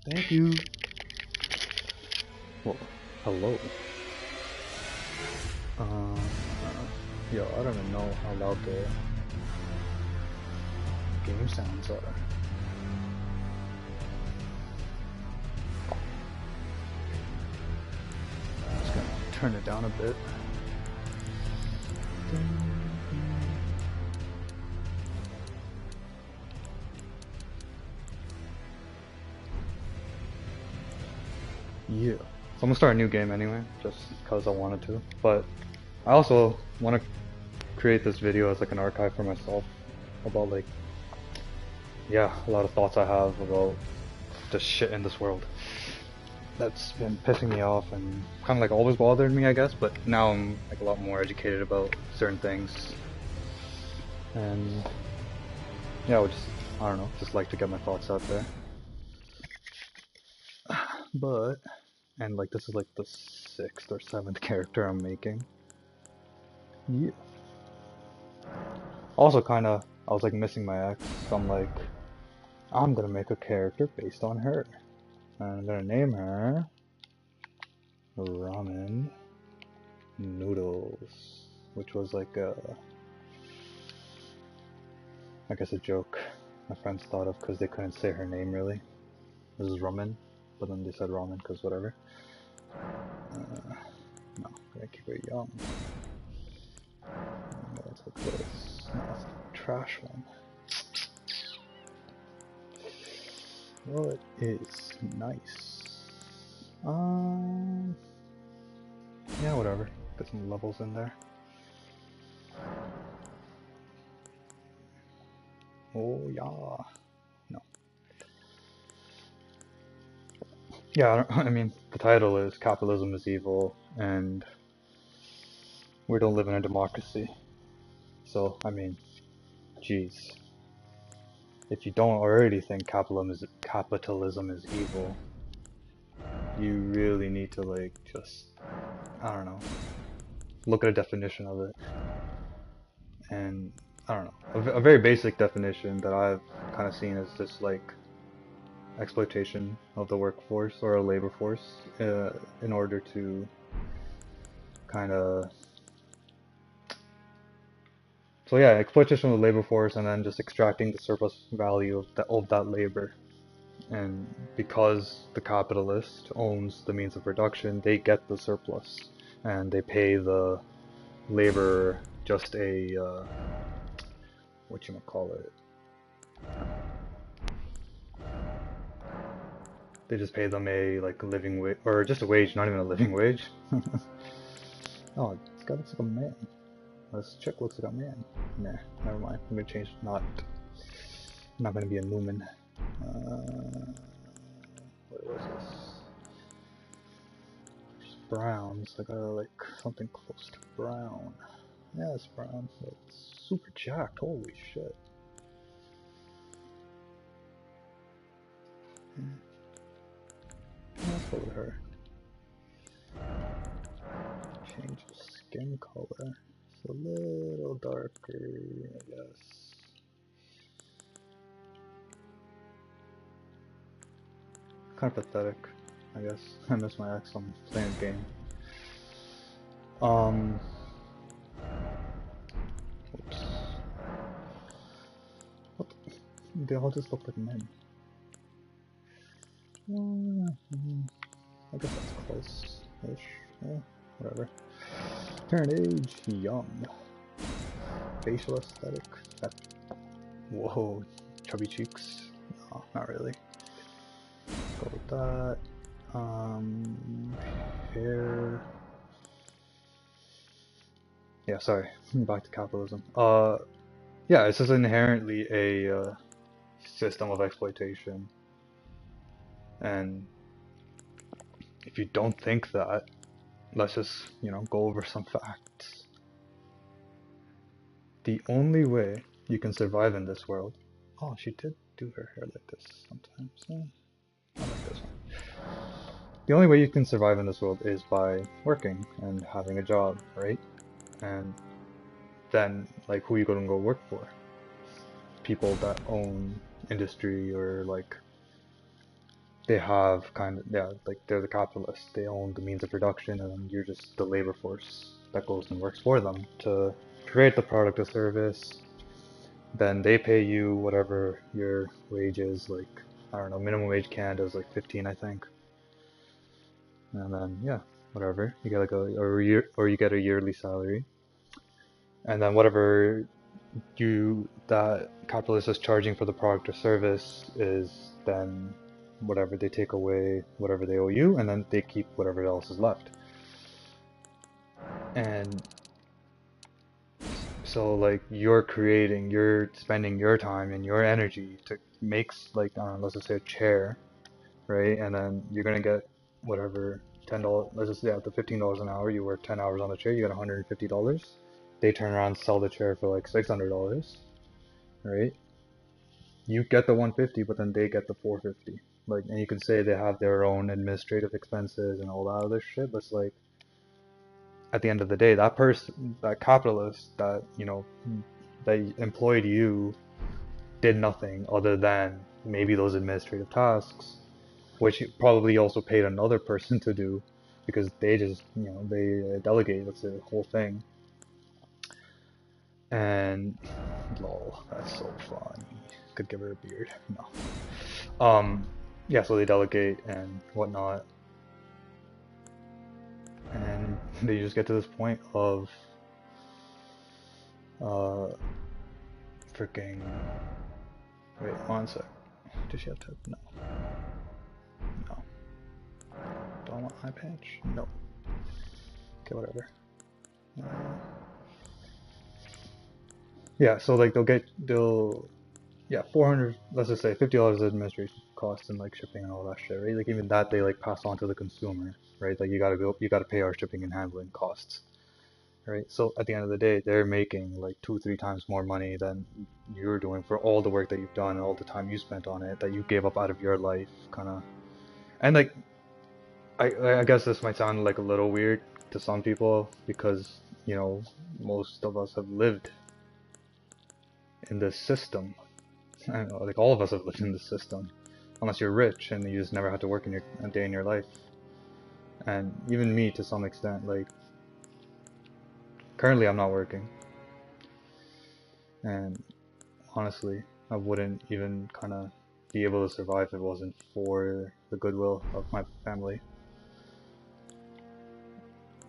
Thank you. Well, hello. Uh, Yo, I don't even know how loud the game sounds are. I'm just gonna turn it down a bit. Yeah. So I'm gonna start a new game anyway, just because I wanted to. But I also want to create this video as like an archive for myself about like, yeah, a lot of thoughts I have about the shit in this world that's been pissing me off and kind of like always bothered me, I guess. But now I'm like a lot more educated about certain things, and yeah, I would just, I don't know, just like to get my thoughts out there. But and like this is like the 6th or 7th character I'm making. Yeah. Also, kind of, I was like missing my ex, so I'm like, I'm gonna make a character based on her. And I'm gonna name her Ramen Noodles, which was like I guess a joke my friends thought of because they couldn't say her name really. This is Ramen, but then they said ramen because whatever. No, I'm gonna keep it young. I'm gonna take this. No, it's the trash one. Well, it is nice. Yeah, whatever. Put some levels in there. Oh yeah. No. Yeah, I mean, the title is Capitalism is Evil, and we don't live in a democracy. So, I mean, geez. If you don't already think capitalism is evil, you really need to, like, just, I don't know, look at a definition of it. And, I don't know, a very basic definition that I've kind of seen is just, like, exploitation of the workforce or a labor force in order to kind of, so yeah, exploitation of the labor force and then just extracting the surplus value of that labor. And because the capitalist owns the means of production, they get the surplus and they pay the labor just a what you call it. They just pay them a like living wage or just a wage, not even a living wage. Oh, this guy looks like a man. This chick looks like a man. Nah, never mind. I'm gonna change. I'm not gonna be a Newman. What was this? Brown, so I gotta like something close to brown. Yeah, it's brown. It's super jacked. Holy shit. Let's go with her. Change the skin color. It's a little darker, I guess. Kind of pathetic, I guess. I miss my ex. I'm playing a game. Oops. What? They all just look like men. I guess that's close-ish. Yeah, whatever. Current age, young. Facial aesthetic. Whoa, chubby cheeks. No, not really. Go with that. Hair. Yeah, sorry. Back to capitalism. Yeah, it's just inherently a system of exploitation, and if you don't think that, let's just, go over some facts. The only way you can survive in this world. Oh, she did do her hair like this sometimes. I like this one. The only way you can survive in this world is by working and having a job, right? And then, like, who are you gonna go work for? People that own industry or, like, they have kind of, yeah, like they're the capitalists. They own the means of production, and you're just the labor force that goes and works for them to create the product or service. Then they pay you whatever your wage is. Like, I don't know, minimum wage Canada is like 15, I think. And then yeah, whatever, you get like or you get a yearly salary, and then whatever that capitalist is charging for the product or service is then whatever they take away, whatever they owe you, and then they keep whatever else is left. And so like you're spending your time and your energy to make, like, I don't know, let's just say a chair, right? And then you're gonna get whatever $10. Let's just say at the $15 an hour, you work 10 hours on the chair, you get $150. They turn around and sell the chair for like $600, right? You get the 150, but then they get the 450. Like, and you can say they have their own administrative expenses and all that other shit, but it's like, at the end of the day, that person, that capitalist that, that employed you did nothing other than maybe those administrative tasks, which probably also paid another person to do, because they just, they delegate, that's the whole thing. And lol, that's so funny. Could give her a beard. No. Yeah, so they delegate and whatnot, and they just get to this point of freaking. Wait, one sec. Does she have to? No. No. Do I want eye patch? No. Okay, whatever. Yeah, so like yeah, 400, let's just say $50 administration costs and like shipping and all that shit, right? Like even that they like pass on to the consumer, right? Like you gotta pay our shipping and handling costs, right? So at the end of the day, they're making like 2-3 times more money than you're doing for all the work that you've done and all the time you spent on it that you gave up out of your life, kind of. And like, I guess this might sound like a little weird to some people because most of us have lived in this system. I don't know, like all of us have lived in this system, unless you're rich and you just never had to work in a day in your life. And even me, to some extent, like currently I'm not working, and honestly, I wouldn't even kind of be able to survive if it wasn't for the goodwill of my family.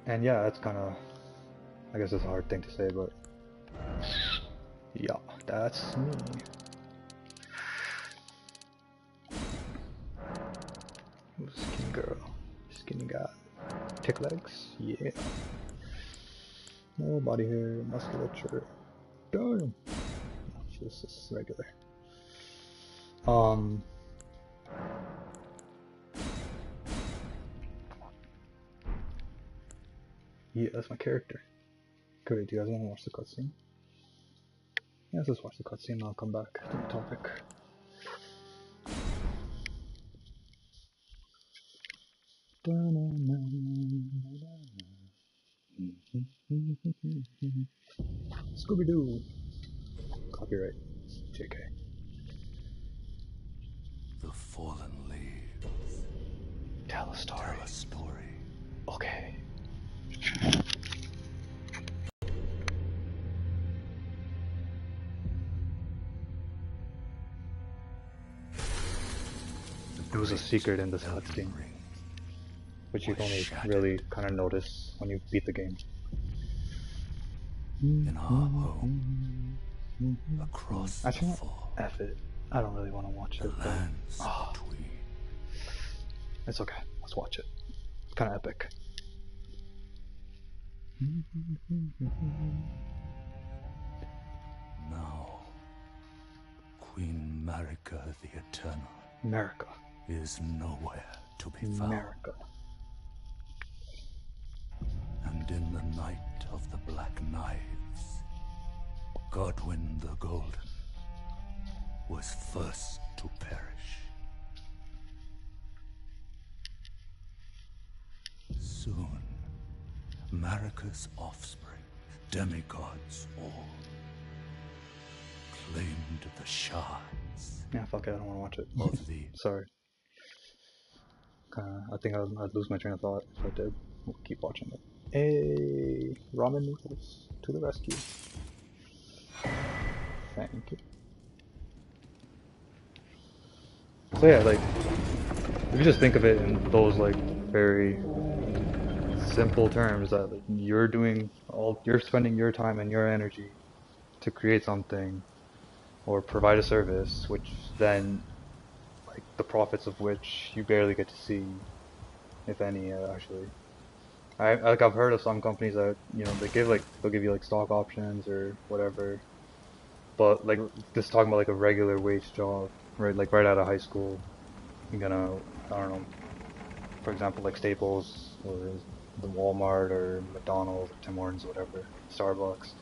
And yeah, that's kind of, I guess it's a hard thing to say, but yeah, that's me. Skinny girl, skinny guy, thick legs, yeah. No body hair, musculature. Damn. This is regular. Yeah, that's my character. Good, do you guys want to watch the cutscene? Yeah, let's just watch the cutscene and I'll come back to the topic. Scooby-Doo! Copyright. JK. The fallen leaves. Tell a story. Tell a story. Okay. There was a secret in this cutscene, which you can only really kind of notice when you beat the game. In our home, across Actually, the fall, F it. I don't really want to watch it. the lands between. It's okay. Let's watch it. It's kind of epic. Now, Queen Marika the Eternal America is nowhere to be found. America. And in the night of the Black Knives, Godwyn the Golden was first to perish. Soon, Marika's offspring, demigods all, claimed the shards. Yeah, fuck it, I don't want to watch it. Of the Sorry. I think I'd lose my train of thought if I did. We'll keep watching it. Hey, ramen noodles to the rescue. Thank you. So yeah, like, if you just think of it in those like very simple terms, that like, you're spending your time and your energy to create something or provide a service, which then like the profits of which you barely get to see, if any, actually. I've heard of some companies that they'll give you like stock options or whatever, but like just talking about like a regular wage job, right? Like right out of high school, you're gonna, I don't know, for example, like Staples or the Walmart or McDonald's or Tim Hortons or whatever, Starbucks,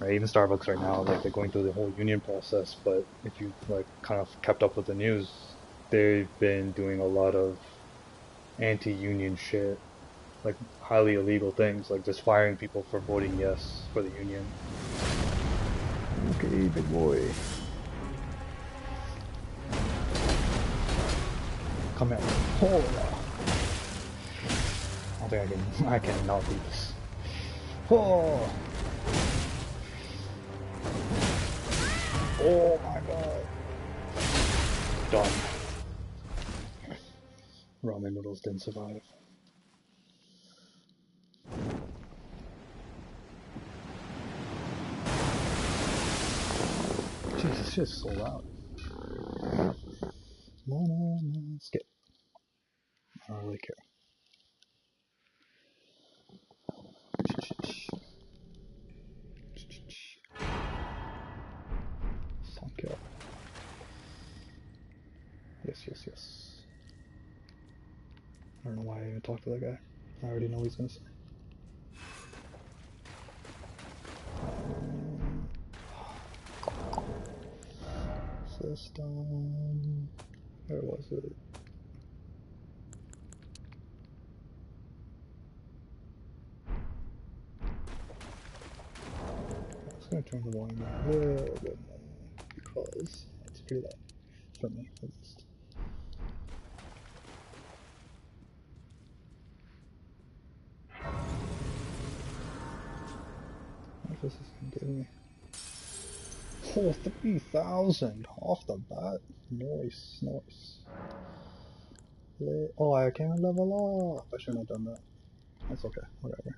right? Even Starbucks right now, like they're going through the whole union process. But if you like kind of kept up with the news, they've been doing a lot of anti-union shit, like highly illegal things, like just firing people for voting yes for the union. Okay, big boy. Come here. Oh, I think I cannot do this. Oh. Oh my god. Done. Ramen noodles didn't survive. Jesus, this shit's so loud. No, skip. I don't really care. Sunk it. Yes. I don't know why I even talked to that guy. I already know what he's gonna say. System. Where was it? I'm just gonna turn the volume down a little bit more because it's pretty loud for me, at least. What is this gonna give me? Oh, 3,000 off the bat. Nice. Oh, I can't level up. I shouldn't have done that. That's okay. Whatever.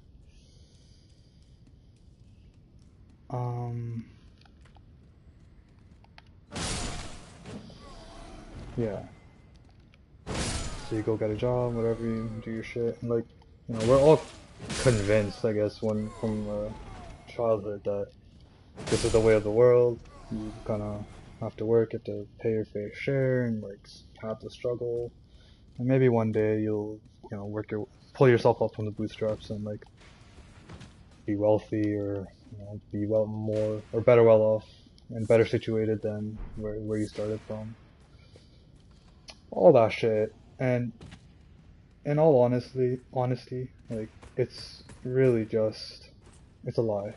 Yeah. So you go get a job, whatever, you do your shit. And like, we're all convinced, I guess, from childhood that this is the way of the world. You kind of have to work, you have to pay your fair share, and like have to struggle. And maybe one day you'll, pull yourself up from the bootstraps and like be wealthy, or be more or better well off and better situated than where you started from. All that shit. And in all honesty, like it's really just it's a lie,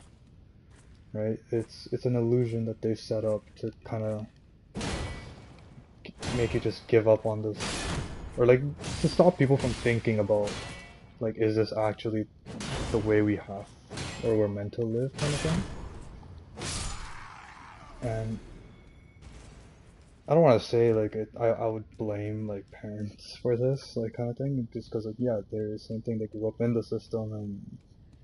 right? It's an illusion that they've set up to kind of make you just give up on this, or like to stop people from thinking about like, is this actually the way we have or we're meant to live, kind of thing. And I don't want to say like I would blame like parents for this like kind of thing, just because like, yeah, they're the same thing, they grew up in the system and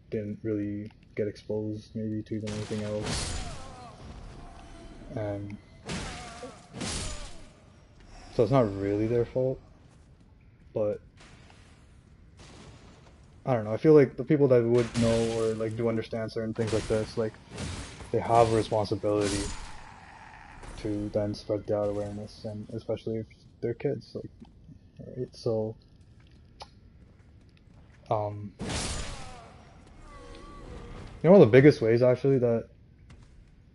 didn't really get exposed maybe to even anything else, and so it's not really their fault. But I don't know, I feel like the people that would know or like do understand certain things like this, like they have a responsibility to then spread that awareness, and especially if they're kids, like, right? So um one of the biggest ways actually that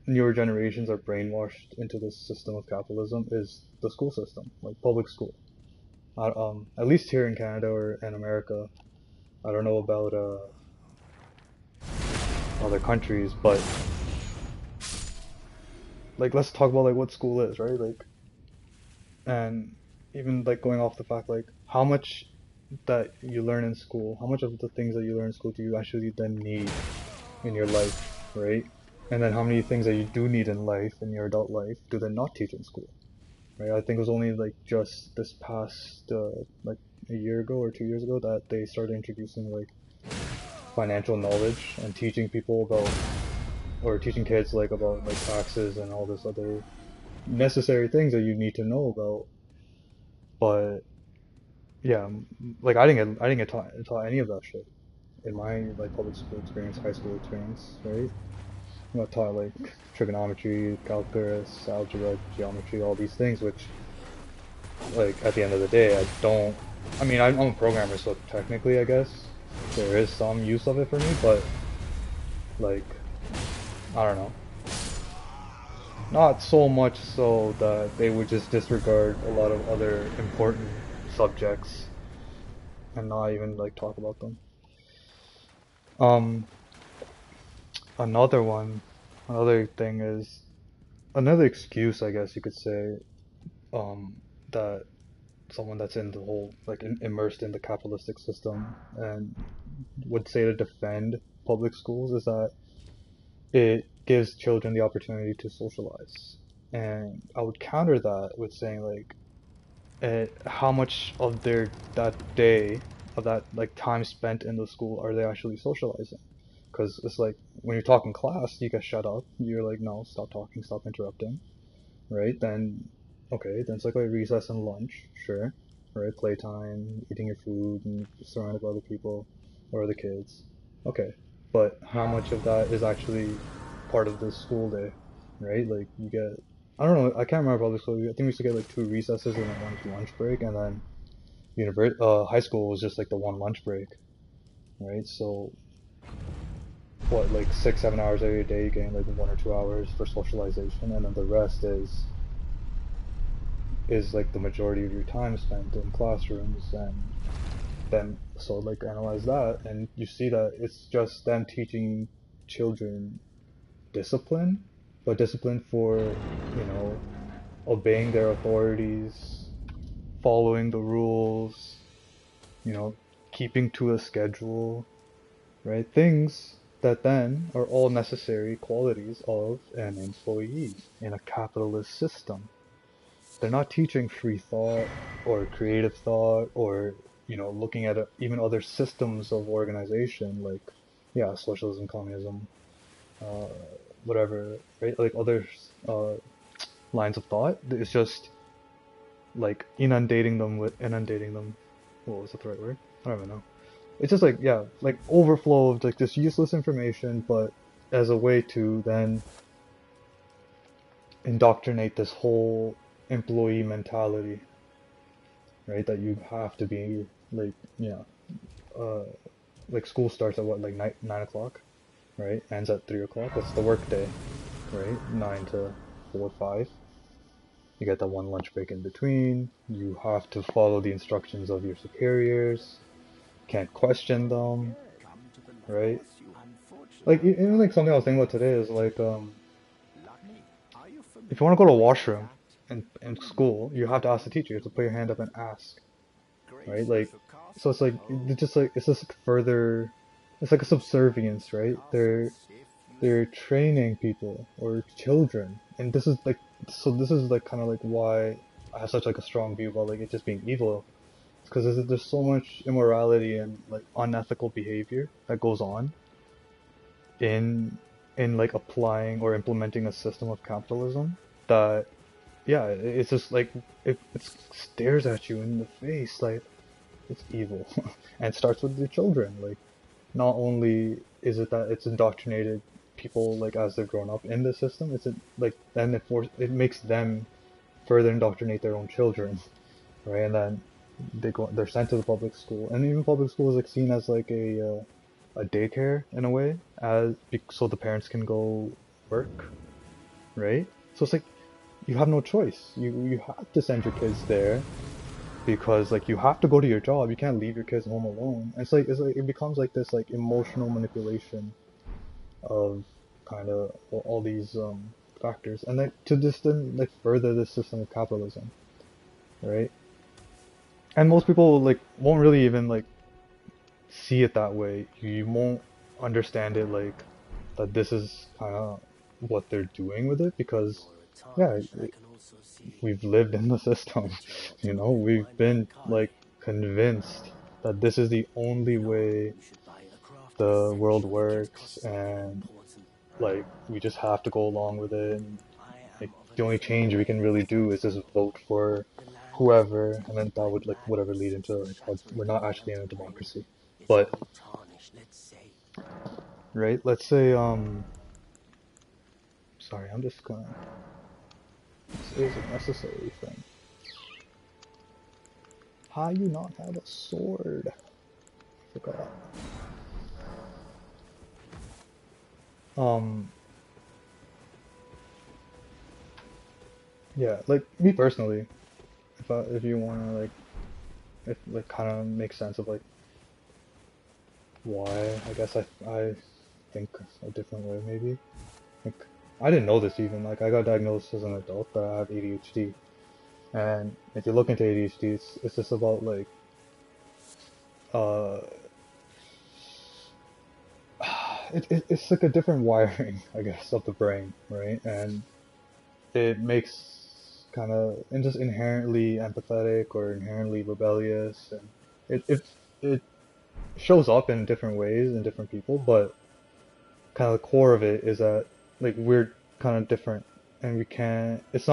newer generations are brainwashed into this system of capitalism is the school system, like public school. At least here in Canada or in America, I don't know about other countries, but like let's talk about like what school is, right? Like, and even like going off the fact like how much that you learn in school, how much of the things that you learn in school do you actually then need in your life, right? And then how many things that you do need in life, in your adult life, do they not teach in school, right? I think it was only like just this past like a year ago or 2 years ago that they started introducing like financial knowledge and teaching people about, or teaching kids like about like taxes and all this other necessary things that you need to know about. But yeah, like I didn't get taught any of that shit in my like public school experience, high school experience, right? I got taught like trigonometry, calculus, algebra, geometry, all these things, which like at the end of the day, I don't. I mean, I'm a programmer, so technically, I guess there is some use of it for me, but like I don't know, not so much so that they would just disregard a lot of other important subjects and not even like talk about them. Um, another one, another thing is another excuse, I guess you could say, that someone that's in the whole like immersed in the capitalistic system and would say to defend public schools is that it gives children the opportunity to socialize. And I would counter that with saying like how much of their that day of that like time spent in the school are they actually socializing? Because it's like when you're talking class, you get shut up. You're like, no, stop talking, stop interrupting, right? Then, okay, then it's like a recess and lunch, sure, right? Playtime, eating your food, and surrounded by other people or the kids. Okay, but how much of that is actually part of the school day, right? Like you get, I don't know, I can't remember public school. I think we used to get like two recesses and then one lunch break, and then high school was just like the one lunch break, right? So what, like 6, 7 hours every day, you're getting like 1 or 2 hours for socialization, and then the rest is like the majority of your time spent in classrooms. And then so like analyze that and you see that it's just them teaching children discipline, but discipline for, obeying their authorities, following the rules, you know keeping to a schedule, right? Things that then are all necessary qualities of an employee in a capitalist system. They're not teaching free thought or creative thought or, looking at even other systems of organization like, yeah, socialism, communism, uh, whatever, right? Like other uh, lines of thought. It's just like inundating them. What was the right word? I don't even know. It's just like, yeah, like overflow of like this useless information, but as a way to then indoctrinate this whole employee mentality, right? That you have to be like, uh, like school starts at what, like 9 o'clock, right? Ends at 3 o'clock. That's the work day, right? 9 to 4, 5. You get that one lunch break in between. You have to follow the instructions of your superiors. Can't question them, right? Like even like something I was thinking about today is like if you want to go to a washroom in school, you have to ask the teacher. You have to put your hand up and ask, right? Like, so it's like it's just like further, it's like a subservience, right? They're training people or children, and this is like, so this is like kind of like why I have such like a strong view about like it just being evil, because there's so much immorality and like unethical behavior that goes on in like applying or implementing a system of capitalism that, yeah, it's just like it stares at you in the face like it's evil. And it starts with the children. Like, not only is it that it's indoctrinated people like as they're grown up in the system, like then it makes them further indoctrinate their own children, right? And then they're sent to the public school, and even public school is like seen as like a daycare in a way, so the parents can go work, right? So it's like you have no choice. You have to send your kids there because like you have to go to your job. You can't leave your kids home alone. It's like it becomes like this like emotional manipulation of kind of all these factors, and like to just then like further this system of capitalism, right? and most people like won't really even like see it that way. You won't understand it like that this is kind of what they're doing with it because yeah, we've lived in the system. You know, we've been like convinced that this is the only way the world works, and like we just have to go along with it. And like the only change we can really do is just vote for whoever, and then that would like whatever lead into like how we're not actually in a democracy. But right, let's say sorry, I'm just gonna. This is a necessary thing. How you not have a sword? I forgot. Um, yeah, like me personally, if you wanna like if like kind of make sense of like why, I guess I think a different way maybe. Like I didn't know this even. Like I got diagnosed as an adult that I have ADHD, and if you look into ADHD, it's just about like uh, it's like a different wiring, I guess, of the brain, right? And it makes kind of and just inherently empathetic or inherently rebellious, and it shows up in different ways in different people, but kind of the core of it is that like we're kind of different, and we can't. It's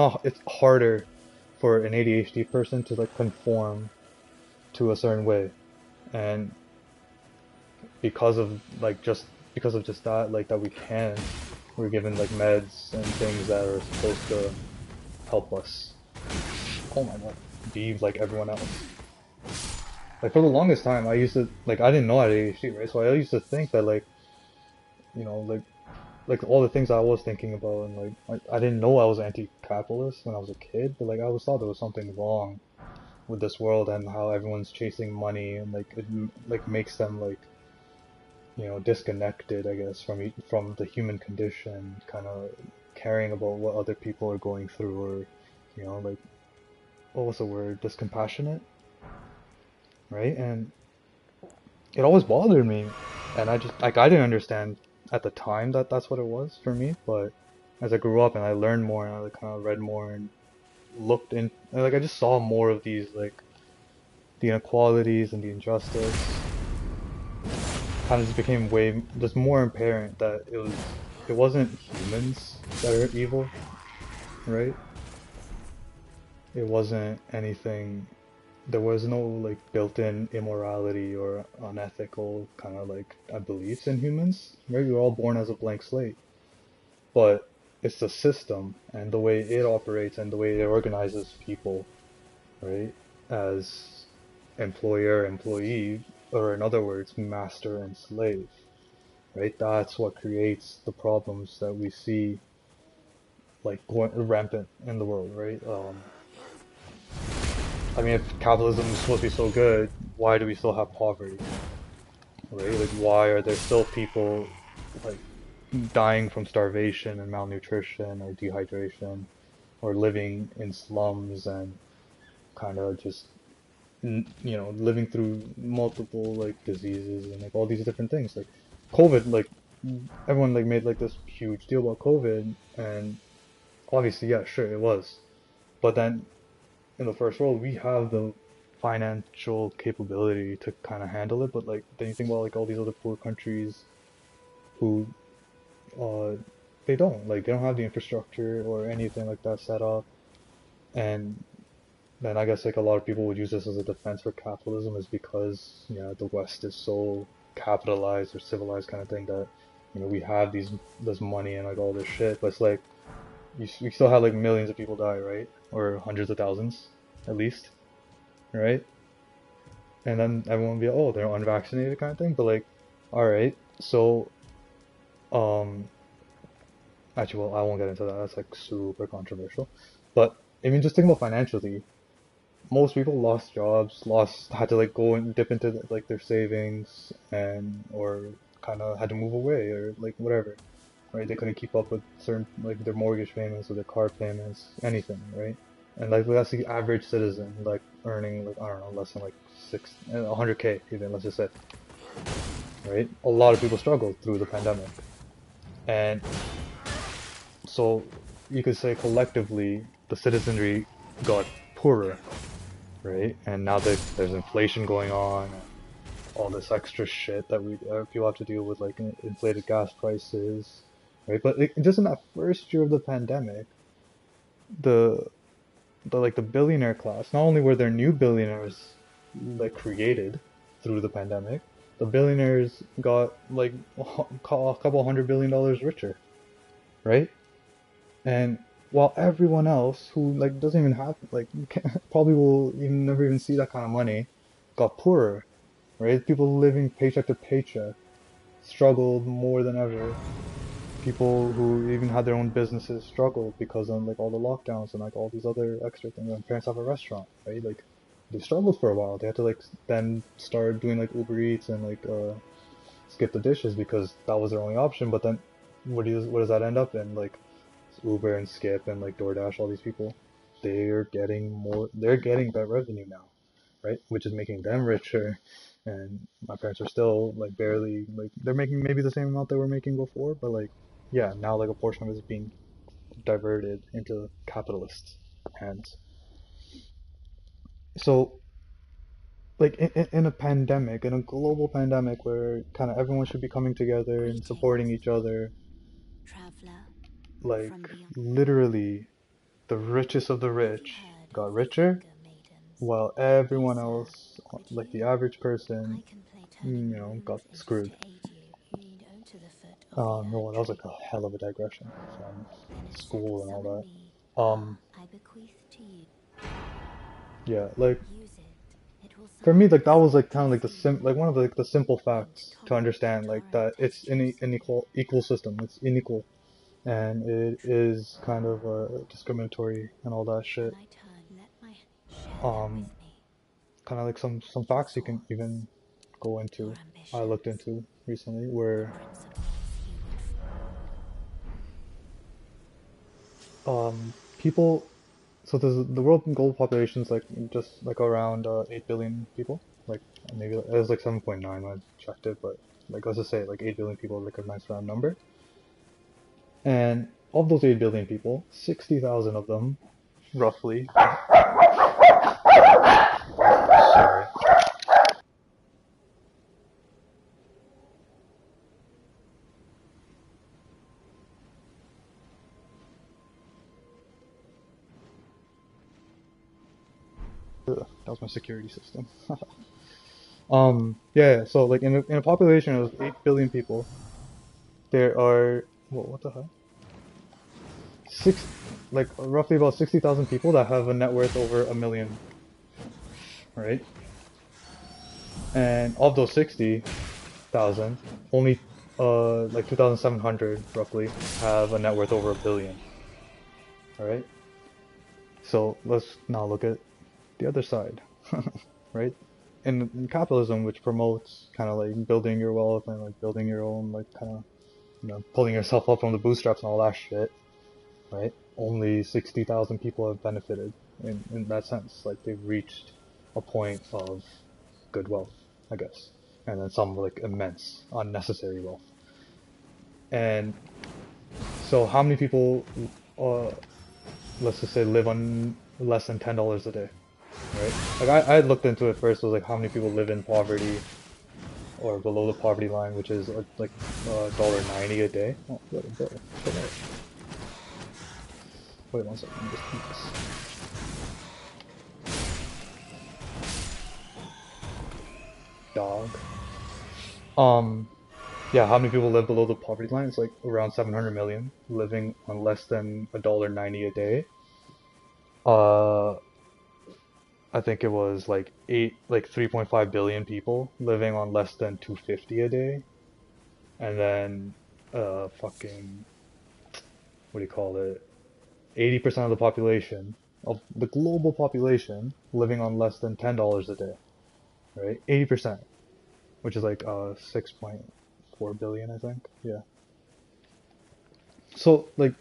harder for an ADHD person to like conform to a certain way, and because of like just that like that we can, we're given like meds and things that are supposed to help us. Oh my god, be like everyone else. Like for the longest time, I used to like I didn't know I had ADHD, right? So I used to think that like you know like all the things I was thinking about, and like I didn't know I was anti-capitalist when I was a kid, but like I always thought there was something wrong with this world and how everyone's chasing money, and like like makes them like disconnected, I guess, from the human condition, kind of caring about what other people are going through, or like what was the word, discompassionate, right? And it always bothered me, and I just like I didn't understand at the time that that's what it was for me, but as I grew up and I learned more and I like, kind of read more and looked in, and, like I just saw more of these like the inequalities and the injustice kind of just became way just more apparent that it wasn't humans that are evil, right? It wasn't anything. There was no like built-in immorality or unethical kind of like beliefs in humans, right? We were all born as a blank slate, but it's the system and the way it operates and the way it organizes people, right? As employer, employee, or in other words, master and slave, right? That's what creates the problems that we see like going rampant in the world, right? I mean, if capitalism is supposed to be so good, why do we still have poverty, right? Like, why are there still people like dying from starvation and malnutrition or dehydration, or living in slums and kind of just living through multiple like diseases and like all these different things, like COVID, like everyone like made like this huge deal about COVID, and obviously, yeah, sure, it was. But then in the first world, we have the financial capability to kind of handle it. But like, then you think about like all these other poor countries who, uh, they don't have the infrastructure or anything like that set up. And then I guess like a lot of people would use this as a defense for capitalism, is because yeah, the West is so capitalized or civilized kind of thing that we have this money and like all this shit. But it's like we still have like millions of people die, right? Or hundreds of thousands, at least, right? And then everyone will be, oh, they're unvaccinated kind of thing. But like, all right, so um, actually, well, I won't get into that. That's like super controversial. But I mean, just think about financially. Most people lost jobs, had to like go and dip into like their savings, and or kind of had to move away or like whatever, right? They couldn't keep up with certain like their mortgage payments or their car payments, anything, right? and like that's the average citizen like earning like I don't know less than like 100K even, let's just say, right? A lot of people struggled through the pandemic, and so you could say collectively the citizenry got poorer, right? And now there's inflation going on and all this extra shit that we people have to deal with, like inflated gas prices, right? But just in that first year of the pandemic, the the billionaire class, not only were there new billionaires like created through the pandemic, the billionaires got like a couple $100 billion richer, right? And while everyone else who like doesn't even have like probably will even never even see that kind of money got poorer, right? People living paycheck to paycheck struggled more than ever. People who even had their own businesses struggled because of like all the lockdowns and like all these other extra things. My parents have a restaurant, right? Like they struggled for a while. They had to like then start doing like Uber Eats and like skip the dishes because that was their only option. But then what does that end up in? Like Uber and Skip and like DoorDash, all these people, they're getting that revenue now, right? Which is making them richer. And my parents are still like barely like they're making maybe the same amount they were making before, but like yeah, now like a portion of it is being diverted into capitalists' hands. So like in a pandemic, in a global pandemic where kind of everyone should be coming together and supporting each other, like literally the richest of the rich got richer while everyone else, like the average person, got screwed. Well, that was like a hell of a digression from school and all that. Yeah, like for me, like that was like kind of like like one of the, like the simple facts to understand, like that it's an equal system. It's unequal, and it is kind of discriminatory and all that shit. Um, Kind of like some facts you can even go into. I looked into recently where people. So the world global population is like just like around 8 billion people. Like maybe it was like 7.9 when I checked it, but like let's just say like 8 billion people, like a nice round number. And of those 8 billion people, 60,000 of them, roughly. Sorry. Ugh, that was my security system. Yeah. So like in a population of 8 billion people, there are what the hell? Six, like roughly about 60,000 people that have a net worth over a million, right? And of those 60,000, only like 2,700 roughly have a net worth over a billion, right? So let's now look at the other side, right? In capitalism, which promotes kind of like building your wealth and like building your own like kind of pulling yourself up from the bootstraps and all that shit, right? Only 60,000 people have benefited in that sense. Like they've reached a point of good wealth, I guess, and then some like immense unnecessary wealth. And so, how many people, uh, let's just say, live on less than $10 a day, right? Like I looked into it first. It was like how many people live in poverty or below the poverty line, which is like $1.90 a day. Oh, what a bill! Wait one second, let me just eat this. Dog. Um, yeah, how many people live below the poverty line? It's like around 700 million living on less than $1.90 a day. Uh, I think it was like 3.5 billion people living on less than 250 a day, and then fucking what do you call it? 80% of the population of the global population living on less than $10 a day, right? 80%, which is like 6.4 billion, I think. Yeah. So like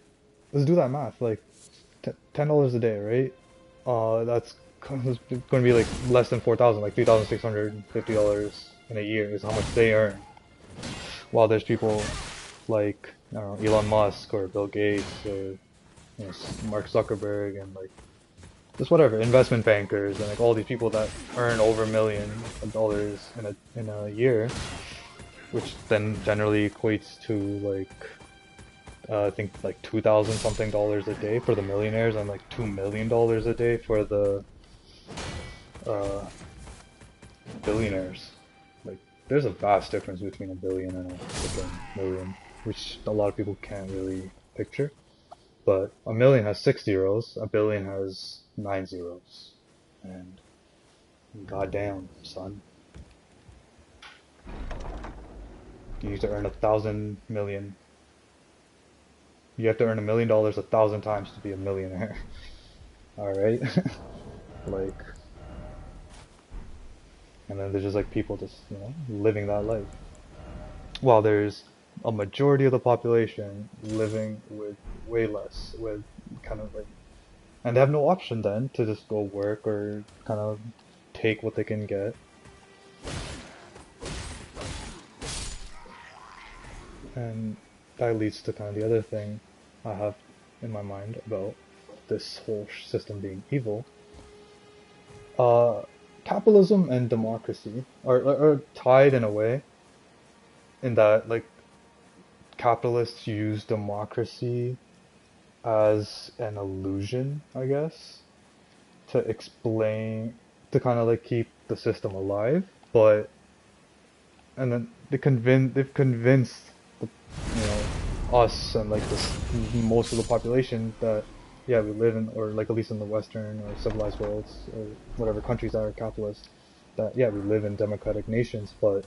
let's do that math. Like $10 a day, right? That's going to be like less than 4,000, like $3,650 in a year is how much they earn. While there's people like, I don't know, Elon Musk or Bill Gates or Mark Zuckerberg and like just whatever investment bankers and like all these people that earn over $1 million in a year, which then generally equates to like I think like 2,000 something dollars a day for the millionaires and like $2 million a day for the uh, billionaires. Like, there's a vast difference between a billion and a freaking million, which a lot of people can't really picture. But a million has 6 zeros, a billion has 9 zeros. And goddamn, son. You need to earn 1,000 million. You have to earn $1 million 1,000 times to be a millionaire. Alright? Like, and then there's just like people just, living that life. While there's a majority of the population living with way less, with kind of like, and they have no option then to just go work or kind of take what they can get. And that leads to kind of the other thing I have in my mind about this whole system being evil. Capitalism and democracy are tied in a way, in that like capitalists use democracy as an illusion, I guess, to explain, to kind of like keep the system alive, but and then they've convinced the, us and like this most of the population that yeah we live in, or like at least in the Western or civilized worlds or whatever countries that are capitalist, that yeah we live in democratic nations. But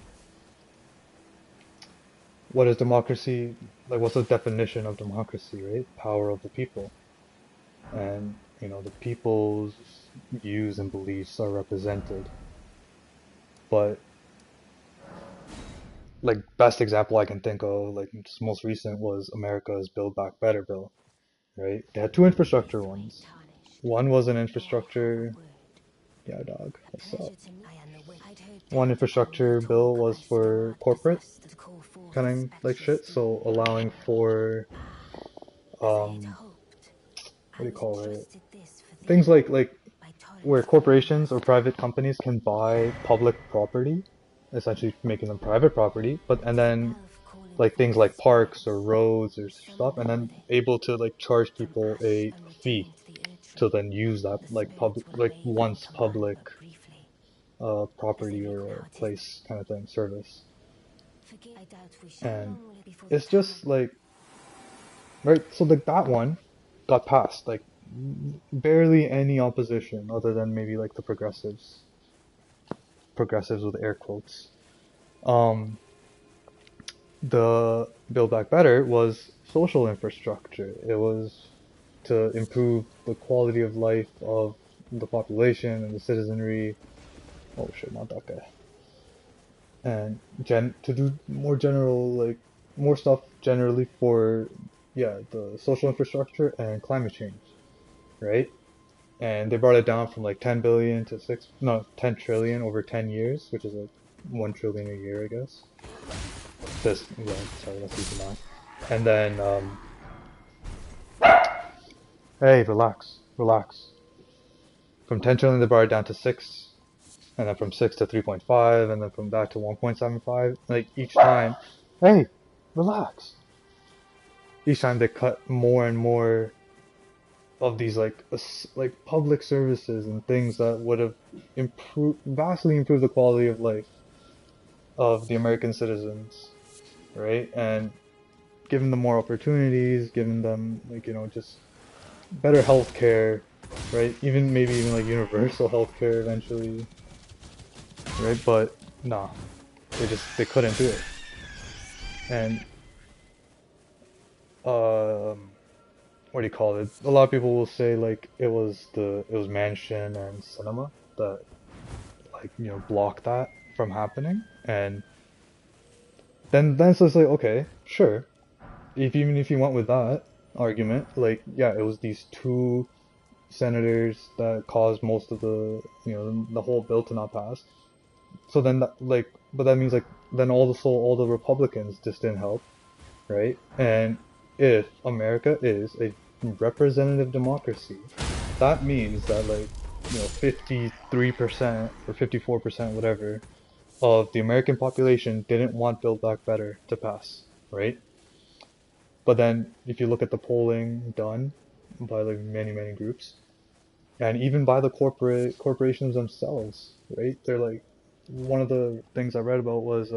what is democracy? Like, what's the definition of democracy, right? Power of the people. And the people's views and beliefs are represented. But like, best example I can think of, like just most recent, was America's Build Back Better bill, right? They had two infrastructure ones. One was an infrastructure, yeah, dog, what's up? One infrastructure bill was for corporate kind of like shit, so allowing for what do you call it? Things like where corporations or private companies can buy public property, essentially making them private property, but and then like things like parks or roads or stuff, and then able to like charge people a fee to then use that like public, like once public property or a place kind of thing, service. And it's just like, right, so like that one got passed, like barely any opposition other than maybe like the progressives with air quotes. Um, the Build Back Better was social infrastructure. It was to improve the quality of life of the population and the citizenry. Oh shit, not that guy. And to do more general, like more stuff generally for yeah the social infrastructure and climate change, right? And they brought it down from like 10 billion to 10 trillion over 10 years, which is like 1 trillion a year, I guess. This, yeah, sorry, that's easy math. And then, hey, relax, relax. From 10 trillion, they brought it down to 6, and then from 6 to 3.5, and then from that to 1.75. Like each time, hey, relax. Each time they cut more and more of these like public services and things that would have vastly improved the quality of life of the American citizens, right? And giving them more opportunities, giving them like just better health care, right? Even maybe even like universal health care eventually, right? But nah, they couldn't do it. And what do you call it? A lot of people will say like it was Mansion and Cinema that like blocked that from happening. And then it's just like, okay, sure, if even if you went with that argument, like yeah, it was these two senators that caused most of the, the whole bill to not pass. So then, but that means like then all the Republicans just didn't help, right? And if America is a representative democracy, that means that 53% or 54%, whatever, of the American population didn't want Build Back Better to pass, right? But then if you look at the polling done by like many groups, and even by the corporations themselves, right? They're like, one of the things I read about was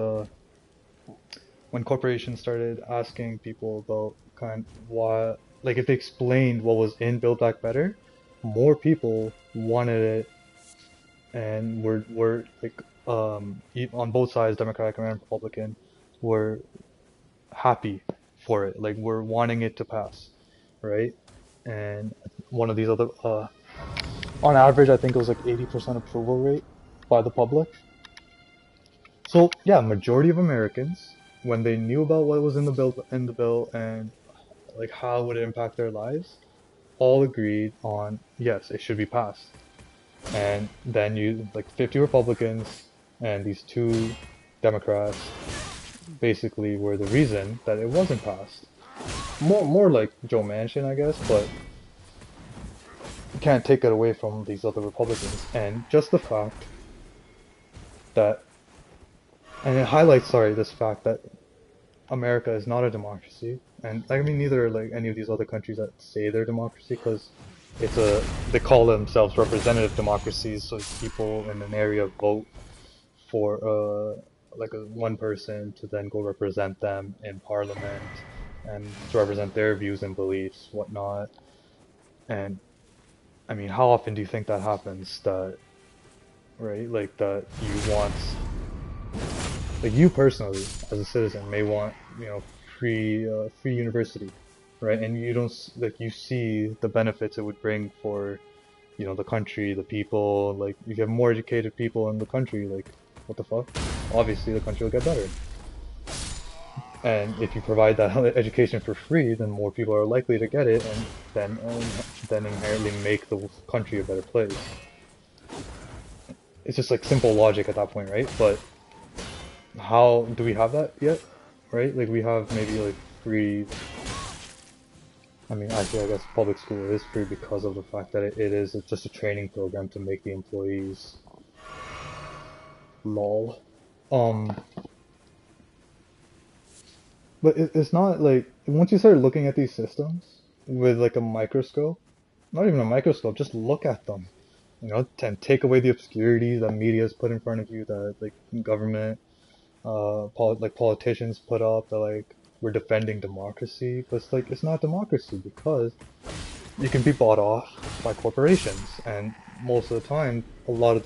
when corporations started asking people about kind of what, like if they explained what was in Build Back Better, more people wanted it, and were like on both sides, Democratic and Republican, were happy for it, like we're wanting it to pass, right? And one of these other, on average, I think it was like 80% approval rate by the public. So yeah, majority of Americans, when they knew about what was in the bill, and like how would it impact their lives, all agreed on yes, it should be passed. And then you like 50 Republicans and these two Democrats basically were the reason that it wasn't passed. More like Joe Manchin, I guess, but you can't take it away from these other Republicans. And just the fact that, and it highlights, sorry, this fact that America is not a democracy, and I mean neither are like any of these other countries that say they're democracy, because they call themselves representative democracies, so people in an area vote for like a one person to then go represent them in parliament and to represent their views and beliefs, whatnot. And I mean, how often do you think that happens? That, right? Like that you want, like you personally as a citizen may want, free university, right? And you don't like, you see the benefits it would bring for, the country, the people. Like if you have more educated people in the country, like what the fuck? Obviously the country will get better. And if you provide that education for free, then more people are likely to get it, and then inherently make the country a better place. It's just like simple logic at that point, right? But how do we have that yet? Right? Like we have maybe like free. I mean, actually, I guess public school is free because of the fact that it is just a training program to make the employees. Lol. Um, but it's not like once you start looking at these systems with like a microscope, not even a microscope, just look at them. And take away the obscurity that media's put in front of you, that like government, like politicians put up, that like we're defending democracy, but it's like it's not democracy because you can be bought off by corporations, and most of the time, a lot of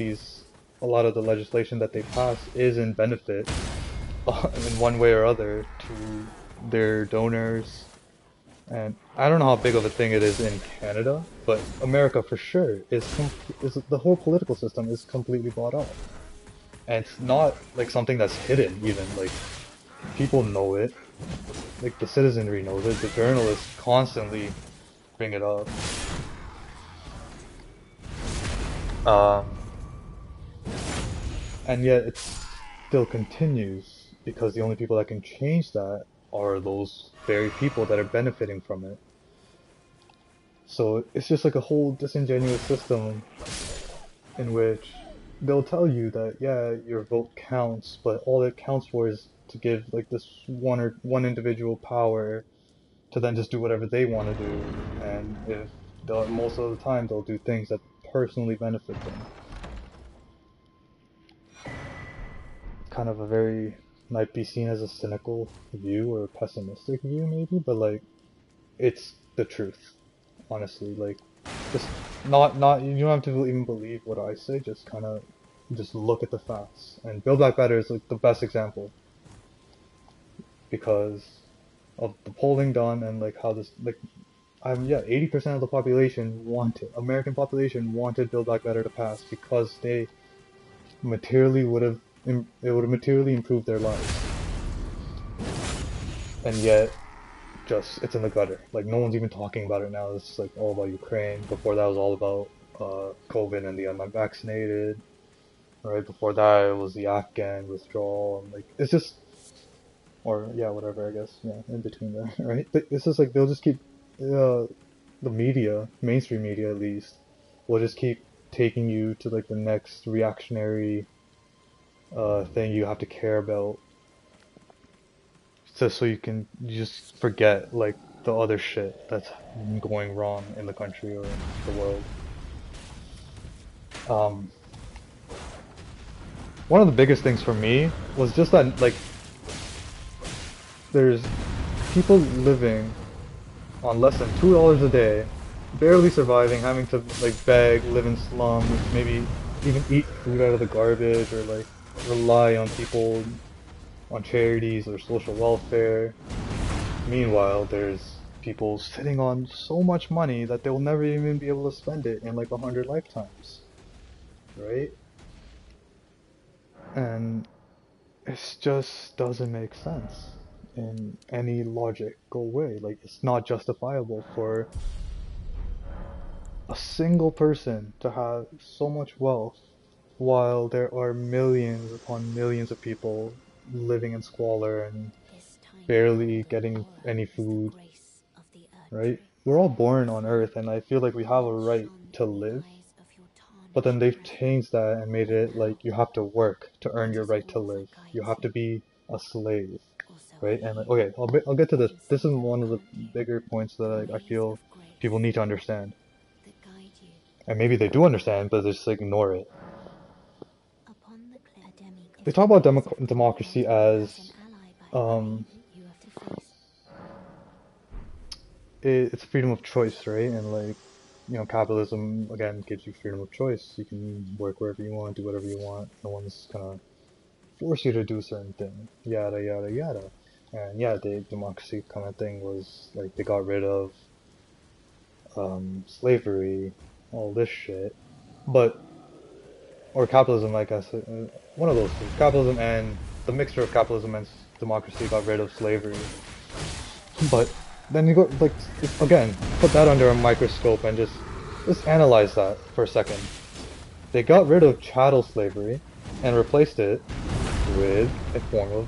the legislation that they pass is in benefit, in one way or other, to their donors. And I don't know how big of a thing it is in Canada, but America for sure is the whole political system is completely bought off. And it's not like something that's hidden even, like people know it, like the citizenry knows it, the journalists constantly bring it up. Um, and yet it still continues because the only people that can change that are those very people that are benefiting from it. So it's just like a whole disingenuous system in which they'll tell you that yeah, your vote counts, but all it counts for is to give like this one individual power to then just do whatever they want to do, and if most of the time they'll do things that personally benefit them. Kind of a very, might be seen as a cynical view or a pessimistic view maybe, but like it's the truth, honestly. Like just not you don't have to even believe what I say, just kind of just look at the facts. And Build Back Better is like the best example because of the polling done, and like how this like yeah, 80% of the population wanted, American population wanted Build Back Better to pass because they materially it would have materially improved their lives. And yet just it's in the gutter. Like no one's even talking about it now. It's like all about Ukraine. Before that was all about COVID and the unvaccinated. Right before that it was the Afghan withdrawal and like it's just or yeah whatever I guess yeah in between there right. It's just like they'll just keep the media, mainstream media at least, will just keep taking you to like the next reactionary thing you have to care about, just so you just forget like the other shit that's going wrong in the country or the world. Um, One of the biggest things for me was just that like there's people living on less than $2 a day, barely surviving, having to like beg, live in slums, maybe even eat food out of the garbage or like rely on people, on charities or social welfare. Meanwhile, there's people sitting on so much money that they'll never even be able to spend it in like 100 lifetimes, right? And it just doesn't make sense in any logical way. Like it's not justifiable for a single person to have so much wealth while there are millions upon millions of people living in squalor and barely getting any food, right? We're all born on Earth, and I feel like we have a right to live, but then they've changed that and made it like you have to work to earn your right to live. You have to be a slave, right? And like, okay, I'll get to this. This is one of the bigger points that I feel people need to understand. And maybe they do understand, but they just ignore it. They talk about democracy as um, it's freedom of choice, right? And like, capitalism again gives you freedom of choice. You can work wherever you want, do whatever you want. No one's gonna force you to do certain thing. Yada yada yada. And yeah, the democracy kind of thing was like they got rid of slavery, all this shit. But or capitalism, I guess, one of those two. Capitalism and the mixture of capitalism and democracy got rid of slavery. But then you go like again, put that under a microscope and just analyze that for a second. They got rid of chattel slavery and replaced it with a form of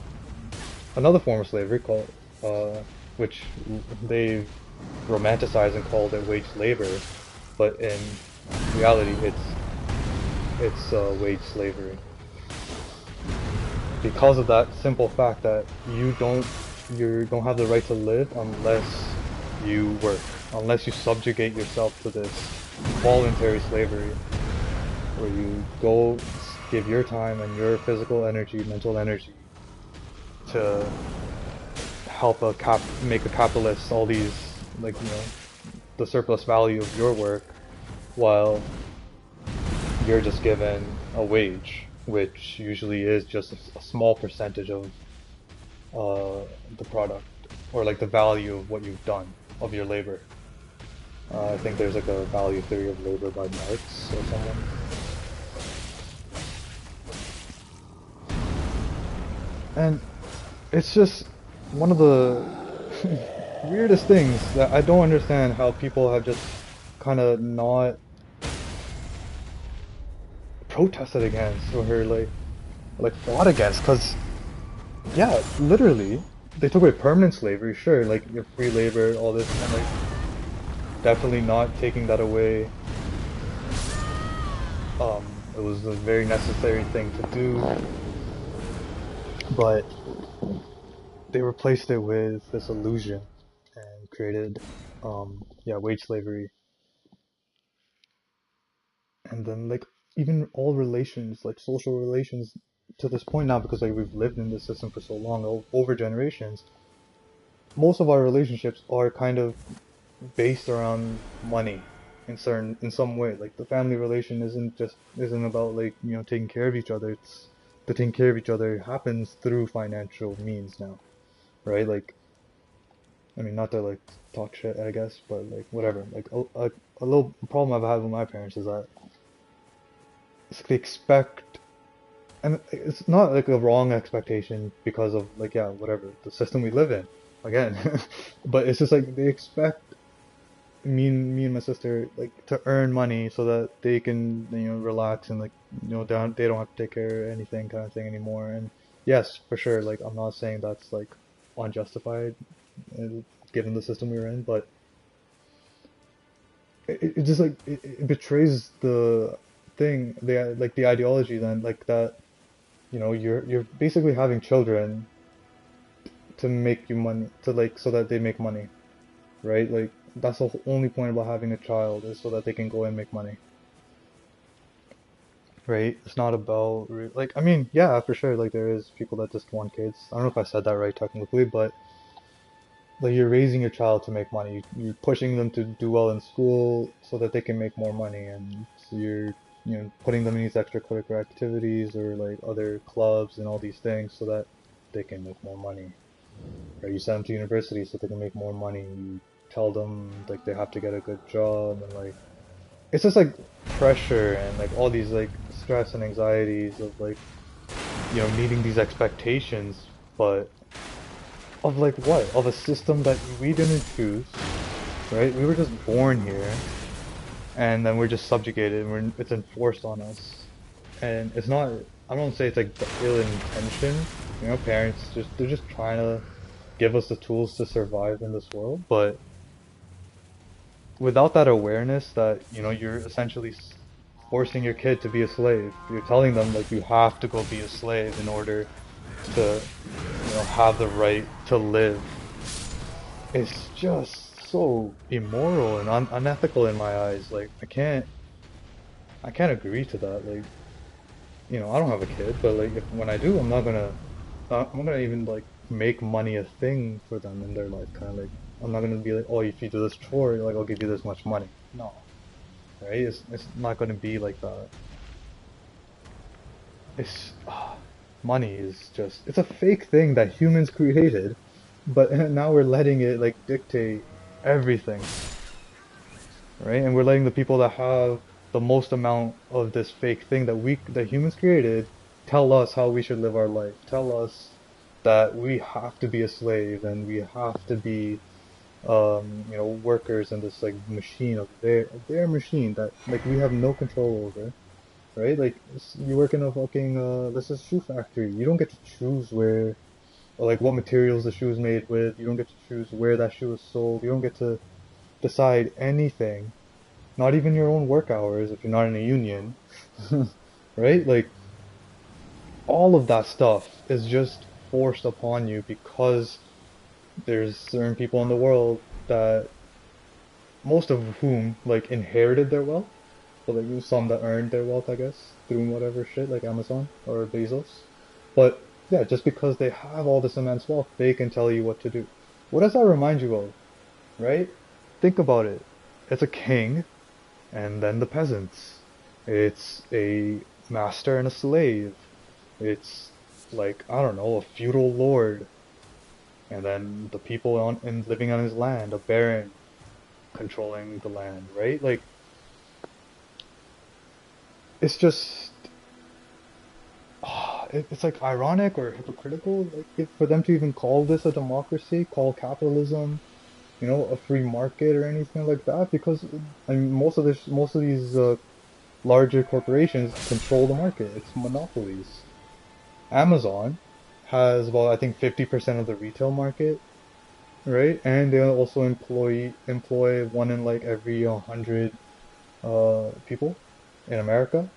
another form of slavery called which they've romanticized and called it wage labor, but in reality it's wage slavery. Because of that simple fact that you don't have the right to live unless you work, unless you subjugate yourself to this voluntary slavery, where you go give your time and your physical energy, mental energy, to help make a capitalist all these like the surplus value of your work, while you're just given a wage, which usually is just a small percentage of the product or like the value of what you've done of your labor. I think there's like a value theory of labor by Marx or someone. And it's just one of the weirdest things that I don't understand how people have just kind of not protested against or like fought against, because yeah, literally they took away permanent slavery, sure, like your free labor, all this, and like definitely not taking that away. It was a very necessary thing to do, but they replaced it with this illusion and created yeah, wage slavery. And then like even all relations, like social relations, to this point now, because like we've lived in this system for so long, over generations, most of our relationships are kind of based around money in some way. Like the family relation isn't about like taking care of each other. It's the taking care of each other happens through financial means now, right? Like I mean, not to like talk shit, I guess, but like whatever. Like a little problem I've had with my parents is that it's like they expect, and it's not like a wrong expectation because of like yeah, whatever the system we live in. again. But it's just like they expect me and my sister like to earn money so that they can relax and like they don't have to take care of anything kind of thing anymore. And yes, for sure, like I'm not saying that's like unjustified given the system we were in, but it just like it betrays the thing, the ideology then, like that you're basically having children to make you money, to like so that they make money, right? Like that's the only point about having a child, is so that they can go and make money, right? It's not about like, I mean, yeah, for sure, like there is people that just want kids. I don't know if I said that right technically, but like you're raising your child to make money. You're pushing them to do well in school so that they can make more money, and so you're putting them in these extracurricular activities or like other clubs and all these things so that they can make more money. Right? You send them to university so they can make more money. You tell them like they have to get a good job, and like it's just like pressure and like all these like stress and anxieties of like meeting these expectations, but of like what? Of a system that we didn't choose, right? We were just born here, and then we're just subjugated, and it's enforced on us. And it's not, I don't say it's like the ill intention, parents they're just trying to give us the tools to survive in this world, but without that awareness that, you're essentially forcing your kid to be a slave. You're telling them like you have to go be a slave in order to, have the right to live. It's just so immoral and unethical in my eyes. Like I can't agree to that. Like, I don't have a kid, but like when I do, I'm not gonna even like make money a thing for them in their life. Kind of like I'm not gonna be like, oh, if you do this chore, like I'll give you this much money. No, right? It's not gonna be like that. It's money is just it's a fake thing that humans created, but now we're letting it like dictate everything, right? And we're letting the people that have the most amount of this fake thing that humans created tell us how we should live our life. Tell us that we have to be a slave and we have to be workers in this like machine of their machine that like we have no control over, right? Like you work in a fucking this is shoe factory. You don't get to choose where or like what materials the shoe is made with. You don't get to choose where that shoe is sold. You don't get to decide anything. Not even your own work hours if you're not in a union, right? Like all of that stuff is just forced upon you because there's certain people in the world that most of whom like inherited their wealth, but like some that earned their wealth, I guess, through whatever shit like Amazon or Bezos. But yeah, just because they have all this immense wealth, they can tell you what to do. What does that remind you of, right? Think about it. It's a king, and then the peasants. It's a master and a slave. It's like, I don't know, a feudal lord, and then the people on and living on his land, a baron controlling the land, right? Like it's just it's like ironic or hypocritical, like for them to even call this a democracy, call capitalism, a free market or anything like that, because I mean most of these larger corporations control the market. It's monopolies. Amazon has about, I think, 50% of the retail market, right? And they also employ one in like every 100 people in America,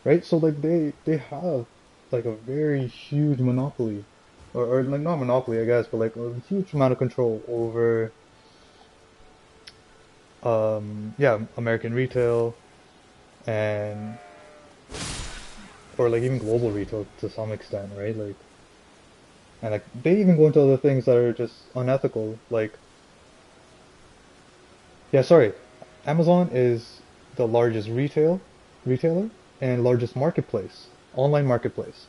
right? So like they have like a very huge monopoly, or like not monopoly, I guess, but like a huge amount of control over yeah, American retail and or like even global retail to some extent, right? Like and like they even go into other things that are just unethical, like yeah, sorry. Amazon is the largest retailer and largest marketplace, online marketplace,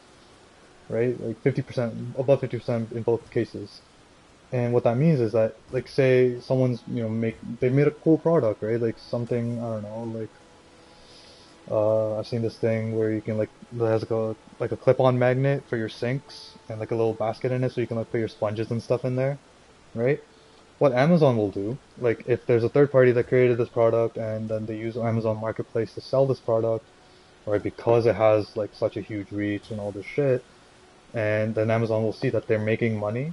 right? Like 50%, above 50% in both cases. And what that means is that, like, say someone's, they made a cool product, right? Like something, I don't know, like I've seen this thing where you can like that has like a clip-on magnet for your sinks and like a little basket in it, so you can like put your sponges and stuff in there, right? What Amazon will do, like if there's a third party that created this product and then they use Amazon Marketplace to sell this product, right? Because it has like such a huge reach and all this shit, and then Amazon will see that they're making money,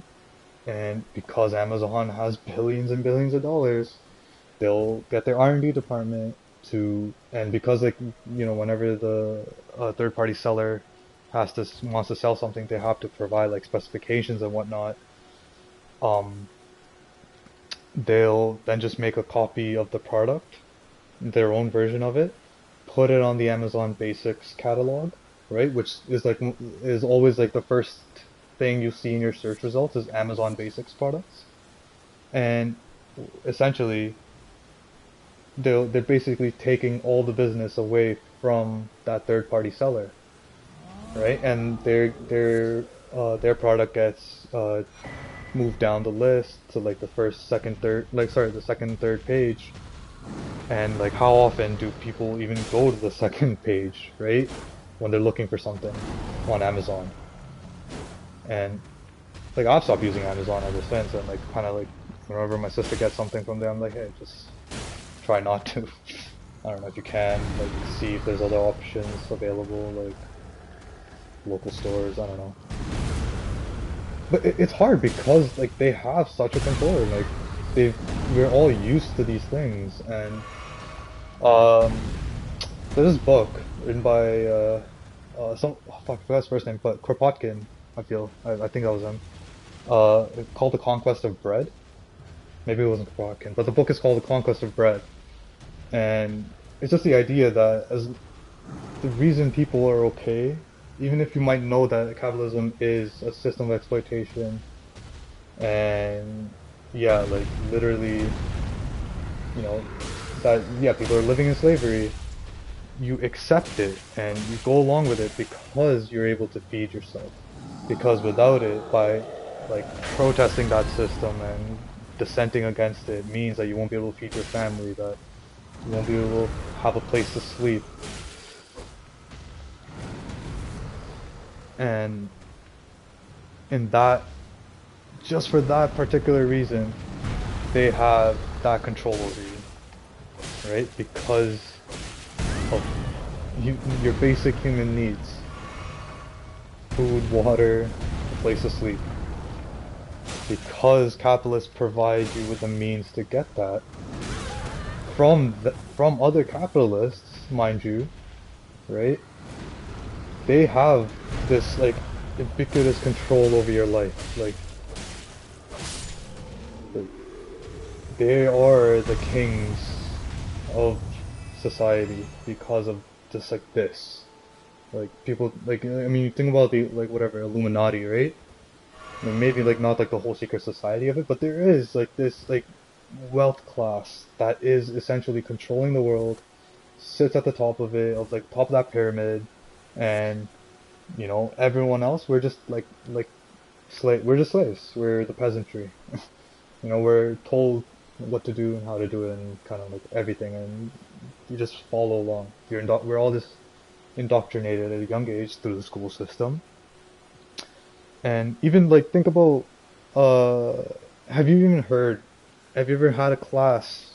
and because Amazon has billions and billions of dollars, they'll get their R&D department to, and because like whenever the third party seller wants to sell something, they have to provide like specifications and whatnot. Um, they'll then just make a copy of the product, their own version of it, put it on the Amazon Basics catalog, right? Which is like is always like the first thing you see in your search results is Amazon Basics products, and essentially they're basically taking all the business away from that third party seller, right? And their product gets moved down the list to like the first, second, third, like sorry, the second, third page. And like how often do people even go to the second page, right? When they're looking for something on Amazon. And like I've stopped using Amazon ever since, and like kind of like whenever my sister gets something from there, I'm like, hey, just try not to. I don't know if you can, like, see if there's other options available, like local stores. I don't know, but it's hard because like they have such a control. Like they've we're all used to these things, and um, there's this book written by some oh, fuck, I forgot his first name, but Kropotkin. I think that was him. It's called The Conquest of Bread. Maybe it wasn't Kropotkin, but the book is called The Conquest of Bread, and it's just the idea that as the reason people are okay, even if you might know that capitalism is a system of exploitation, and yeah, like literally, that yeah, people are living in slavery, you accept it and you go along with it because you're able to feed yourself. Because without it, by like protesting that system and dissenting against it means that you won't be able to feed your family, that you won't be able to have a place to sleep. And in that, just for that particular reason, they have that control over you, right? Because of your basic human needs: food, water, a place to sleep. Because capitalists provide you with the means to get that from other capitalists, mind you, right? They have this like ubiquitous control over your life. Like they are the kings of society because of just like this. Like people like I mean you think about the like whatever Illuminati, right? I mean, maybe like not like the whole secret society of it, but there is like this like wealth class that is essentially controlling the world, sits at the top of it, of like top of that pyramid, and everyone else we're just slaves. We're the peasantry. We're told what to do and how to do it and kind of like everything, and you just follow along. We're all just indoctrinated at a young age through the school system. And even like think about uh have you even heard have you ever had a class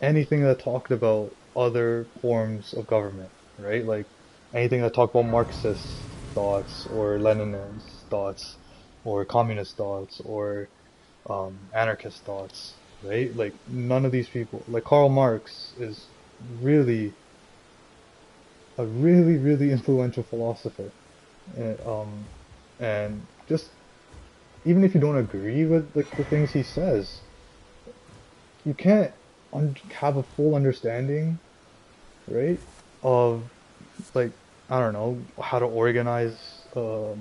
anything that talked about other forms of government, right? Like anything that talked about Marxist thoughts or Leninist thoughts or communist thoughts or anarchist thoughts, right? Like none of these people, like Karl Marx is really a really, really influential philosopher. And, and just even if you don't agree with like the things he says, you can't have a full understanding, right? Of like I don't know how to organize a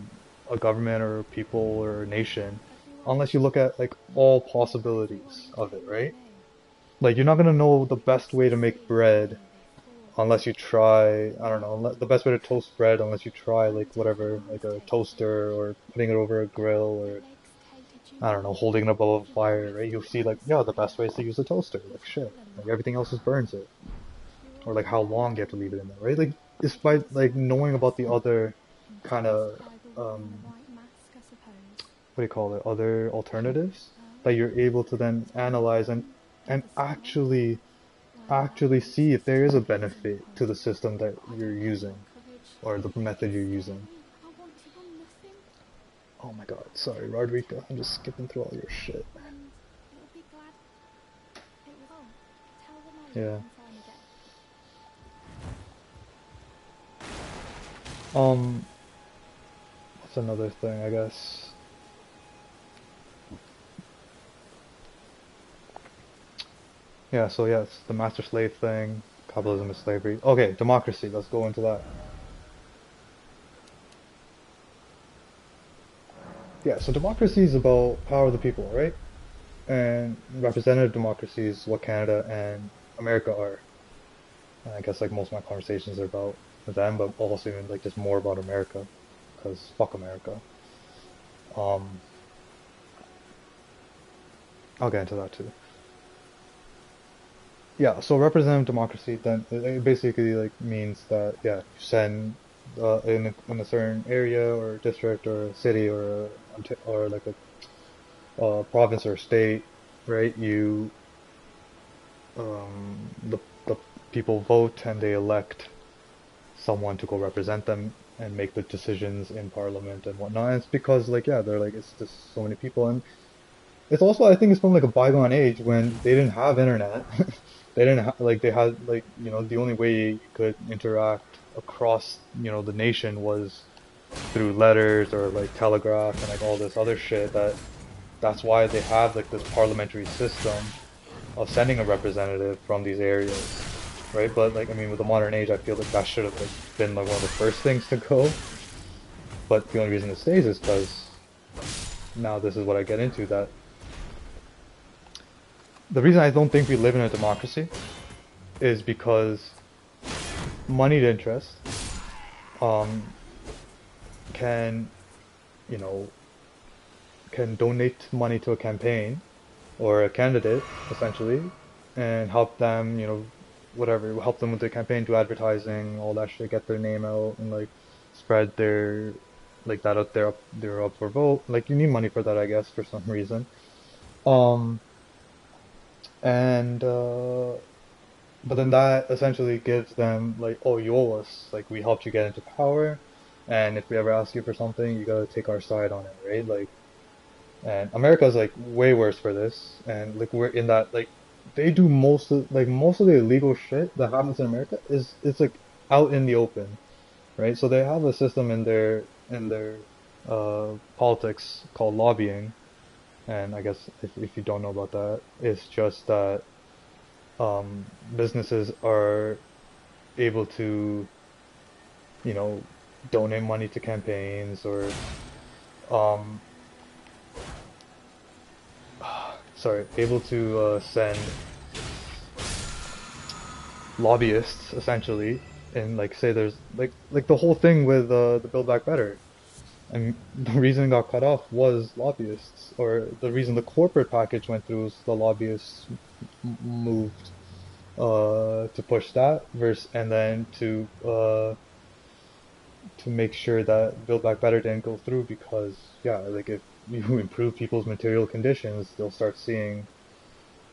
government or people or a nation unless you look at like all possibilities of it, right? Like you're not gonna know the best way to make bread unless you try. I don't know the best way to toast bread unless you try like whatever, like a toaster or putting it over a grill or I don't know, holding it above a fire, right? You'll see like, yeah, the best way is to use a toaster. Like shit. Like everything else just burns it. or like how long you have to leave it in there, right? Like despite like knowing about the other kind of what do you call it, other alternatives that you're able to then analyze and actually see if there is a benefit to the system that you're using or the method you're using. Oh my god, sorry, Rodrigo, I'm just skipping through all your shit. Yeah. Um, what's another thing, I guess? Yeah, so yes, the master slave thing, capitalism is slavery. Okay, democracy, let's go into that. Yeah, so democracy is about power of the people, right? And representative democracy is what Canada and America are. And I guess like most of my conversations are about them, but also even like just more about America, because fuck America. Um, I'll get into that too. Yeah, so representative democracy then it basically like means that yeah, you send in a certain area or district or a city or like a province or state, right? The people vote and they elect someone to go represent them and make the decisions in parliament and whatnot. And it's because like yeah, they're like it's just so many people and it's also I think it's from like a bygone age when they didn't have internet. They didn't like they had like you know the only way you could interact across you know the nation was through letters or like telegraph and like all this other shit that's why they have like this parliamentary system of sending a representative from these areas, right? But like I mean with the modern age I feel like that should have like been like one of the first things to go. But the only reason it stays is because now this is what I get into that the reason I don't think we live in a democracy is because moneyed interest um, can, you know, can donate money to a campaign or a candidate essentially, and help them, you know, whatever, help them with their campaign, do advertising, all that shit, get their name out, and like spread their like that out there, they're up for vote. Like you need money for that, I guess, for some reason. Um, and But then that essentially gives them like, oh, you owe us. Like we helped you get into power, and if we ever ask you for something, you gotta take our side on it, right? Like, and America's like way worse for this, and like we're in that like they do most of the illegal shit that happens in America is it's like out in the open, right? So they have a system in their politics called lobbying, and I guess if you don't know about that, it's just that businesses are able to, you know, donate money to campaigns or, um, sorry, able to send lobbyists essentially, and like say there's like the whole thing with the Build Back Better. And the reason it got cut off was lobbyists, or the reason the corporate package went through was the lobbyists moved to push that verse, and then to make sure that Build Back Better didn't go through because yeah, like if you improve people's material conditions, they'll start seeing,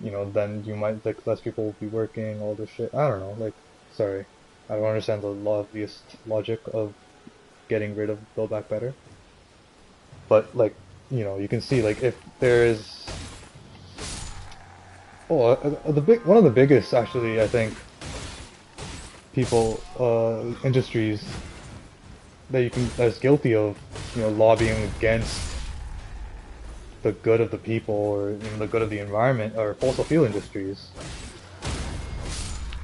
you know, then you might like less people will be working, all this shit. I don't know, like sorry. I don't understand the lobbyist logic of getting rid of Build Back Better. But like, you know, you can see like if there is the big one of the biggest actually I think people industries that you can that's guilty of, you know, lobbying against the good of the people or even the good of the environment or fossil fuel industries.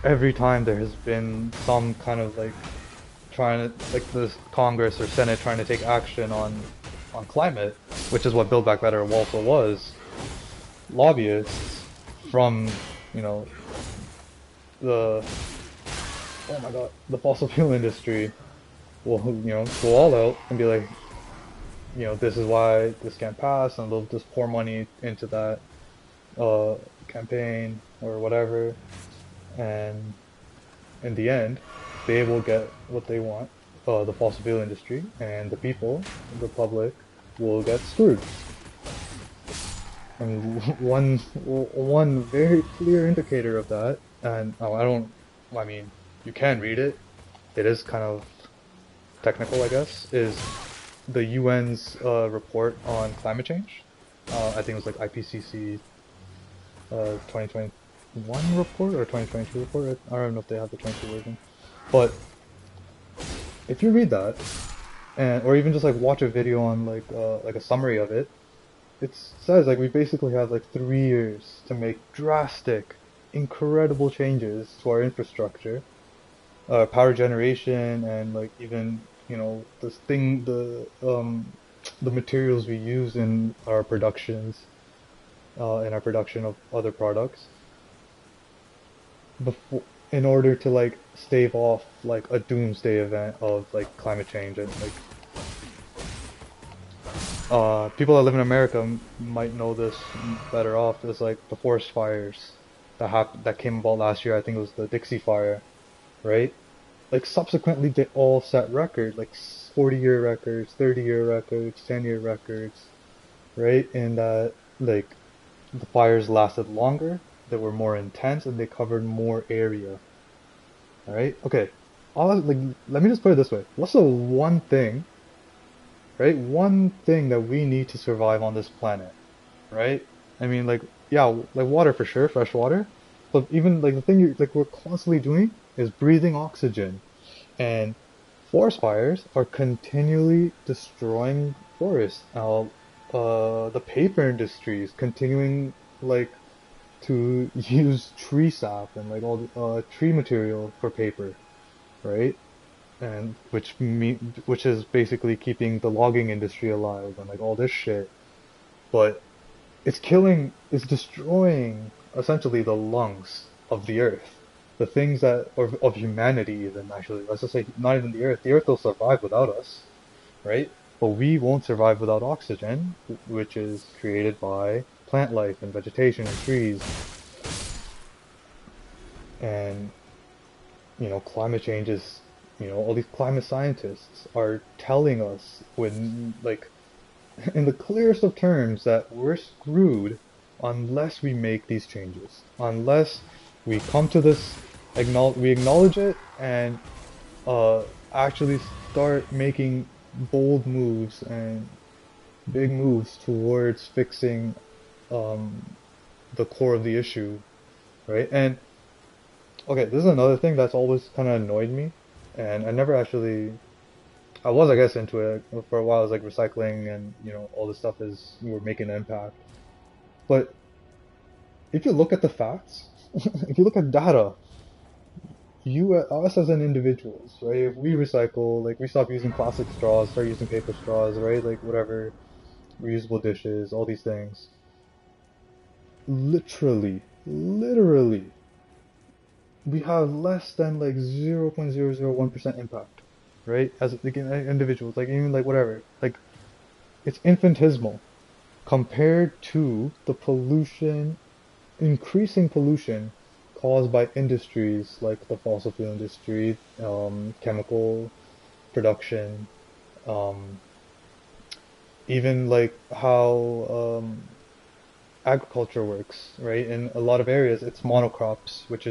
Every time there has been some kind of like trying to like this Congress or Senate trying to take action on climate, which is what Build Back Better also was, lobbyists from, you know, the oh my god, the fossil fuel industry will, you know, go all out and be like, you know, this is why this can't pass, and they'll just pour money into that uh, campaign or whatever, and in the end, they will get what they want, the fossil fuel industry, and the people, the public, will get screwed. And one very clear indicator of that, and I mean, you can read it. It is kind of technical, I guess, is the UN's report on climate change. I think it was like IPCC 2021 report or 2022 report. I don't know if they have the 22 version, but if you read that, and or even just like watch a video on like a summary of it, it says like we basically have like 3 years to make drastic, incredible changes to our infrastructure, power generation, and like even the materials we use in our productions, in our production of other products, before in order to like stave off like a doomsday event of like climate change and like people that live in America might know this better off. Is like the forest fires that came about last year. I think it was the Dixie Fire, right? Like subsequently they all set records, like 40-year records, 30-year records, 10-year records, right? And like the fires lasted longer, they were more intense, and they covered more area, right? Okay, like let me just put it this way: what's the one thing, right? One thing that we need to survive on this planet, right? I mean, like, yeah, like water for sure, fresh water. But even like the thing like we're constantly doing is breathing oxygen. And forest fires are continually destroying forests. The paper industry is continuing like to use tree sap and like all the tree material for paper, right? And which is basically keeping the logging industry alive and like all this shit. But it's destroying essentially the lungs of the earth. The things that, or of humanity even, actually. Let's just say, not even the earth. The earth will survive without us, right? But we won't survive without oxygen, which is created by plant life and vegetation and trees. And, climate change is, all these climate scientists are telling us when, like, in the clearest of terms that we're screwed unless we make these changes. Unless we come to this, we acknowledge it, and uh, actually start making bold moves and big moves towards fixing um, the core of the issue, right? And okay, this is another thing that's always kind of annoyed me, and I never actually I was, I guess, into it for a while. I was like recycling, and all this stuff is we're making an impact. But if you look at the facts, if you look at data, us as an individuals, right? If we recycle, like we stop using plastic straws, start using paper straws, right? Like whatever, reusable dishes, all these things. Literally, we have less than like 0.001% impact, right? As like individuals, like even like whatever, like it's infinitesimal compared to the pollution, increasing pollution caused by industries like the fossil fuel industry, chemical production, um, even like how agriculture works, right? In a lot of areas, it's monocrops, which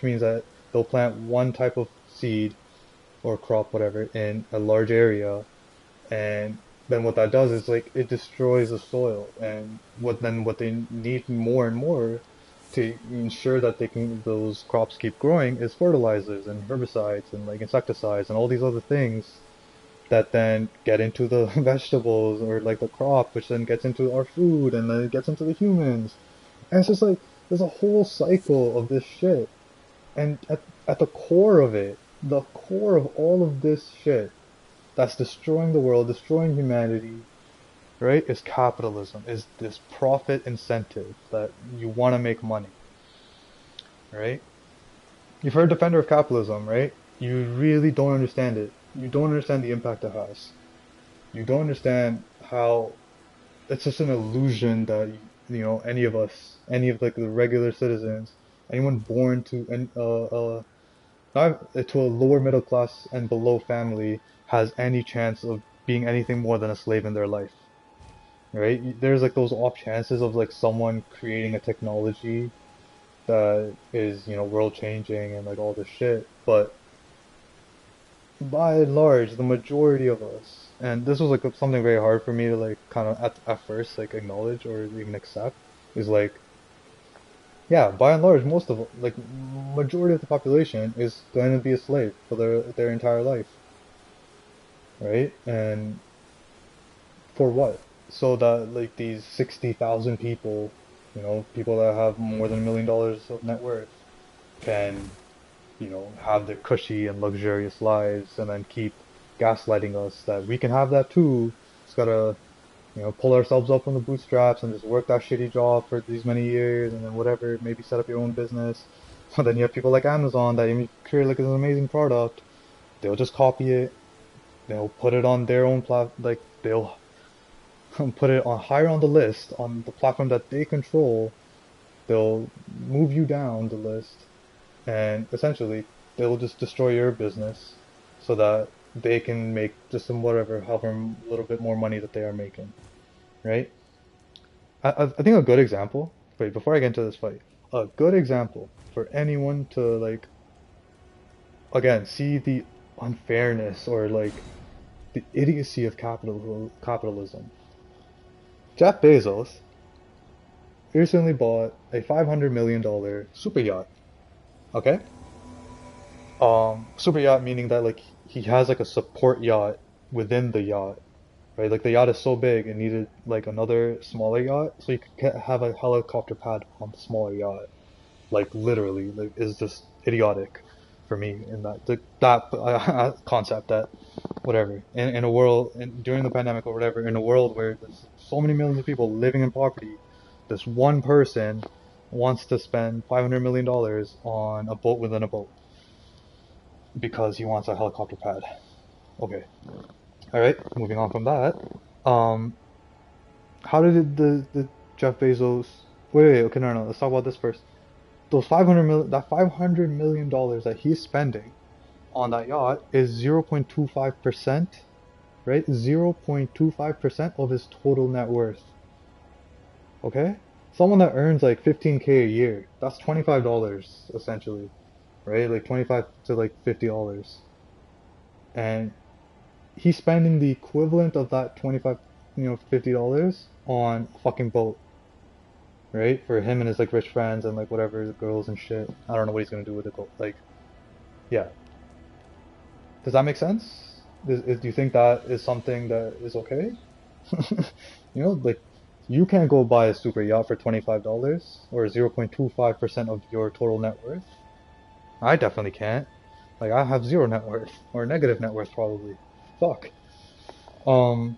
means that they'll plant one type of seed or crop, whatever, in a large area, and then what that does is like it destroys the soil, and what they need more and more to ensure that those crops keep growing is fertilizers and herbicides and like insecticides and all these other things that then get into the vegetables or like the crop, which then gets into our food and then it gets into the humans. And it's just like there's a whole cycle of this shit. And at the core of it, the core of all of this shit that's destroying the world, destroying humanity, right, is capitalism, is this profit incentive that you want to make money, right? If you're a defender of capitalism, right, you really don't understand it. You don't understand the impact it has. You don't understand how it's just an illusion that any of us, any of like the regular citizens, anyone born to not to a lower middle class and below family has any chance of being anything more than a slave in their life, right? There's like those off chances of like someone creating a technology that is, world changing and like all this shit, but by and large, the majority of us, and this was like something very hard for me to like kind of at first like acknowledge or even accept, is like, yeah, by and large, most of like majority of the population is going to be a slave for their entire life, right? And for what? So that like these 60,000 people, people that have more than $1 million of net worth can, have their cushy and luxurious lives and then keep gaslighting us that we can have that too. Just gotta, pull ourselves up from the bootstraps and just work that shitty job for these many years and then whatever, maybe set up your own business. But then you have people like Amazon that even create like an amazing product. They'll just copy it. They'll put it on their own like they'll put it on higher on the list on the platform that they control. They'll move you down the list, and essentially they'll just destroy your business so that they can make just some whatever, however little bit more money that they are making, right? I think a good example. Wait, before I get into this fight, a good example for anyone to like again see the unfairness or like the idiocy of capitalism. Jeff Bezos recently bought a $500 million super yacht. Okay, super yacht meaning that like he has like a support yacht within the yacht, right? Like the yacht is so big it needed like another smaller yacht, so you could have a helicopter pad on the smaller yacht. Like literally, like is just idiotic for me in that concept that whatever in a world during the pandemic or whatever in a world where there's so many millions of people living in poverty, this one person wants to spend $500 million on a boat within a boat because he wants a helicopter pad. Okay. All right. Moving on from that. Um, how did the Jeff Bezos? Wait. Okay. No. Let's talk about this first. Those 500 million dollars that he's spending on that yacht is 0.25%, right? 0.25% of his total net worth. Okay. Someone that earns like 15K a year, that's $25 essentially, right? Like 25 to like $50, and he's spending the equivalent of that 25, $50 on a fucking boat, right? For him and his like rich friends and like whatever the girls and shit. I don't know what he's gonna do with the gold. Like, yeah. Does that make sense? Do you think that is something that is okay? Like you can't go buy a super yacht for $25 or 0.25% of your total net worth. I definitely can't. Like I have zero net worth or negative net worth probably. Fuck. Um.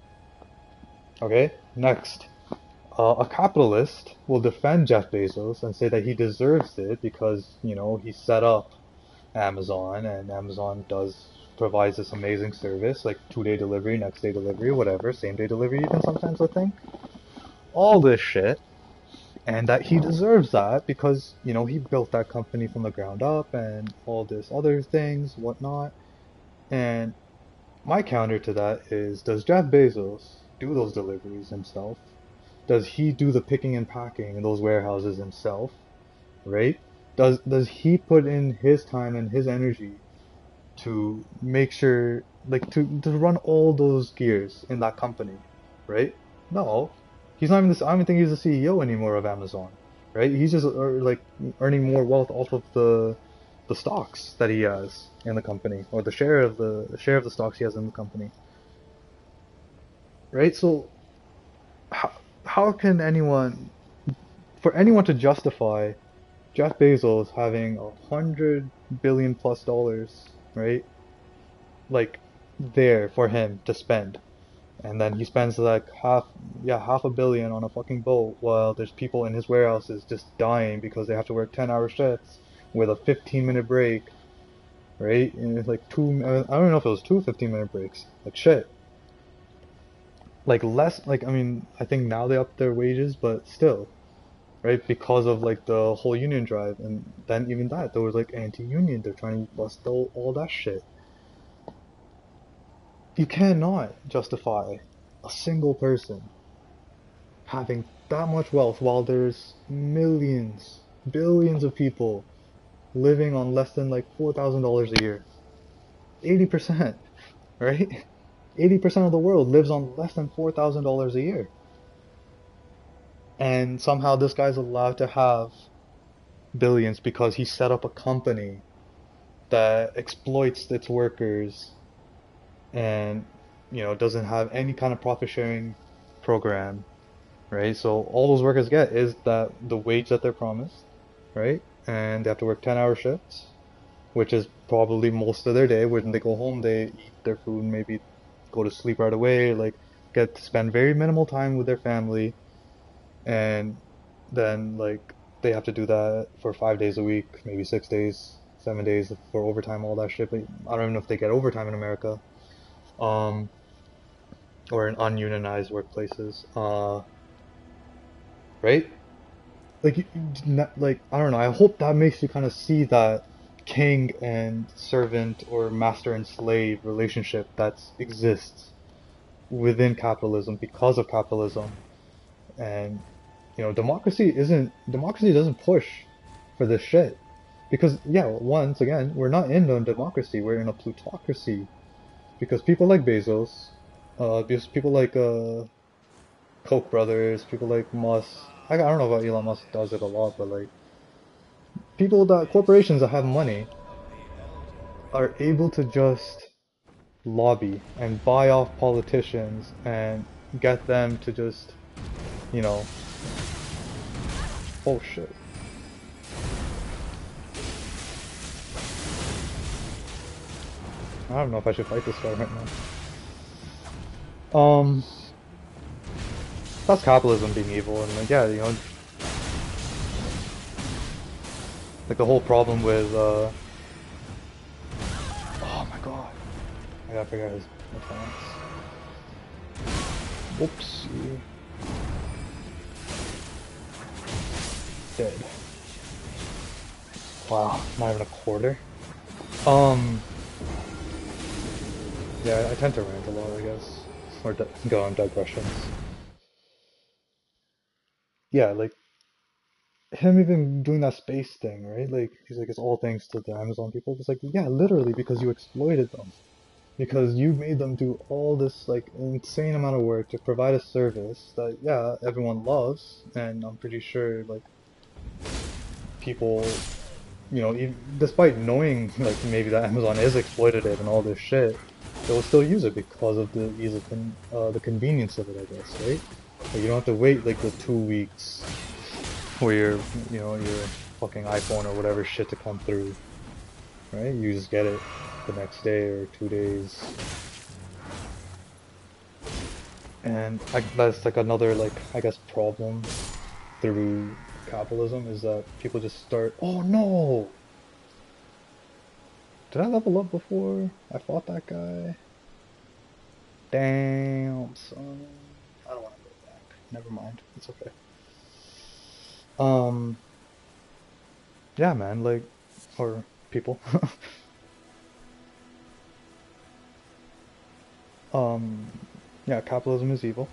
Okay. Next. A capitalist will defend Jeff Bezos and say that he deserves it because, he set up Amazon and Amazon provides this amazing service like 2 day delivery, next day delivery, whatever, same day delivery even sometimes I think. All this shit. And that he deserves that because, he built that company from the ground up and all this other things, whatnot. And my counter to that is, does Jeff Bezos do those deliveries himself? Does he do the picking and packing in those warehouses himself? Right? Does he put in his time and his energy to make sure like to run all those gears in that company? Right? No. He's not even this I don't even think he's the CEO anymore of Amazon. Right? He's just like earning more wealth off of the stocks that he has in the company or the share of the stocks he has in the company. Right? So how can for anyone to justify Jeff Bezos having 100 billion plus dollars, right? Like there for him to spend. And then he spends like half a billion on a fucking boat while there's people in his warehouses just dying because they have to work 10-hour shifts with a 15-minute break, right? And it's like I don't know if it was two 15-minute breaks. Like shit. Like less, like, I mean, I think now they up their wages, but still. right? Because of like the whole union drive, and then even that, there was like anti-union. They're trying to bust all that shit. You cannot justify a single person having that much wealth while there's millions, billions of people living on less than like $4,000 a year. 80%, right? 80% of the world lives on less than $4,000 a year. And somehow this guy's allowed to have billions because he set up a company that exploits its workers and doesn't have any kind of profit sharing program, right? So all those workers get is that the wage that they're promised, right? And they have to work 10-hour shifts, which is probably most of their day. When they go home, they eat their food, maybe go to sleep right away, like get to spend very minimal time with their family, and then like they have to do that for 5 days a week, maybe 6 days, 7 days for overtime, all that shit. But I don't even know if they get overtime in America, um, or in ununionized workplaces, right? Like, like I don't know. I hope that makes you kind of see that king and servant or master and slave relationship that exists within capitalism because of capitalism. And democracy doesn't push for this shit because yeah, once again, we're not in a democracy, we're in a plutocracy because people like Bezos, because people like Koch brothers, people like Musk. I don't know if Elon Musk does it a lot, but like corporations that have money are able to just lobby and buy off politicians and get them to just, you know, oh shit. I don't know if I should fight this guy right now. That's capitalism being evil, and like, yeah, like the whole problem with, oh my god, I gotta figure out his mechanics. Whoopsie. Dead. Wow, not even a quarter. Yeah, I tend to rant a lot, I guess, or go on digressions. Yeah, like him even doing that space thing, right? Like he's like, it's all thanks to the Amazon people. It's like, yeah, literally because you exploited them, because you made them do all this like insane amount of work to provide a service that yeah everyone loves, and I'm pretty sure like people, even, despite knowing like maybe that Amazon is exploitative and all this shit, they will still use it because of the ease of the convenience of it, I guess, right? Like, you don't have to wait like the 2 weeks for your fucking iPhone or whatever shit to come through, right? You just get it the next day or 2 days. And that's like another like I guess problem through capitalism is that people just start, oh no! Did I level up before I fought that guy? Damn, son. I don't want to go back. Never mind. It's okay. Um, yeah, man, like, or people. um, yeah, capitalism is evil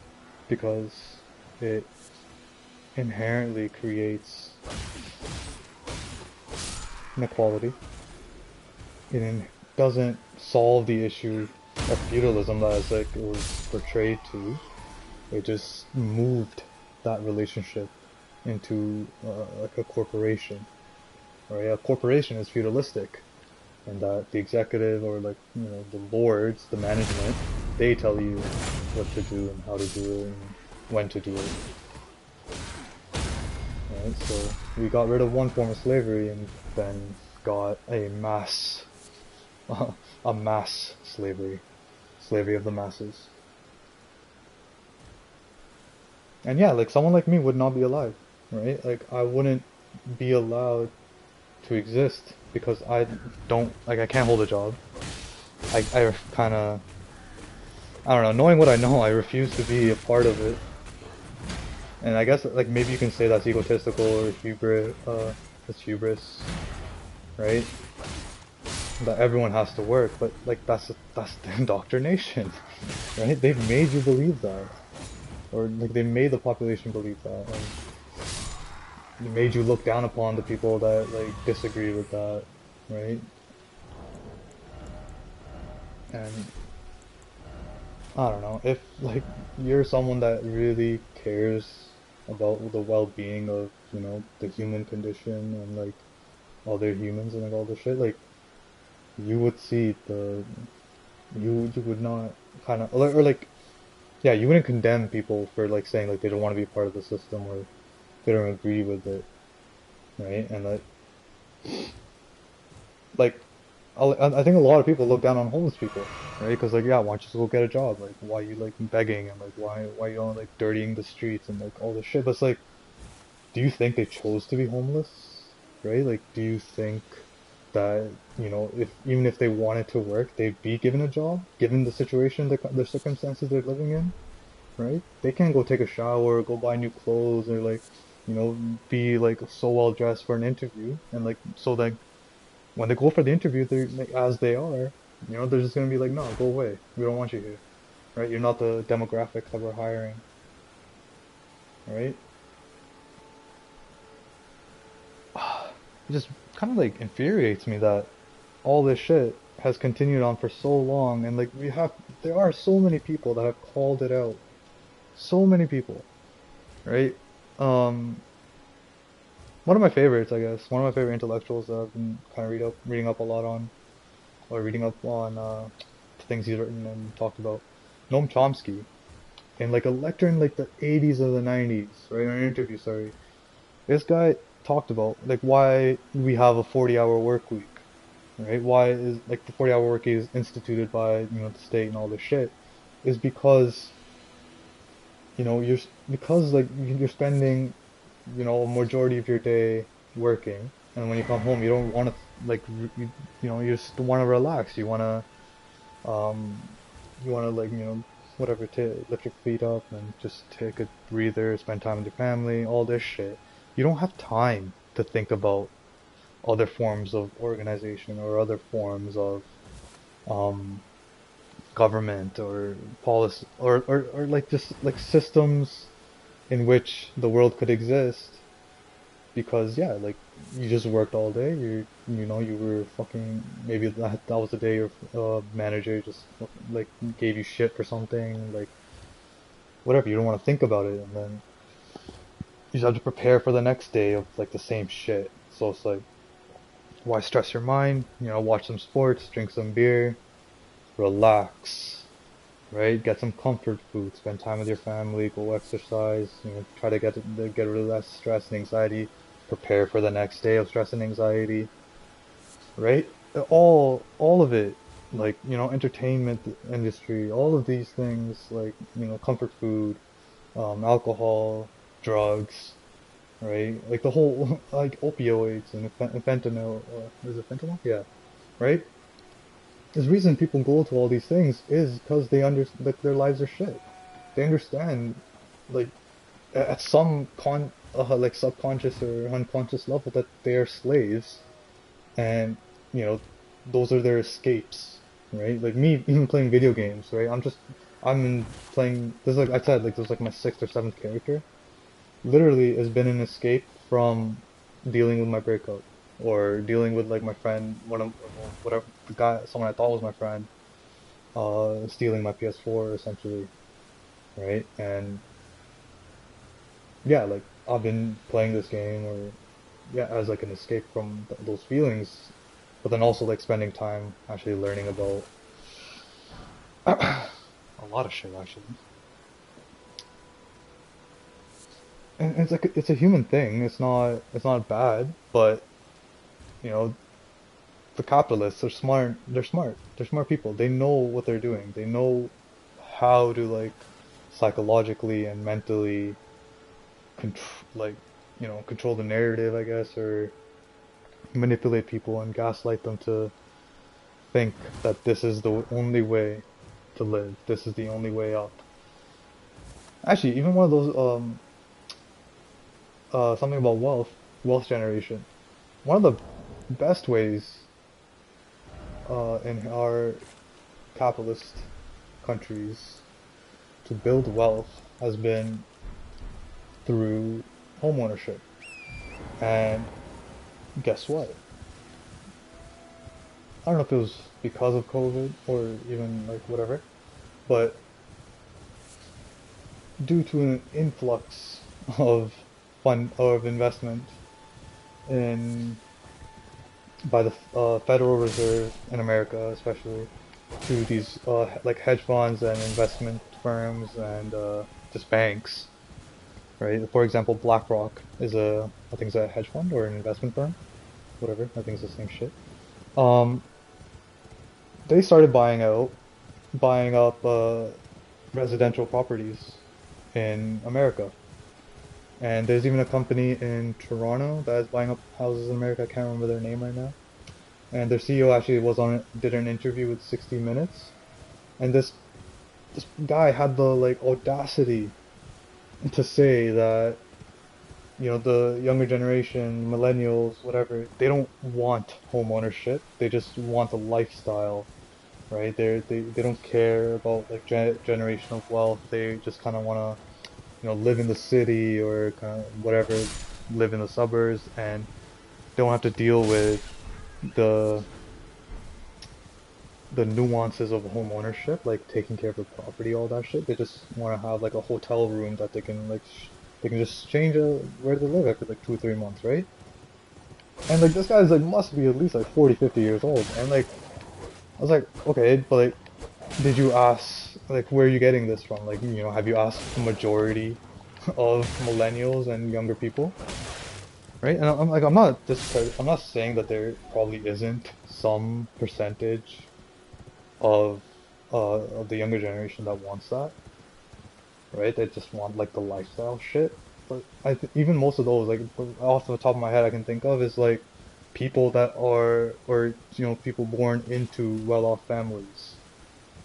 because it inherently creates inequality. Doesn't solve the issue of feudalism that is like it was portrayed to. It just moved that relationship into like a corporation, right? A corporation is feudalistic, and that the executive or like the lords, the management, they tell you what to do and how to do it and when to do it. Right? So we got rid of one form of slavery and then got a mass slavery of the masses. And yeah, like someone like me would not be alive, right? Like I wouldn't be allowed to exist because I don't like I can't hold a job. I kind of I don't know. Knowing what I know, I refuse to be a part of it. And I guess like maybe you can say that's egotistical or hubris, it's hubris, right? That everyone has to work, but like that's the indoctrination, right? They've made you believe that, or like they made the population believe that, and they made you look down upon the people that like disagree with that, right? And I don't know if like you're someone that really cares about the well-being of the human condition and like other humans and like all this shit, like you would see you would not kind of or like yeah, you wouldn't condemn people for like saying like they don't want to be part of the system or they don't agree with it, right? And like I think a lot of people look down on homeless people, right? Because like yeah, why don't you just go get a job? Like why you like begging and like why you don't like dirtying the streets and like all this shit? But it's like, do you think they chose to be homeless, right? Like do you think that if even if they wanted to work, they'd be given a job, given the situation, the circumstances they're living in? Right? They can't go take a shower, go buy new clothes, or like, be like so well dressed for an interview, and like so like when they go for the interview, they're like, as they are, they're just gonna be like, no, go away, we don't want you here, right? You're not the demographic that we're hiring, right? It just kind of like infuriates me that all this shit has continued on for so long, and like there are so many people that have called it out, so many people, right? Um, One of my favorites, I guess, one of my favorite intellectuals that I've been kind of reading up a lot on, or reading up on things he's written and talked about, Noam Chomsky, in like a lecture in like the 80s or the 90s, right, in an interview, sorry. This guy talked about like why we have a 40-hour work week, right? Why is like the 40-hour work week is instituted by the state and all this shit, is because because like you're spending a majority of your day working, and when you come home, you don't want to like you just want to relax. Um, you want to like whatever, to lift your feet up and just take a breather, spend time with your family, all this shit. You don't have time to think about other forms of organization or other forms of um government or policy or like just like systems in which the world could exist, because yeah, like you just worked all day. You were fucking, maybe that was the day your manager just like gave you shit for something, like whatever. You don't want to think about it, and then you just have to prepare for the next day of like the same shit. So it's like, why stress your mind? Watch some sports, drink some beer, relax, right? Get some comfort food, spend time with your family, go exercise, try to get rid of that stress and anxiety, prepare for the next day of stress and anxiety, right? All of it, like, entertainment industry, all of these things, like, comfort food, alcohol, drugs, right? Like the whole, like opioids and fentanyl, is it fentanyl? Yeah, right? The reason people go to all these things is because they understand that their lives are shit. They understand, like, at some like subconscious or unconscious level, that they are slaves, and you know, those are their escapes, right? Like me, even playing video games, right? Playing. This is like I said, like this is like my sixth or seventh character. Literally, has been an escape from dealing with my breakup, or dealing with like my friend, whatever the guy, someone I thought was my friend, stealing my PS4 essentially, right? And yeah, like I've been playing this game, or yeah, as like an escape from those feelings, but then also like spending time actually learning about a lot of shit actually. And it's like it's a human thing. It's not bad, but you know, the capitalists are smart. They're smart. They're smart people. They know what they're doing. They know how to like psychologically and mentally control the narrative, I guess, or manipulate people and gaslight them to think that this is the only way to live. This is the only way up. Actually, even one of those something about wealth generation. One of the best ways in our capitalist countries to build wealth has been through homeownership. And guess what? I don't know if it was because of COVID or even like whatever, but due to an influx of investment in by the Federal Reserve in America, especially to these like hedge funds and investment firms and just banks, right? For example, BlackRock is I think it's a hedge fund or an investment firm, whatever. I think it's the same shit. Um, they started buying up residential properties in America. And there's even a company in Toronto that is buying up houses in America. I can't remember their name right now. And their CEO actually did an interview with 60 Minutes, and this guy had the like audacity to say that the younger generation, millennials, whatever, they don't want home ownership. They just want a lifestyle, right? They don't care about like generational wealth. They just kind of want to live in the city or kind of whatever, live in the suburbs and don't have to deal with the the nuances of home ownership, like taking care of the property, all that shit. They just want to have like a hotel room that they can they can just change where they live after like 2 or 3 months, right? And like this guy's like must be at least like 40, 50 years old. And like I was like, okay, but like did you ask like where are you getting this from? Like, have you asked the majority of millennials and younger people? Right? And I'm like, I'm not saying that there probably isn't some percentage of of the younger generation that wants that, right? They just want like the lifestyle shit. But even most of those, like off the top of my head, I can think of is like people that are, or people born into well-off families,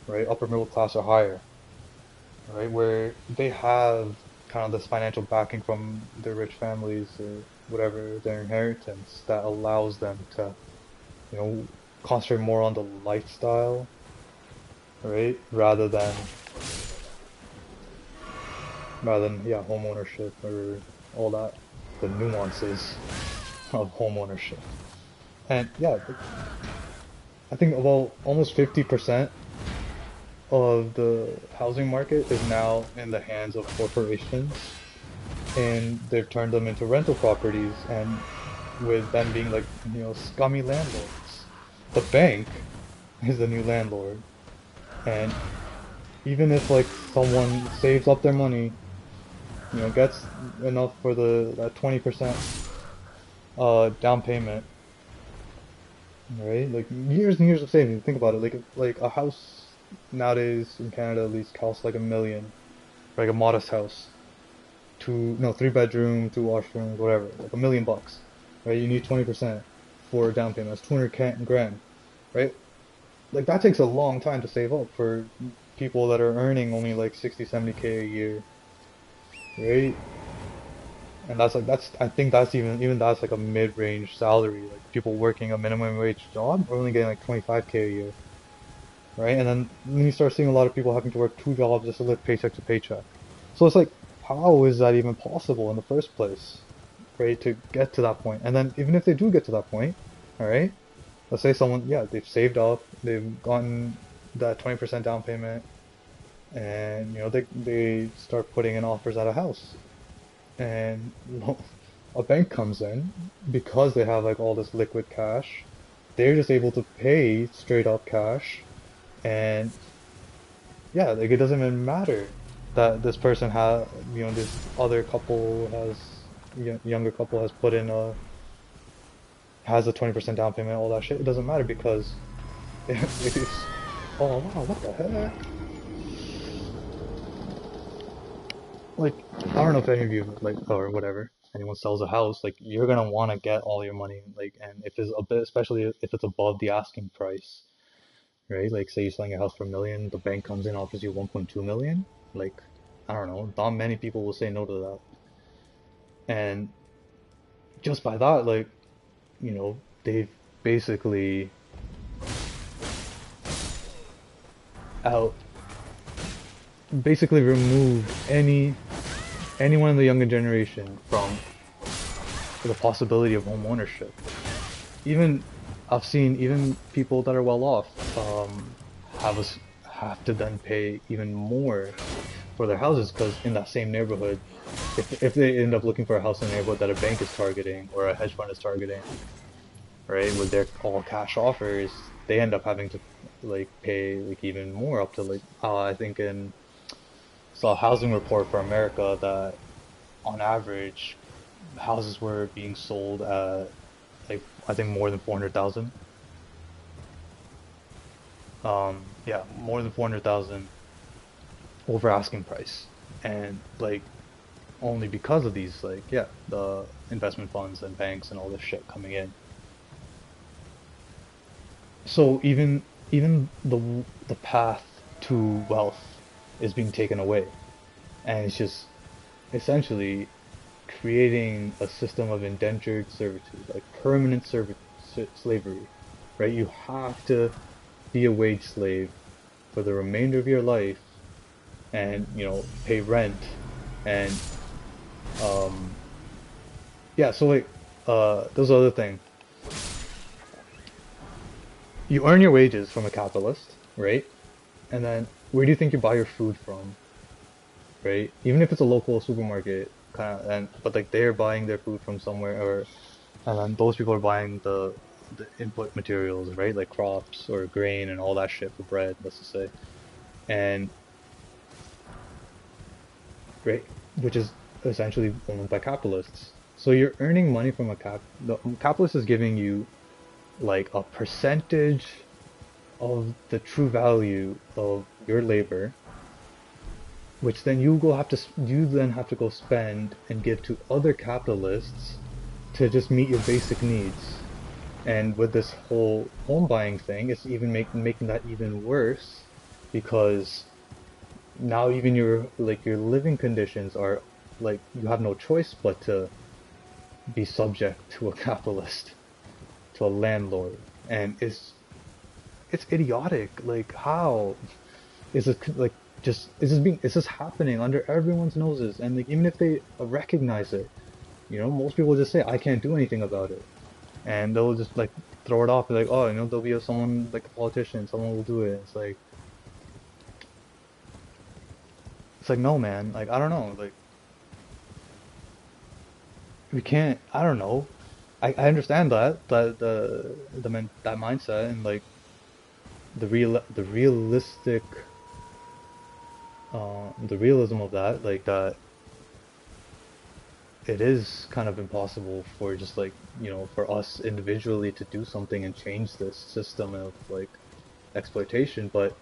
right? Upper middle class or higher, right? Where they have kind of this financial backing from their rich families or whatever, their inheritance that allows them to, you know, concentrate more on the lifestyle, right? Rather than home ownership or all that, the nuances of home ownership. And yeah, I think about almost 50% of the housing market is now in the hands of corporations, and they've turned them into rental properties, and with them being like, scummy landlords. The bank is the new landlord, and even if like someone saves up their money, gets enough for the that 20% down payment, right? Like years and years of savings. Think about it. Like a house nowadays in Canada at least costs like 1 million, like a modest house. Two, no, 3 bedroom, 2 washrooms, whatever. Like $1 million, right? You need 20% for a down payment. That's 200 grand, right? Like that takes a long time to save up for people that are earning only like 60, 70K a year, right? And that's I think that's even that's like a mid-range salary. Like people working a minimum wage job are only getting like 25K a year, right? And then you start seeing a lot of people having to work two jobs just to live paycheck to paycheck. So it's like, how is that even possible in the first place, right? To get to that point. And then even if they do get to that point, all right, let's say someone, yeah, they've saved up, they've gotten that 20% down payment, and they start putting in offers at a house, and a bank comes in because they have like all this liquid cash. They're just able to pay straight up cash, and yeah, like it doesn't even matter that this person this other couple younger couple has put in has a 20% down payment, all that shit. It doesn't matter because it's, oh wow, what the heck? Like, I don't know if any of you like or whatever, anyone sells a house, like you're gonna want to get all your money, like, and if it's a bit, especially if it's above the asking price, right? Like, say you're selling a house for 1 million, the bank comes in offers you 1.2 million. Like, I don't know, not many people will say no to that. And just by that, like, they've basically out basically removed anyone in the younger generation from the possibility of home ownership. Even I've seen even people that are well off have to then pay even more for their houses because in that same neighborhood, if they end up looking for a house in a neighborhood that a bank is targeting or a hedge fund is targeting, right, with their all cash offers, they end up having to like pay like even more up to like I think in saw a housing report for America that on average houses were being sold at like I think more than 400,000. Yeah, more than 400,000 over asking price, and like only because of these like yeah the investment funds and banks and all this shit coming in. So even the path to wealth is being taken away, and it's just essentially creating a system of indentured servitude, like permanent slavery, right? You have to be a wage slave for the remainder of your life, and pay rent, and um, yeah. So like, there's the other thing. You earn your wages from a capitalist, right? And then where do you think you buy your food from, right? Even if it's a local supermarket, kind of, and but like they're buying their food from somewhere, or and then those people are buying the input materials, right? Like crops or grain and all that shit for bread, let's just say, and right, which is essentially owned by capitalists. So you're earning money from the capitalist is giving you like a percentage of the true value of your labor, which then you then have to go spend and give to other capitalists to just meet your basic needs. And with this whole home buying thing, it's even making that even worse because now even your living conditions are like you have no choice but to be subject to a capitalist, to a landlord, and it's idiotic. Like how is it like just is this happening under everyone's noses? And like even if they recognize it, most people just say I can't do anything about it, and they'll just like throw it off like oh there'll be someone like a politician, someone will do it. It's like no man, like I don't know, like we can't. I don't know. I understand that that mindset and like the realistic the realism of that, like that it is kind of impossible for just like for us individually to do something and change this system of like exploitation. But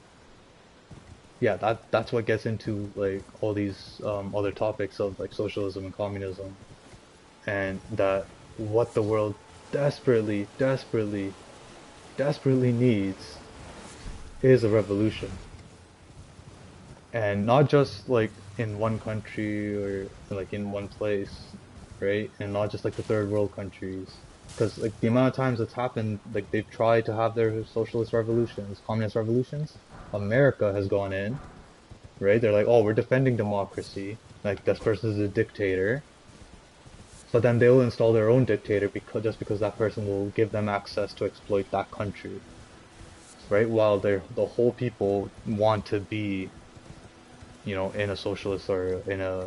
yeah, that's what gets into like all these other topics of like socialism and communism, and that what the world desperately, desperately, desperately needs is a revolution. And not just like in one country or like in one place, right? And not just like the third world countries. Because like the amount of times it's happened, like they've tried to have their socialist revolutions, communist revolutions, America has gone in, right? They're like, oh, we're defending democracy. Like this person is a dictator, but then they'll install their own dictator because that person will give them access to exploit that country, right? While the whole people want to be in a socialist or in a,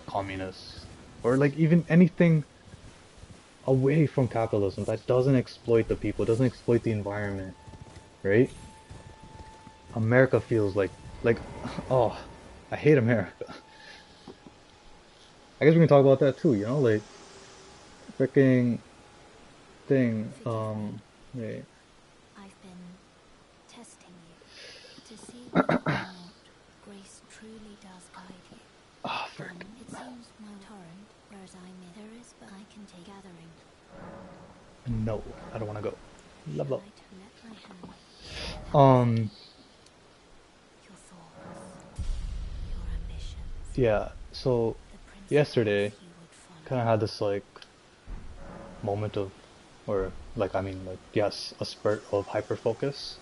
communist or like even anything away from capitalism that doesn't exploit the people, doesn't exploit the environment, right? America feels like, oh, I hate America. I guess we can talk about that too, like freaking thing. Wait. I've been testing you to see whether or not grace truly does guide you. Ah, frick. It seems my torrent, whereas there is, but I can take gathering. No, I don't want to go. Love, Shall love. I to let my hand Um, your thoughts, your ambitions, yeah. So the principles yesterday, you would follow? kind of had this like moment of, or like I mean like yes, a spurt of hyper focus.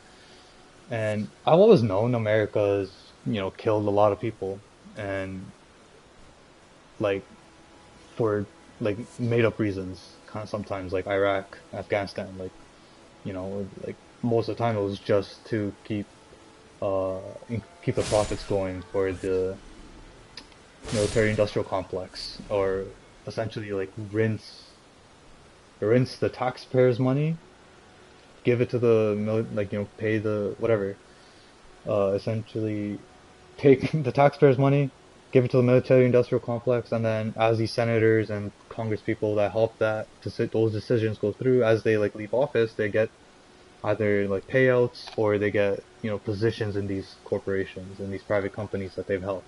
And I've always known America's, killed a lot of people, and like for like made up reasons, kind of sometimes like Iraq, Afghanistan, like most of the time it was just to uh keep the profits going for the military industrial complex, or essentially like rinse the taxpayers' money, give it to the pay the whatever, essentially take the taxpayers' money, give it to the military-industrial complex, and then as these senators and Congress people that help that those decisions go through, as they like leave office, they get either like payouts or they get positions in these corporations and these private companies that they've helped.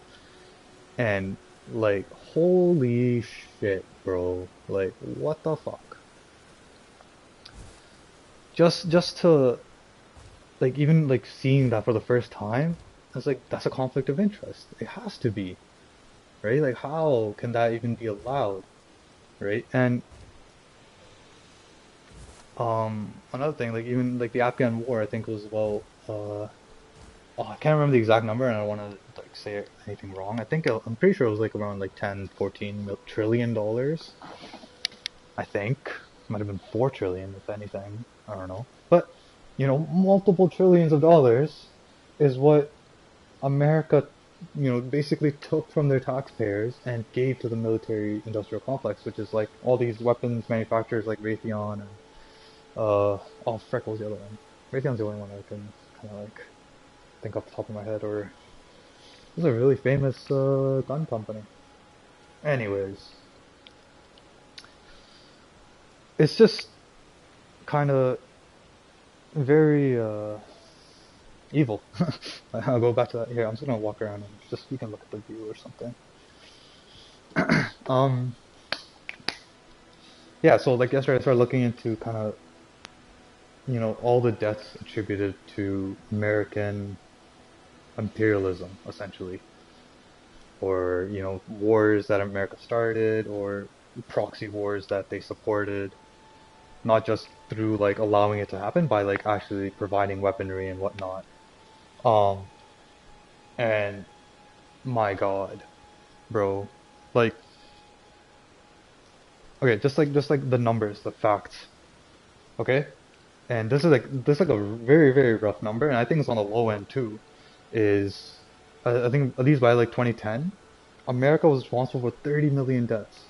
And like holy shit, bro! Like what the fuck? Just to like even like seeing that for the first time, I was like, that's a conflict of interest. It has to be, right? Like, how can that even be allowed, right? And another thing, like even like the Afghan War, I think was about I can't remember the exact number, and I don't want to like say anything wrong. I'm pretty sure it was like around like 10, 14 trillion dollars. I think might have been 4 trillion, if anything. I don't know, but multiple trillions of dollars is what America, basically took from their taxpayers and gave to the military industrial complex, which is like all these weapons manufacturers like Raytheon and oh frick, what was the other one? Raytheon's the only one I can kind of like think off the top of my head, or this is a really famous gun company. Anyways, it's just kind of very evil. I'll go back to that here. I'm just gonna walk around and just you can look at the view or something. Um, yeah, so like yesterday I started looking into kind of, all the deaths attributed to American imperialism, essentially, or, wars that America started, or proxy wars that they supported, not just through like allowing it to happen by like actually providing weaponry and whatnot. Um, and my God, bro, like, okay, just like the numbers, the facts, okay? And this is like a very very rough number, and I think it's on the low end too. Is I think at least by like 2010, America was responsible for 30 million deaths,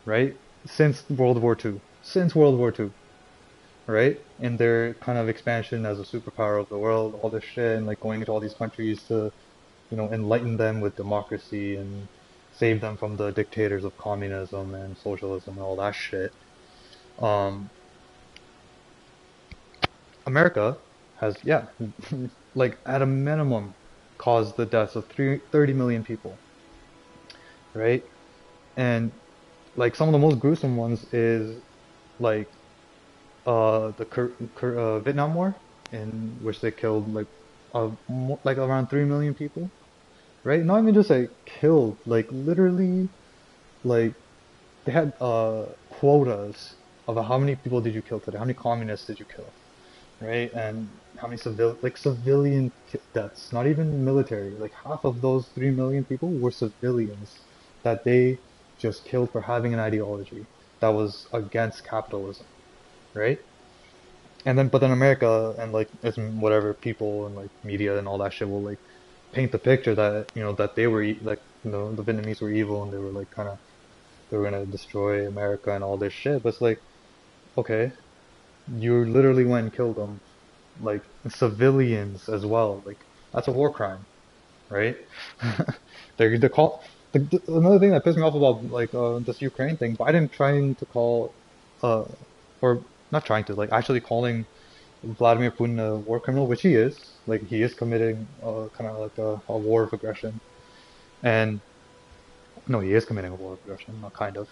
right? Since World War II, since World War II, right? And their kind of expansion as a superpower of the world, all this shit, and like going into all these countries to enlighten them with democracy and save them from the dictators of communism and socialism and all that shit. Um, America has, yeah, like at a minimum, caused the deaths of 30 million people, right? And like some of the most gruesome ones is like the Vietnam War, in which they killed like around 3 million people, right? Not even just like killed, like literally, like they had quotas of how many people did you kill today, how many communists did you kill, right? And how many civilian deaths, not even military. Like half of those 3 million people were civilians that they just killed for having an ideology that was against capitalism, right? And then, but then America and like it's whatever people and like media and all that shit will like paint the picture that that they were like the Vietnamese were evil and they were like kind of they were gonna destroy America and all this shit. But it's like, okay, you literally went and killed them, like civilians as well. Like that's a war crime, right? They're call another thing that pissed me off about like this Ukraine thing. Biden trying to call, uh, or not trying to like actually calling Vladimir Putin a war criminal, which he is. Like he is committing kind of like a war of aggression, and no, he is committing a war of aggression, not kind of.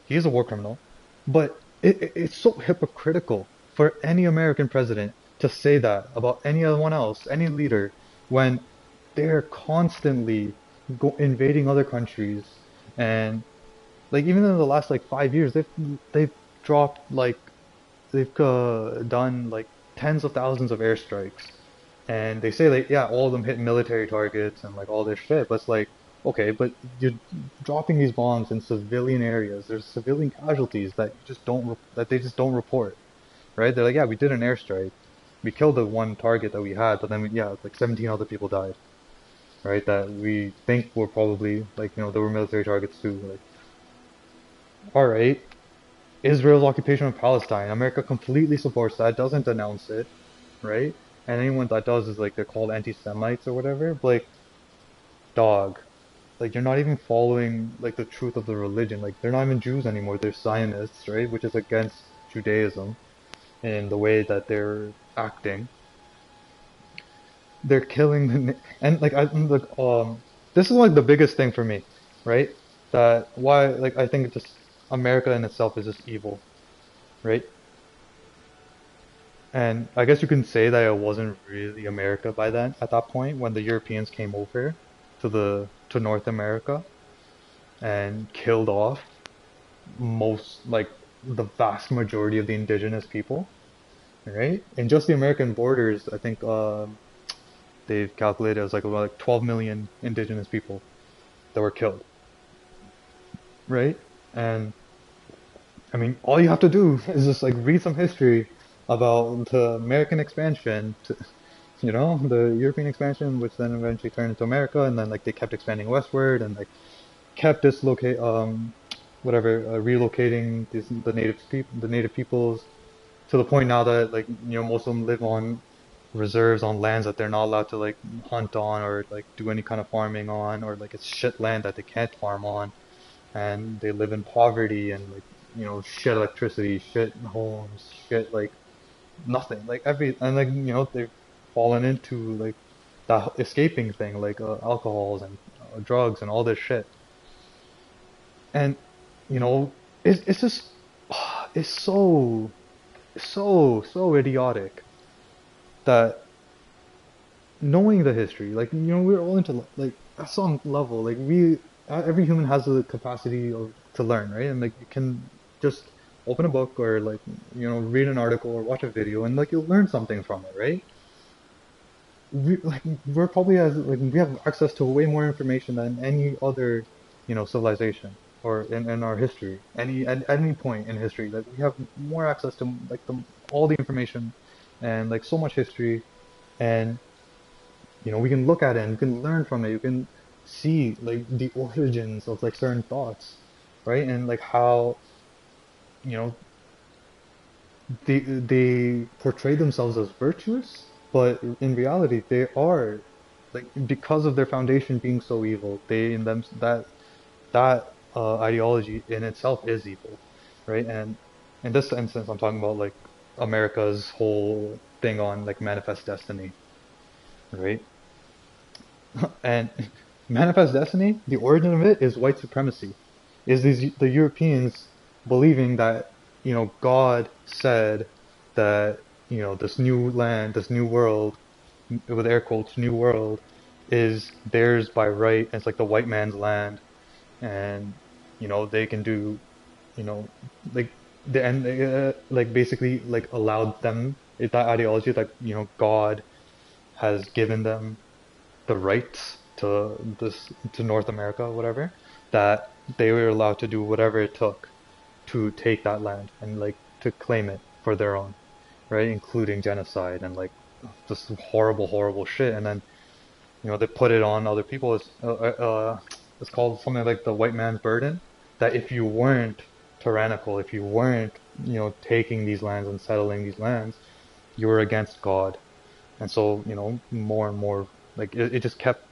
He is a war criminal, but it's so hypocritical for any American president to say that about anyone else, any leader, when they're constantly invading other countries and Like even in the last like 5 years, they've dropped like they've done like tens of thousands of airstrikes, and they say like yeah, all of them hit military targets and like all this shit. But it's like okay, but you're dropping these bombs in civilian areas. There's civilian casualties that you just don't that they just don't report, right? They're like yeah, we did an airstrike, we killed the one target that we had, but then yeah, like 17 other people died, right? That we think were probably like there were military targets too. Like all right, Israel's occupation of Palestine. America completely supports that, doesn't denounce it, right? And anyone that does is like they're called anti-Semites or whatever. But like, dog, like you're not even following like the truth of the religion. Like they're not even Jews anymore. They're Zionists, right? Which is against Judaism in the way that they're acting. They're killing and like this is like the biggest thing for me, right? That why like I think just America in itself is just evil, right? And I guess you can say that it wasn't really America by then, at that point, when the Europeans came over to North America and killed off most like the vast majority of the indigenous people, right? And just the American borders, I think they've calculated as like about like 12 million indigenous people that were killed, right? And I mean, all you have to do is just like read some history about the American expansion to, the European expansion, which then eventually turned into America, and then like they kept expanding westward and like kept dislocate, relocating the native peoples to the point now that like most of them live on reserves on lands that they're not allowed to like hunt on or like do any kind of farming on, or like it's shit land that they can't farm on, and they live in poverty and like shit electricity, shit homes, shit like nothing, like every and like they've fallen into like that escaping thing, like alcohols and drugs and all this shit, and you know it's just it's so idiotic that knowing the history, like we're all into like at some level, like every human has the capacity to learn, right? And like you can just open a book or like read an article or watch a video, and like you'll learn something from it, right? We're probably as like we have access to way more information than any other civilization or in our history, at any point in history, like we have more access to like all the information and like so much history, and we can look at it and we can learn from it. You can see like the origins of like certain thoughts, right? And like how you know they portray themselves as virtuous, but in reality they are like because of their foundation being so evil. They in them that ideology in itself is evil, right? And in this instance, I'm talking about like America's whole thing on like manifest destiny, right? And Manifest Destiny, the origin of it is white supremacy. Is the Europeans believing that God said that this new land, this new world, with air quotes, new world, is theirs by right. And it's like the white man's land, and they can do you know like like basically like allowed them that ideology that God has given them the rights to North America, whatever, that they were allowed to do whatever it took to take that land and like to claim it for their own, right? Including genocide and like just horrible, horrible shit. And then they put it on other people. It's called something like the white man's burden. That if you weren't tyrannical, if you weren't taking these lands and settling these lands, you were against God. And so more and more like it just kept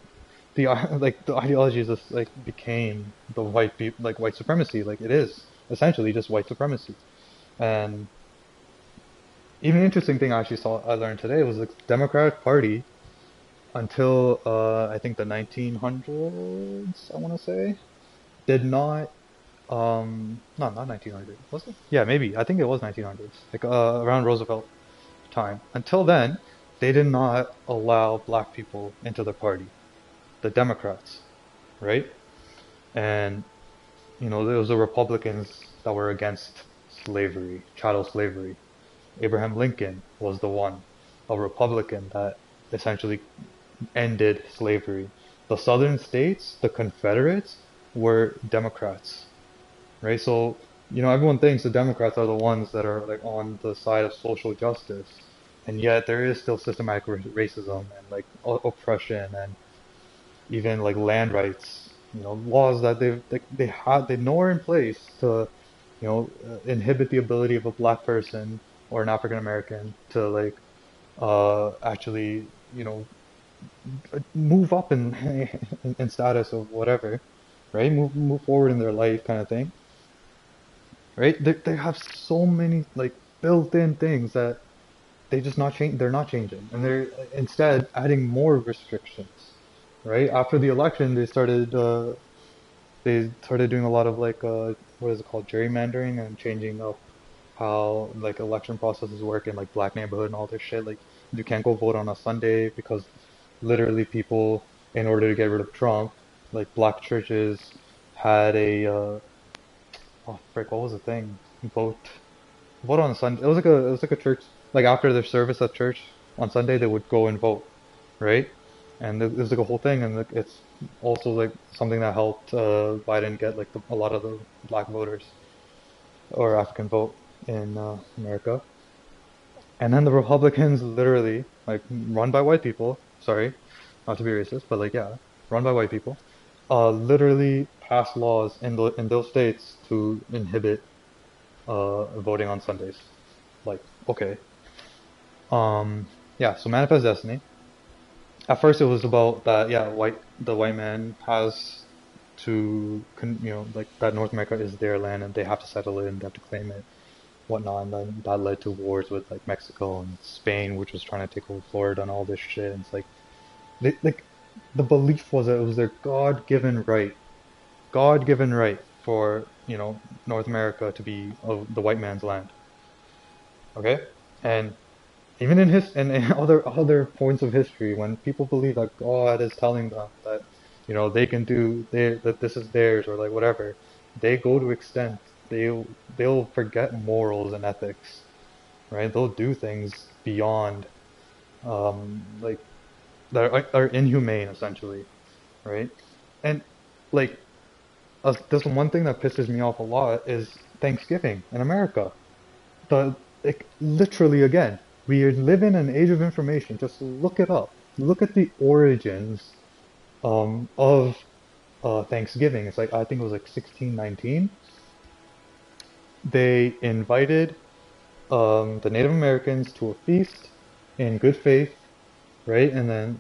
the like the ideology just like became the like white supremacy. Like it is essentially just white supremacy. And even interesting thing I learned today was the Democratic Party until I think the 1900s, I want to say, did not no, not 1900, was it? Yeah, maybe, I think it was 1900s, like around Roosevelt time. Until then, they did not allow black people into the party, the Democrats, right? And There was the Republicans that were against slavery, chattel slavery. Abraham Lincoln was the one, a Republican that essentially ended slavery. The Southern states, the Confederates, were Democrats, right? So, everyone thinks the Democrats are the ones that are like on the side of social justice, and yet there is still systematic racism and like oppression and even like land rights, laws that they know are in place to, inhibit the ability of a black person or an African American to like actually, move up in in status of whatever, right? Move forward in their life kind of thing, right? They have so many like built-in things that they're not changing, and they're instead adding more restrictions, right? After the election, they started doing a lot of like what is it called, gerrymandering, and changing up how like election processes work in like black neighborhood and all this shit. Like you can't go vote on a Sunday because literally people, in order to get rid of Trump, like black churches had a oh frick, what was the thing? Vote on a Sunday. It was like a church, like after their service at church on Sunday they would go and vote, right? And it was like a whole thing, and like, it's also like something that helped Biden get like a lot of the black voters or African vote in America. And then the Republicans literally, like run by white people, sorry, not to be racist, but like yeah, run by white people, literally pass laws in those states to inhibit voting on Sundays. Like, okay. Yeah, so Manifest Destiny. At first it was about that, yeah, the white man has to, like that North America is their land and they have to settle it and they have to claim it, whatnot, and then that led to wars with like Mexico and Spain, which was trying to take over Florida and all this shit. And it's like, like the belief was that it was their God-given right for North America to be the white man's land. Okay, and even in other points of history, when people believe that God is telling them that they can do that this is theirs or like whatever, they go to extent they'll forget morals and ethics, right? They'll do things beyond like that are inhumane essentially, right? And like this one thing that pisses me off a lot is Thanksgiving in America. The like literally again, we live in an age of information. Just look it up. Look at the origins of Thanksgiving. It's like I think it was like 1619. They invited the Native Americans to a feast in good faith, right? And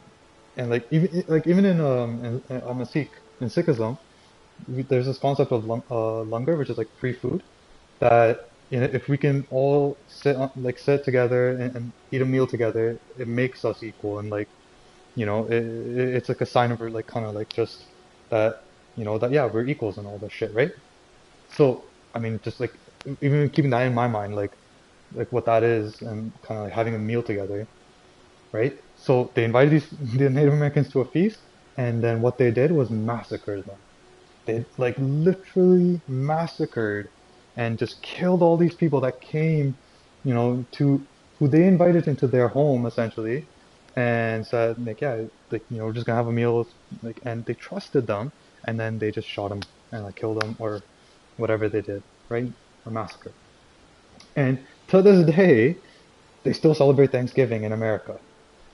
like even in I'm a Sikh, in Sikhism, there's this concept of langar, which is like free food, that if we can all sit together and eat a meal together, it makes us equal, and like it's like a sign of like kind of like just that that yeah, we're equals and all this shit, right? So I mean, just like even keeping that in my mind, like what that is, and kind of like having a meal together, right? So they invited the Native Americans to a feast, and then what they did was massacre them. They like literally massacred and just killed all these people that came, to who they invited into their home essentially, and said like, yeah, like we're just gonna have a meal, like, and they trusted them, and then they just shot them and like killed them or whatever they did, right? A massacre. And to this day, they still celebrate Thanksgiving in America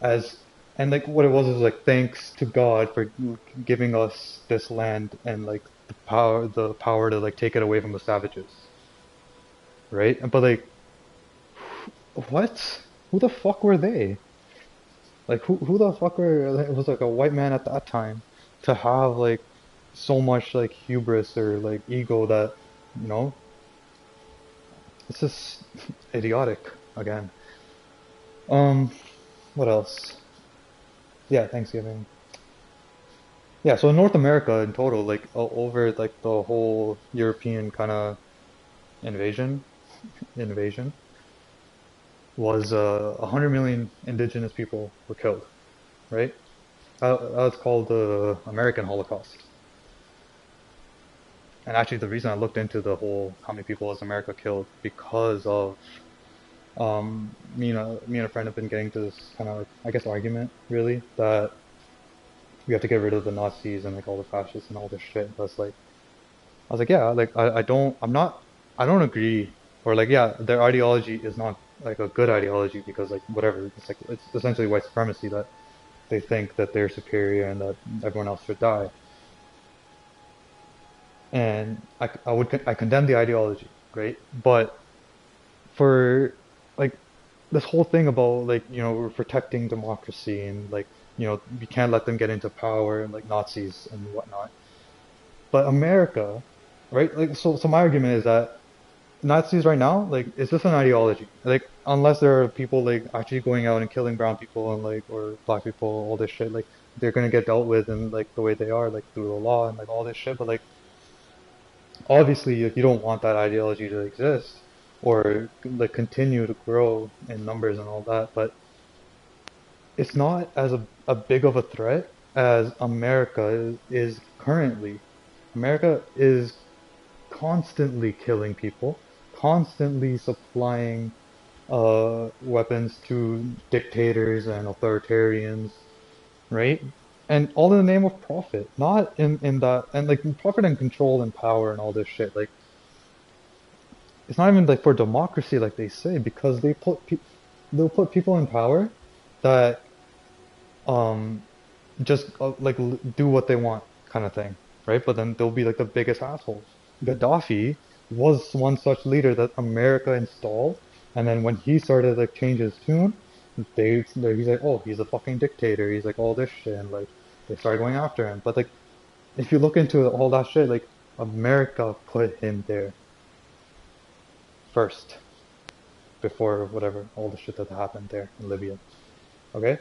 as and like what it was is like thanks to God for giving us this land and like the power to like take it away from the savages, right? But like what? Who the fuck were they? Like who the fuck were it was like a white man at that time to have like so much like hubris or like ego that you know it's just idiotic again. Um, what else? Yeah, Thanksgiving. Yeah, so in North America in total, like over like the whole European kind of invasion was 100 million indigenous people were killed, right? That's called the American Holocaust. And actually, the reason I looked into the whole how many people has America killed because of me and a friend have been getting to this kind of like I guess argument really that we have to get rid of the Nazis and like all the fascists and all this shit. That's like I was like yeah like I don't agree or like yeah their ideology is not like a good ideology because like whatever it's like it's essentially white supremacy that they think that they're superior and that everyone else should die. And I condemn the ideology, right? But for like this whole thing about like we're protecting democracy and like we can't let them get into power and like Nazis and whatnot. But America, right? Like so my argument is that Nazis right now like it's just an ideology. Like unless there are people like actually going out and killing brown people and like or black people, all this shit, like they're gonna get dealt with in like the way they are, like through the law and like all this shit. But like obviously if you don't want that ideology to exist or like continue to grow in numbers and all that, but it's not as a big of a threat as America is currently. America is constantly killing people, constantly supplying weapons to dictators and authoritarians, right? And all in the name of profit, not in that and like profit and control and power and all this shit. Like it's not even like for democracy, like they say, because they'll put people in power that um just like do what they want kind of thing, right? But then they'll be like the biggest assholes. Gaddafi was one such leader that America installed, and then when he started like change his tune, he's like, oh, he's a fucking dictator. He's like all this shit, and like they started going after him. But like if you look into all that shit, like America put him there first before whatever all the shit that happened there in Libya. Okay.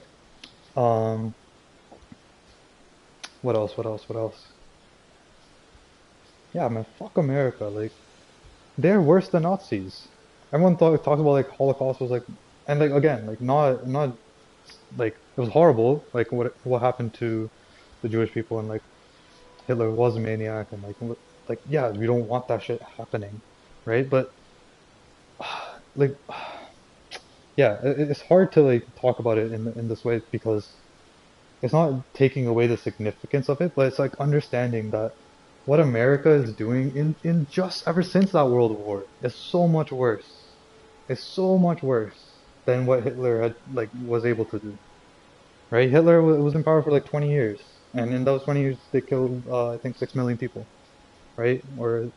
Um. What else? What else? What else? Yeah, man. Fuck America. Like they're worse than Nazis. Everyone talks about like Holocaust was like, and like again, like not like it was horrible. Like what happened to the Jewish people and like Hitler was a maniac and like yeah, we don't want that shit happening, right? But like yeah, it's hard to like talk about it in this way because it's not taking away the significance of it, but it's like understanding that what America is doing in just ever since that World War is so much worse. It's so much worse than what Hitler had like was able to do. Right? Hitler was in power for like 20 years, and in those 20 years they killed I think 6 million people, right? Or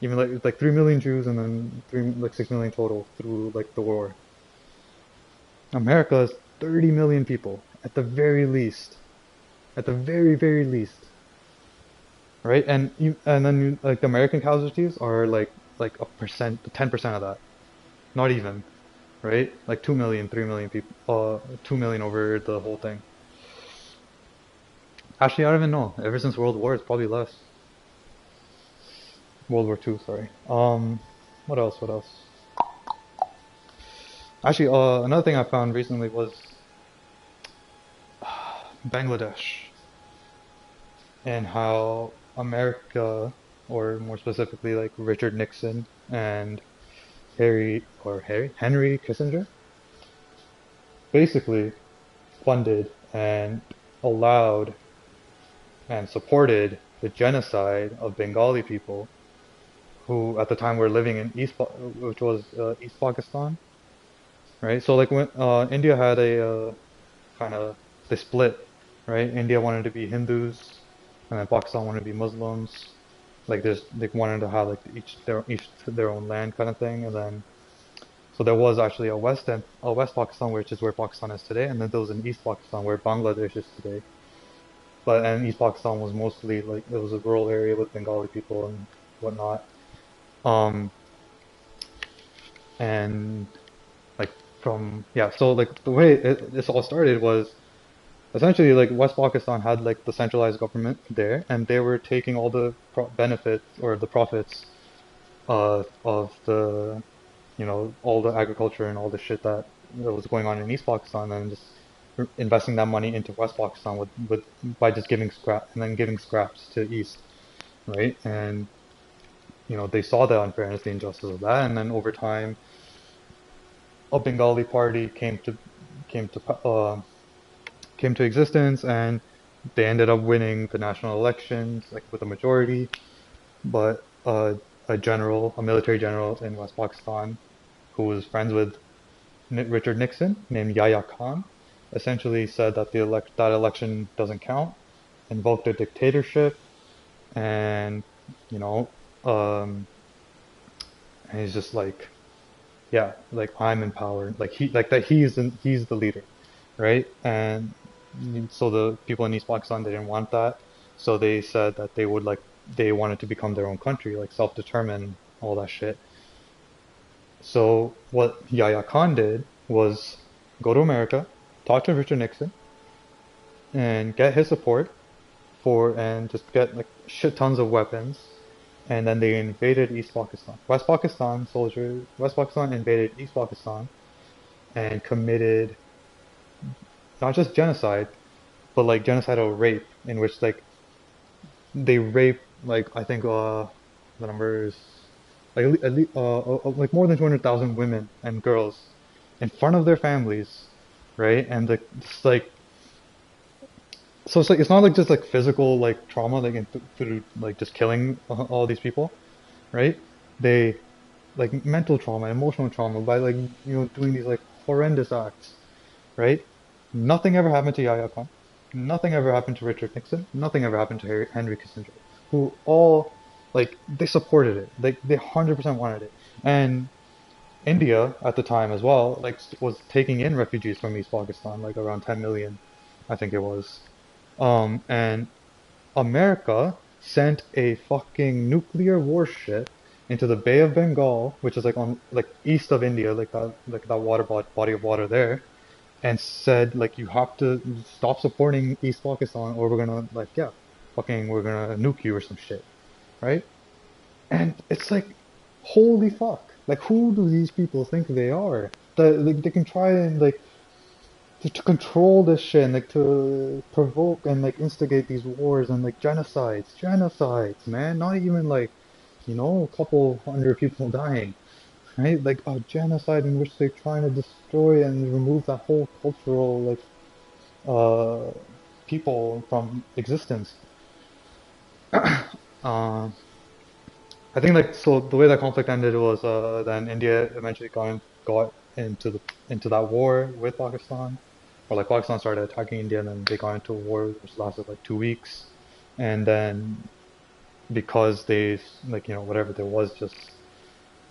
even like 3 million Jews and then 6 million total through like the war. America is 30 million people at the very least, at the very least, right? And then like the American casualties are like a percent, 10% of that, not even, right? Like 2 million, 3 million people, 2 million over the whole thing. Actually, I don't even know. Ever since World War, it's probably less. World War Two, sorry. What else? What else? Actually, another thing I found recently was Bangladesh and how America, or more specifically, like Richard Nixon and Henry Kissinger, basically funded and allowed and supported the genocide of Bengali people who at the time were living in which was East Pakistan, right? So like when India had a kind of they split, right? India wanted to be Hindus, and then Pakistan wanted to be Muslims. Like there's they wanted to have like each their own land kind of thing, and then so there was actually a West Pakistan, which is where Pakistan is today, and then there was an East Pakistan where Bangladesh is today. But and East Pakistan was mostly like it was a rural area with Bengali people and whatnot. Um, and like from yeah, so like the way this all started was essentially like West Pakistan had like the centralized government there, and they were taking all the benefits or the profits of the all the agriculture and all the shit that was going on in East Pakistan, and just investing that money into West Pakistan with by just giving scraps to East, right? And they saw the unfairness, the injustice of that, and then over time, a Bengali party came to came to existence, and they ended up winning the national elections like with a majority. But a military general in West Pakistan, who was friends with Richard Nixon, named Yahya Khan, essentially said that that election doesn't count, invoked a dictatorship, and you know, um, and he's just like, yeah, like I'm in power, like he's the leader, right? And so the people in East Pakistan, they didn't want that, so they said that they wanted to become their own country, like self-determine, all that shit. So what Yahya Khan did was go to America, talk to Richard Nixon, and get his support and just get like shit tons of weapons, and then they invaded East Pakistan. West Pakistan invaded East Pakistan and committed not just genocide, but like genocidal rape, in which like they raped like I think the number is like like more than 200,000 women and girls in front of their families, right? And it's like so it's like it's not like just like physical like trauma like through like just killing all these people, right? They like mental trauma, emotional trauma by like doing these like horrendous acts, right? Nothing ever happened to Yahya Khan. Nothing ever happened to Richard Nixon. Nothing ever happened to Henry Kissinger, who all like they supported it. Like they 100% wanted it. And India at the time as well, like was taking in refugees from East Pakistan, like around 10 million, I think it was. And America sent a fucking nuclear warship into the Bay of Bengal, which is like on like east of India, like that body of water there, and said like you have to stop supporting East Pakistan or we're gonna like yeah, fucking we're gonna nuke you or some shit, right? And it's like holy fuck, like who do these people think they are? That like, they can try and like to control this shit and like to provoke and like instigate these wars and like genocides, man. Not even like a couple hundred people dying, right? Like a genocide in which they're trying to destroy and remove that whole cultural like uh, people from existence. Uh, I think like so the way that conflict ended was then India eventually got into that war with Pakistan, or like Pakistan started attacking India and then they got into a war which lasted like 2 weeks, and then because they like whatever there was just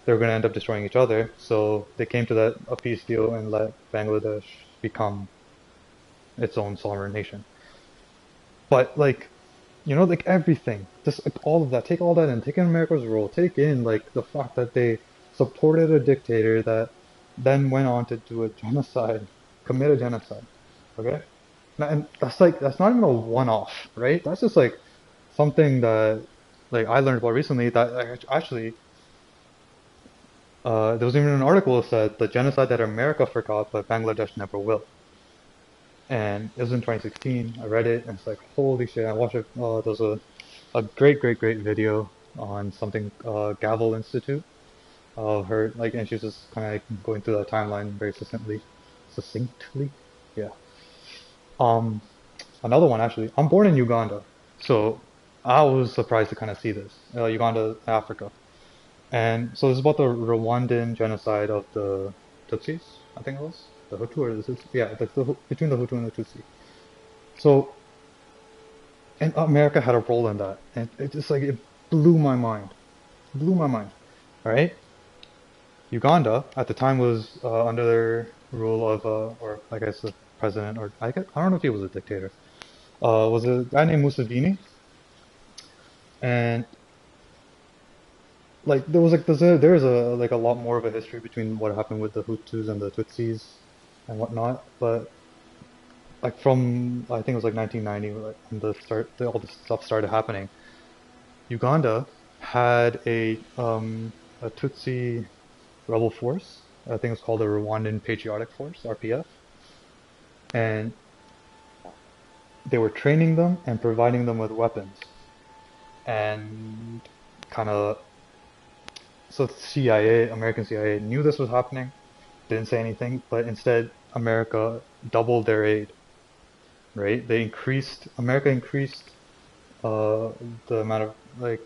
they were going to end up destroying each other, so they came to that a peace deal and let Bangladesh become its own sovereign nation. But like like everything, just like all of that. Take all that in. Take in America's role. Take in like the fact that they supported a dictator that then went on to do a genocide, commit a genocide. Okay, and that's not even a one-off, right? That's just like something that like I learned about recently. That actually, there was even an article that said the genocide that America forgot, but Bangladesh never will. And it was in 2016. I read it, and it's like, holy shit! I watched it. There was a great video on something Gavel Institute of her like, and she was just kind of like going through that timeline very succinctly. Yeah. Um, Another one actually. I'm born in Uganda, so I was surprised to kind of see this. Uganda, Africa, and so this is about the Rwandan genocide of the Tutsis. I think it was the Hutu or the Tutsi. Yeah, between the Hutu and the Tutsi. So and America had a role in that, and it just like it blew my mind, blew my mind. All right, Uganda at the time was under the rule of, or I guess the president, or I don't know if he was a dictator. Was a guy named Museveni, and like there was like there's a like a lot more of a history between what happened with the Hutus and the Tutsis and whatnot, but like from I think it was like 1990 like, when all this stuff started happening. Uganda had a Tutsi rebel force. I think it's called the Rwandan Patriotic Force (RPF), and they were training them and providing them with weapons and kind of so the CIA, American CIA, knew this was happening, didn't say anything, but instead America doubled their aid, right? America increased uh, the amount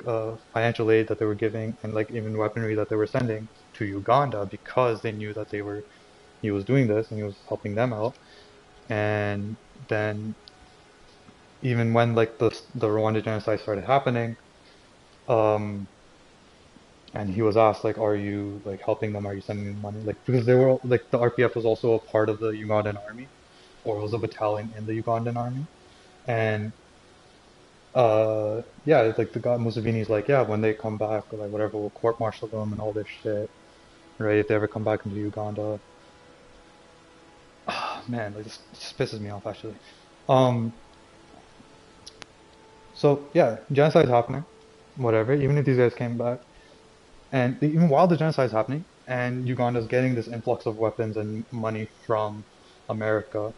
of financial aid that they were giving and like even weaponry that they were sending to Uganda because they knew that he was doing this and he was helping them out. And then even when like the Rwanda genocide started happening, um, and he was asked like, "Are you like helping them? Are you sending them money?" Like because they were like the RPF was also a part of the Ugandan army, or was a battalion in the Ugandan army, and yeah, it's like the guy Museveni's like, yeah, when they come back, or like whatever, we'll court martial them and all this shit, right? If they ever come back into Uganda, man, like this just pisses me off actually. Um, so yeah, genocide's happening, whatever. Even if these guys came back, and even while the genocide's happening, and Uganda's getting this influx of weapons and money from America,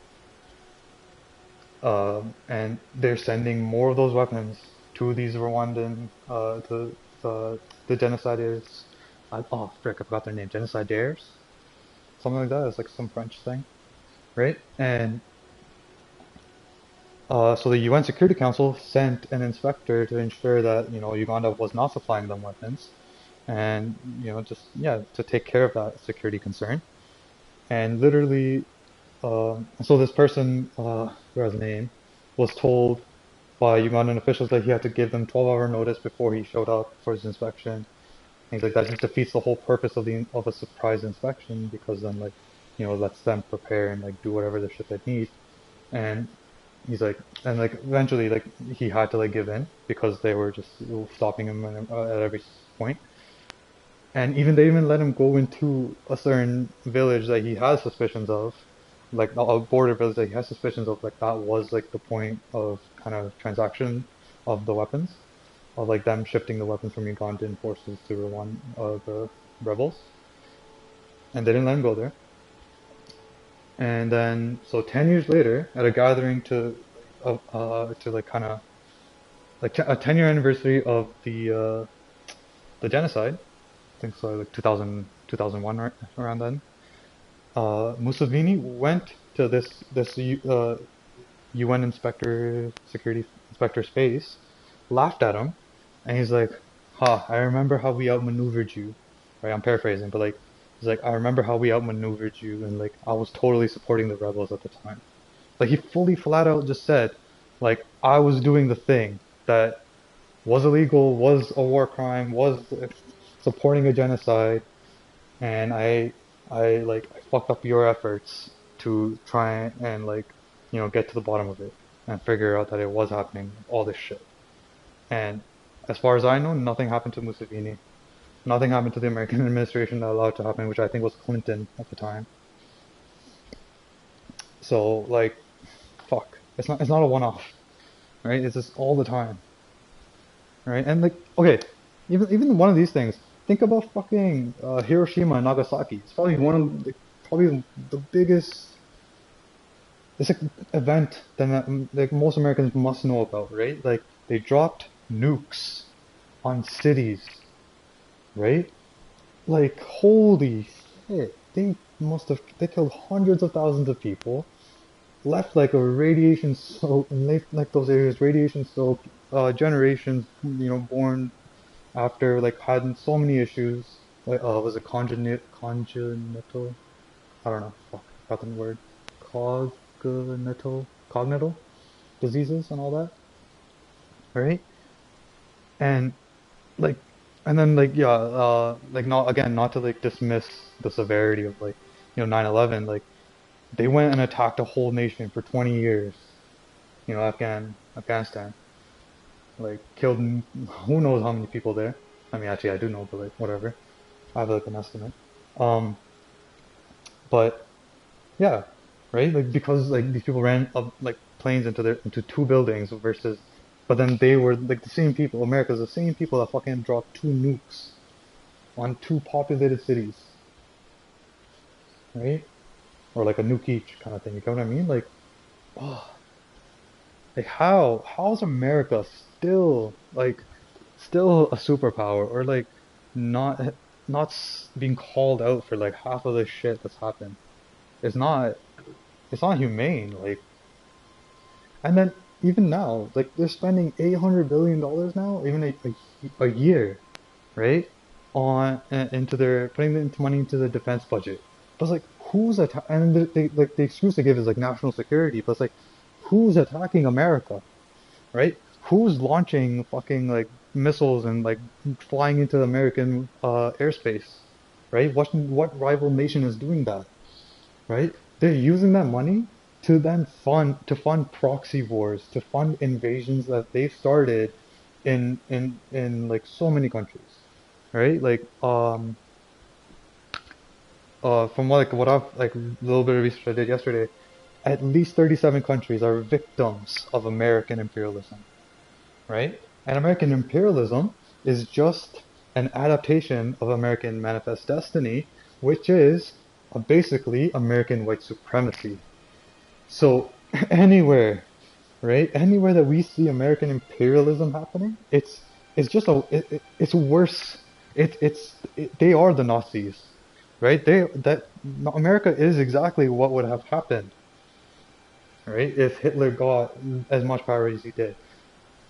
and they're sending more of those weapons to these Rwandan, the genociders. Oh, frick, I forgot their name. Genocidaires, something like that. It's like some French thing, right? And so the UN Security Council sent an inspector to ensure that Uganda was not supplying them weapons, and just yeah to take care of that security concern. And literally, so this person, who has a name, was told by Ugandan officials that he had to give them 12-hour notice before he showed up for his inspection. He's like, that just defeats the whole purpose of a surprise inspection because then like, lets them prepare and like do whatever the shit they need. And he's like, and like eventually like he had to like give in because they were just stopping him at every point. And even they even let him go into a certain village that he has suspicions of, like a border village that he has suspicions of, like that was like the point of kind of transaction of the weapons, of like them shifting the weapons from Ugandan forces to Rwanda, the rebels, and they didn't let him go there. And then, so 10 years later, at a gathering to like kind of like a 10-year anniversary of the genocide, I think so, like 2001, right around then. Museveni went to this UN security inspector space, laughed at him, and he's like, "Ha! I remember how we outmaneuvered you." Right? I'm paraphrasing, but like he's like, "I remember how we outmaneuvered you, and like I was totally supporting the rebels at the time." Like he fully, flat out just said, like I was doing the thing that was illegal, was a war crime, was supporting a genocide, and I fucked up your efforts to try and like get to the bottom of it and figure out that it was happening, all this shit. And as far as I know, nothing happened to Museveni. Nothing happened to the American administration that allowed it to happen, which I think was Clinton at the time. So like, fuck, it's not a one-off, right? It's just all the time, right? And like, okay, even one of these things. Think about fucking Hiroshima and Nagasaki. It's probably one of probably the biggest it's like event that like most Americans must know about, right? Like they dropped nukes on cities, right? Like holy shit, they killed hundreds of thousands of people, left like a radiation soaked and left like those areas radiation soaked, generations born after like had so many issues. Like was it congenital? I don't know. Fuck, I forgot the word. Cognital diseases and all that, right? And like, and then like yeah, like not again, not to like dismiss the severity of like 9/11. Like they went and attacked a whole nation for 20 years. Afghanistan, like killed who knows how many people there. I mean, actually, I do know, but like whatever. I have like an estimate. Um, but yeah, right? Like because like these people ran up like planes into two buildings versus, but then they were like the same people. America's the same people that fucking dropped two nukes on two populated cities, right? Or like a nuke each kind of thing. You know what I mean? Like, oh, like how's America still a superpower or like not? not being called out for like half of the shit that's happened. It's not it's not humane. Like, and then even now, like they're spending $800 billion now, even a year, right? On into their putting into money into the defense budget. But it's like who's and like the excuse they give is like national security, but it's like who's attacking America, right? Who's launching fucking like missiles and like flying into American airspace, right? What rival nation is doing that, right? They're using that money to then fund proxy wars, to fund invasions that they've started in like so many countries, right? Like from what I've like a little bit of research I did yesterday, at least 37 countries are victims of American imperialism, right? And American imperialism is just an adaptation of American Manifest Destiny, which is basically American white supremacy. So anywhere, right? Anywhere that we see American imperialism happening, it's just it's worse. They are the Nazis, right? America is exactly what would have happened, right? If Hitler got as much power as he did,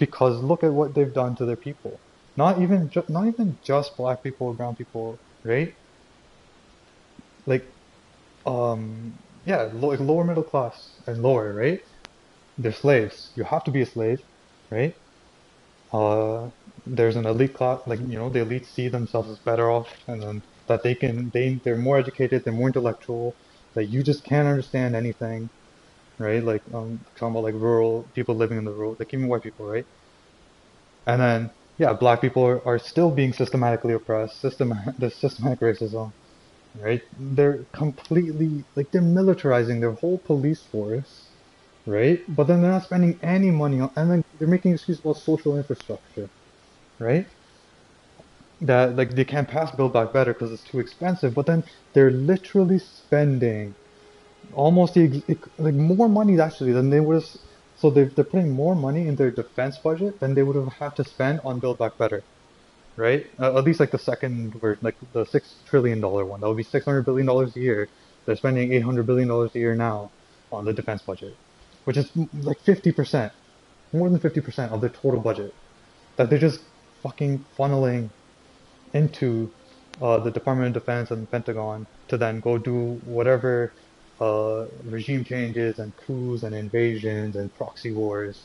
because look at what they've done to their people. Not even just black people, brown people, right? Like yeah, like lower middle class and lower, right? They're slaves. You have to be a slave, right? Uh, there's an elite class, like the elites see themselves as better off, and then that they're more educated, they're more intellectual, that you just can't understand anything, right? Like talking about like rural people living in the rural, like even white people, right? And then yeah, black people are still being systematically oppressed, the systematic racism, right? They're completely like they're militarizing their whole police force, right? But then they're not spending any money on, and then they're making excuses about social infrastructure, right? That like they can't pass Build Back Better because it's too expensive. But then they're literally spending almost like more money actually than they would have. So they're putting more money in their defense budget than they would have had to spend on Build Back Better, right? At least like the second version, like the $6 trillion one, that would be $600 billion a year. They're spending $800 billion a year now on the defense budget, which is like 50%, more than 50% of their total budget that they're just fucking funneling into the Department of Defense and the Pentagon to then go do whatever regime changes and coups and invasions and proxy wars.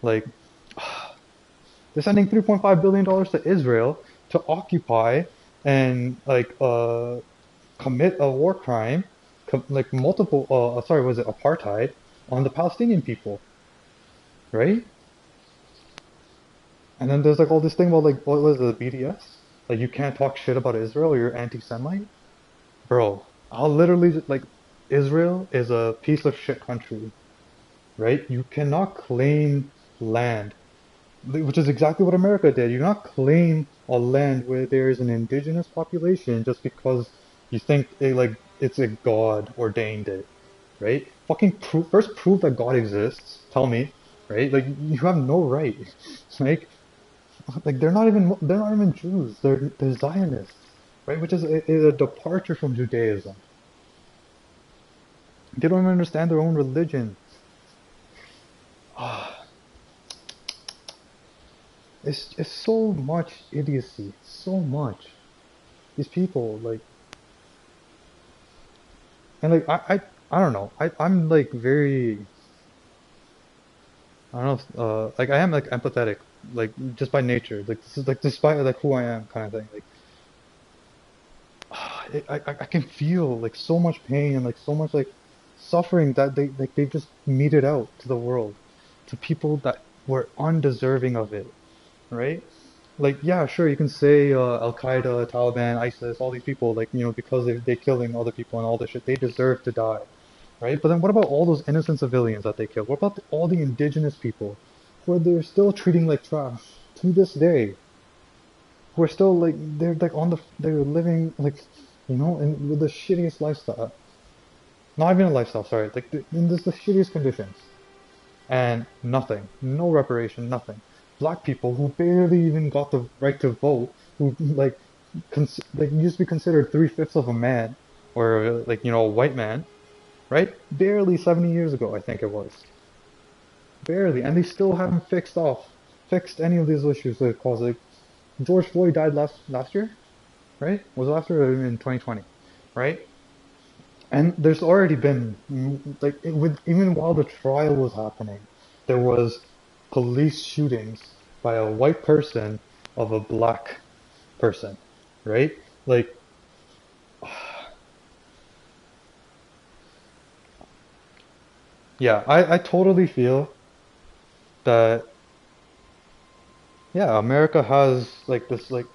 Like, they're sending $3.5 billion to Israel to occupy and like commit a war crime, like multiple. Sorry, was it apartheid on the Palestinian people, right? And then there's like all this thing about like what was it, the BDS? Like you can't talk shit about Israel or you're anti-Semite, bro. I'll literally like Israel is a piece of shit country, right? You cannot claim land, which is exactly what America did. You cannot claim a land where there is an indigenous population just because you think it's a god ordained it, right? First prove that God exists. Tell me, right? Like you have no right. Like they're not even Jews. They're Zionists, right? Which is a departure from Judaism. They don't even understand their own religion. It's so much idiocy, so much. These people like and like I don't know. I'm like very I don't know like I am like empathetic like just by nature. Like this is like despite like who I am kind of thing. Like I can feel like so much pain and like so much like suffering that they just meted out to the world, to people that were undeserving of it, right? Like yeah, sure you can say Al Qaeda, Taliban, ISIS, all these people like because they're killing other people and all this shit, they deserve to die, right? But then what about all those innocent civilians that they killed? What about all the indigenous people who are they're still treating like trash to this day? Who are still like they're like they're living like in with the shittiest lifestyle. Not even a lifestyle, sorry, like in the shittiest conditions. And nothing, no reparation, nothing. Black people who barely even got the right to vote, who like like used to be considered 3/5 of a man, or like a white man, right? Barely 70 years ago, I think it was, barely, and they still haven't fixed any of these issues that cause like George Floyd died last year, right? Was it last year or in 2020, right? And there's already been like with even while the trial was happening, there was police shootings by a white person of a black person, right? Like, yeah, I totally feel that, yeah, America has like this like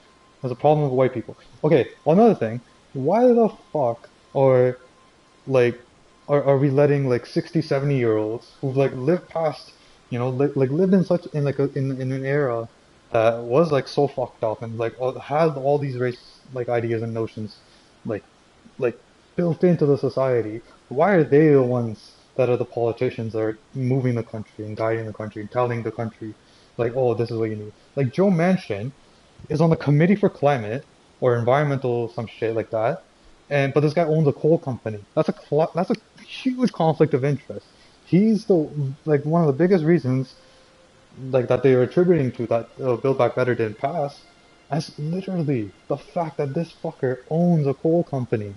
has a problem with white people. Okay, another thing, why the fuck or like are we letting like 60, 70 year olds who've like lived past, like lived in such in like in an era that was like so fucked up and like had all these race like ideas and notions like like built into the society. Why are they the ones that are the politicians that are moving the country and guiding the country and telling the country like, oh, this is what you need? Like Joe Manchin is on the committee for climate or environmental some shit like that. And but this guy owns a coal company. That's a huge conflict of interest. He's the like one of the biggest reasons like that they are attributing to that Build Back Better didn't pass as literally the fact that this fucker owns a coal company.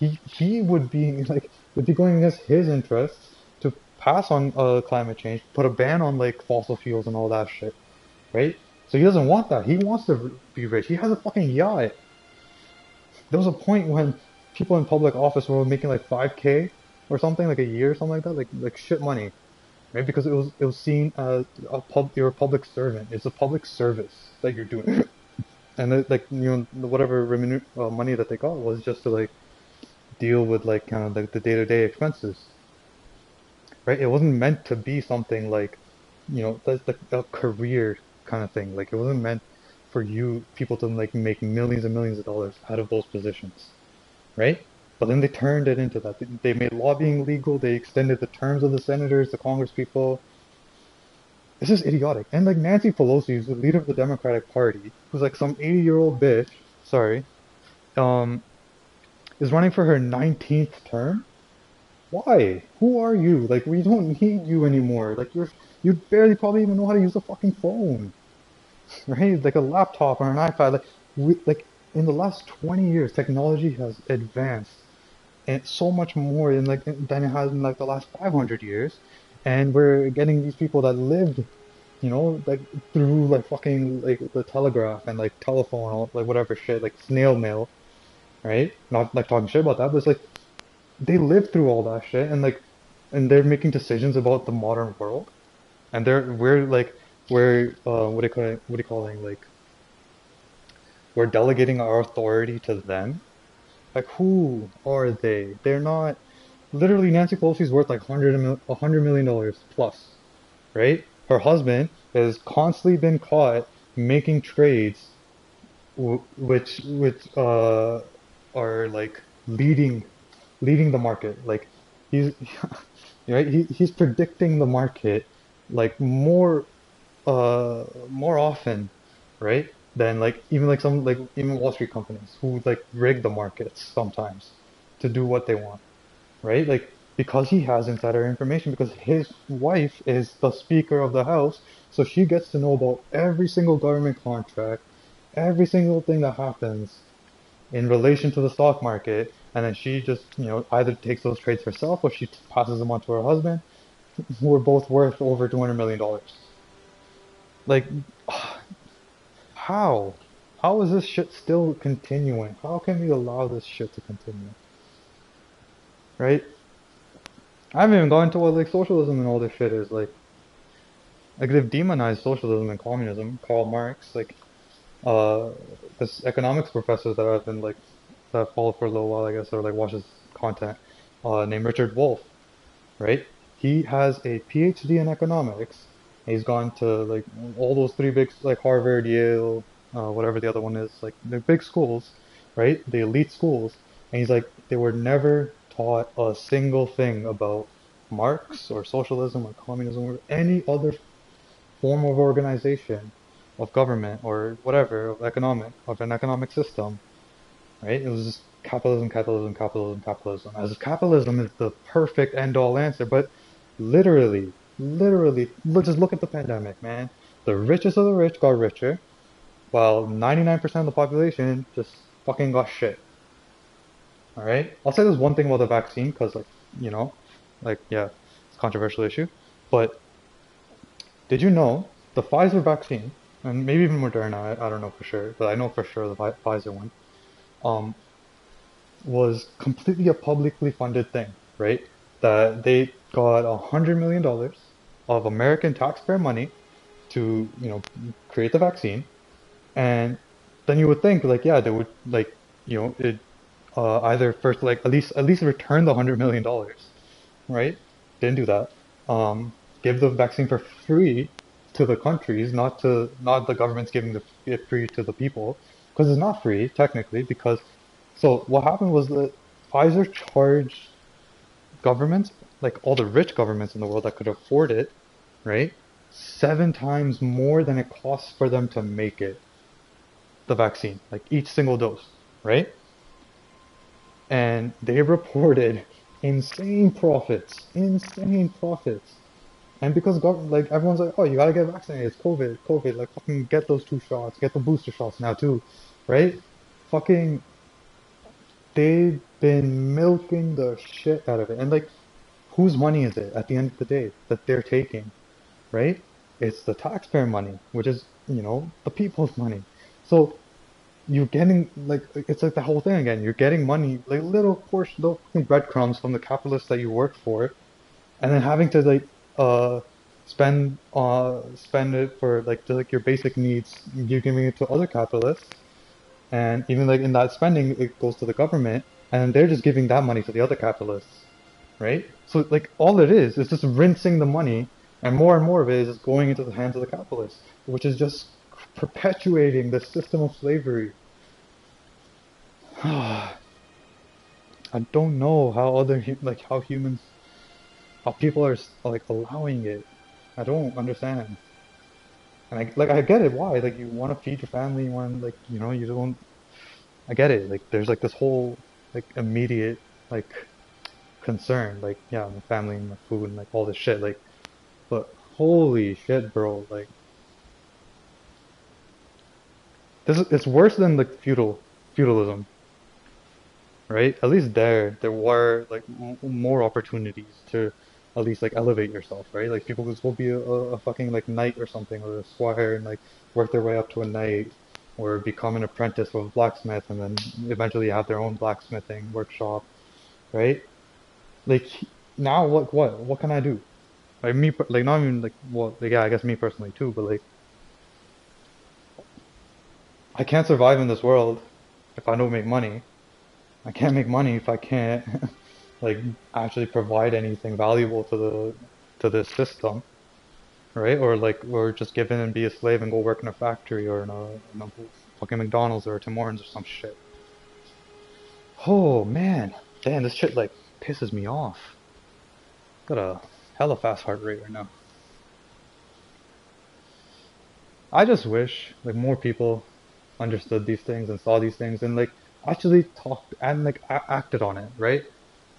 He would be like would be going against his interests to pass on climate change, put a ban on like fossil fuels and all that shit, right? So he doesn't want that. He wants to be rich. He has a fucking yacht. There was a point when people in public office were making like 5K or something like a year or something like that, like shit money, right? Because it was seen as you're a public servant. It's a public service that you're doing, and like whatever money that they got was just to like deal with like kind of like the day-to-day expenses, right? It wasn't meant to be something like, that's like a career kind of thing. Like it wasn't meant for you people to like make millions and millions of dollars out of those positions, right? But then they turned it into that. They made lobbying legal. They extended the terms of the senators, the Congress people. It's just idiotic. And like Nancy Pelosi, who's the leader of the Democratic Party, who's like some 80-year-old bitch, sorry, um, is running for her 19th term. Why? Who are you? Like, we don't need you anymore. Like, you barely probably even know how to use a fucking phone, right? Like a laptop or an iPad. Like in the last 20 years, technology has advanced and so much more than it has in like the last 500 years. And we're getting these people that lived, like through like fucking like the telegraph and like telephone, like whatever shit, like snail mail, right? Not like talking shit about that, but it's like they lived through all that shit and they're making decisions about the modern world and we're what do you call it, like we're delegating our authority to them. Like who are they? They're not literally Nancy Pelosi's worth like $100 million plus, right? Her husband has constantly been caught making trades which are like leading the market. Like he's right. He's predicting the market like more often, right? Than like even like some like even Wall Street companies who like rig the markets sometimes to do what they want, right? Like because he has insider information because his wife is the Speaker of the House, so she gets to know about every single government contract, every single thing that happens in relation to the stock market, and then she just either takes those trades herself or she passes them on to her husband, who are both worth over $200 million. Like, how? How is this shit still continuing? How can we allow this shit to continue? Right? I haven't even gone into what like socialism and all this shit is like they've demonized socialism and communism. Karl Marx, like uh this economics professor that I've been like that I've followed for a little while, I guess, or like watches content, named Richard Wolff, right? He has a PhD in economics. He's gone to like all those three big like Harvard, Yale, whatever the other one is, like the big schools, right? The elite schools. And he's like, they were never taught a single thing about Marx or socialism or communism or any other form of organization of government or whatever of an economic system, right? It was just capitalism, capitalism, capitalism, capitalism. As if capitalism is the perfect end-all answer, but literally, just look at the pandemic, man. The richest of the rich got richer, while 99% of the population just fucking got shit. All right. I'll say there's one thing about the vaccine, because you know, yeah, it's a controversial issue. But did you know the Pfizer vaccine, and maybe even Moderna, I don't know for sure, but I know for sure the Pfizer one, um, was completely a publicly funded thing, right? That they got $100 million of American taxpayer money to, create the vaccine, and then you would think like, yeah, they would it either first like at least return the $100 million, right? Didn't do that. Give the vaccine for free to the countries, not the government's giving it free to the people, because it's not free technically. Because so what happened was that Pfizer charged governments, like all the rich governments in the world that could afford it, right, 7 times more than it costs for them to make it, the vaccine, like each single dose, right? And they reported insane profits. And because like everyone's like, oh, you gotta get vaccinated, it's COVID, like fucking get those 2 shots, get the booster shots now too, right? Fucking, they've been milking the shit out of it, and like, whose money is it at the end of the day that they're taking, right? It's the taxpayer money, which is, the people's money. So you're getting like it's like the whole thing again. You're getting money, like little portion, little fucking breadcrumbs from the capitalists that you work for, and then having to like uh spend it for like your basic needs. You're giving it to other capitalists, and even like in that spending, it goes to the government, and they're just giving that money to the other capitalists, right? So like all it is just rinsing the money, and more of it is just going into the hands of the capitalists, which is just perpetuating the system of slavery. I don't know how how humans, how people are like allowing it. I don't understand. And I get it, why, like, you want to feed your family, you want, like, you don't. I get it, like, there's like this whole like immediate like concern, like, yeah, my family and my food and like all this shit, like, but holy shit, bro, like, it's worse than like feudalism, right? At least there were like more opportunities to at least like elevate yourself, right? Like people could still be a fucking like knight or something, or a squire, and like work their way up to a knight, or become an apprentice of a blacksmith, and then eventually have their own blacksmithing workshop, right? Like, now what can I do? Like like not even like, well, like, yeah, I guess me personally too, but like, I can't survive in this world if I don't make money. I can't make money if I can't like actually provide anything valuable to this system, right? Or just give in and be a slave and go work in a factory, or in a fucking McDonald's or a Tim Hortons or some shit. Oh man, damn, this shit like pisses me off. Got a hella fast heart rate right now. I just wish like more people understood these things and saw these things, and like actually talked and like acted on it, right?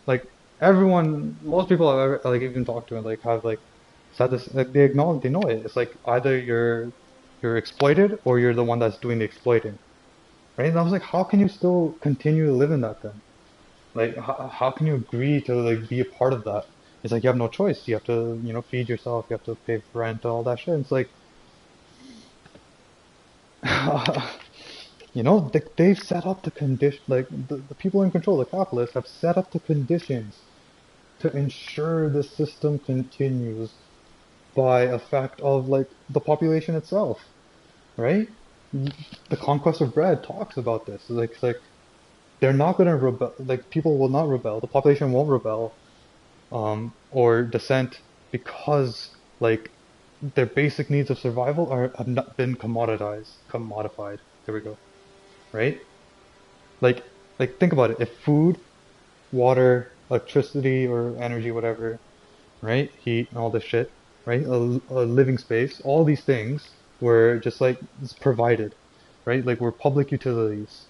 Like most people I've ever like even talked to and like have like said this, like they acknowledge, they know it. It's like either you're exploited or you're the one that's doing the exploiting, right? And I was like, how can you still continue to live in that then? Like, how can you agree to like be a part of that? It's like you have no choice. You have to, feed yourself. You have to pay for rent, all that shit. It's like, they've set up the condition. Like the people in control, the capitalists, have set up the conditions to ensure the system continues by effect of like the population itself, right? The conquest of bread talks about this. It's like they're not gonna rebel. Like people will not rebel. The population won't rebel, or dissent, because like their basic needs of survival have not been commodified. There we go. Right? Like think about it. If food, water, electricity, or energy, whatever, right? Heat and all this shit, right? A living space, all these things. we're just like it's provided, right? Like we're public utilities,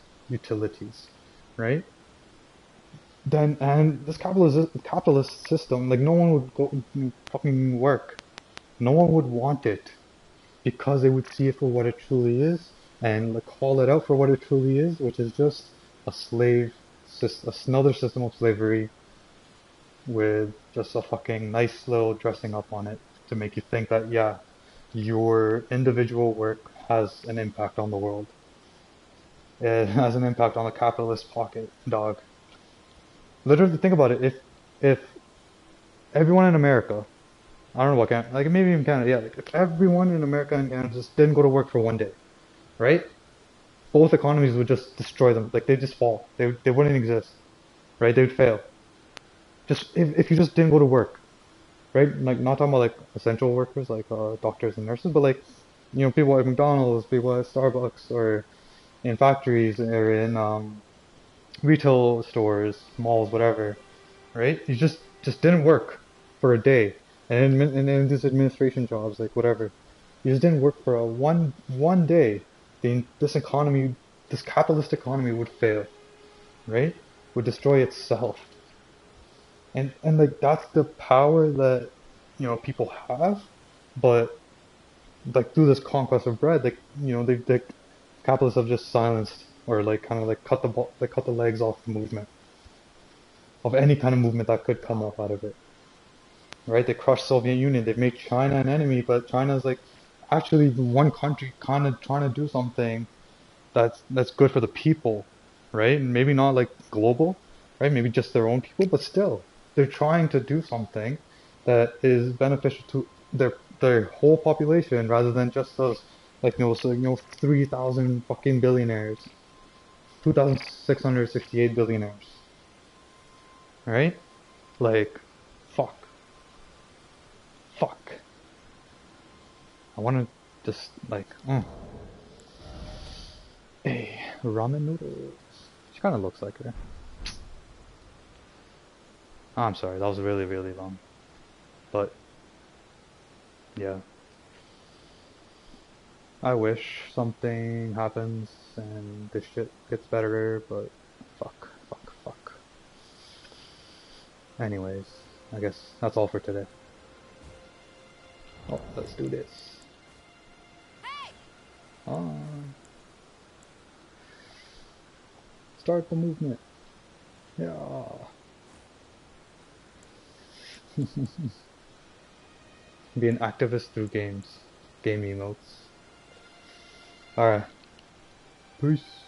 right? Then and this capitalist system, like no one would go fucking work. No one would want it because they would see it for what it truly is and like call it out for what it truly is, which is just a another system of slavery with just a fucking nice little dressing up on it to make you think that yeah, your individual work has an impact on the world. It has an impact on the capitalist pocket, dog. Literally, think about it. If everyone in America, I don't know what Canada, like maybe even Canada, yeah, like if everyone in America and Canada just didn't go to work for one day, right? Both economies would just destroy them. Like they just fall. They wouldn't exist, right? They would fail. Just if you just didn't go to work, right? Like not talking about like essential workers like doctors and nurses, but like people at McDonald's, people at Starbucks, or in factories or in retail stores, malls, whatever, right? You just didn't work for a day, and in these administration jobs, like whatever, you just didn't work for a one day. This economy, this capitalist economy would fail, right? Would destroy itself, and like that's the power that people have, but like through this conquest of bread, like they capitalists have just silenced or like kind of like cut the legs off the movement of any kind of movement that could come up out of it, right? They crushed Soviet Union. They've made China an enemy, but China's like actually the one country kind of trying to do something that's good for the people, right? And maybe not like global, right? Maybe just their own people, but still, they're trying to do something that is beneficial to their whole population rather than just those like 3,000 fucking billionaires, 2,668 billionaires, right? Like, fuck, fuck. I want to just like, hey, ramen noodles. She kind of looks like her. Oh, I'm sorry, that was really, really long. But, yeah. I wish something happens and this shit gets better, but fuck, fuck, fuck. Anyways, I guess that's all for today. Oh, let's do this. On. Start the movement. Yeah. Be an activist through games. Game emotes. Alright. Peace.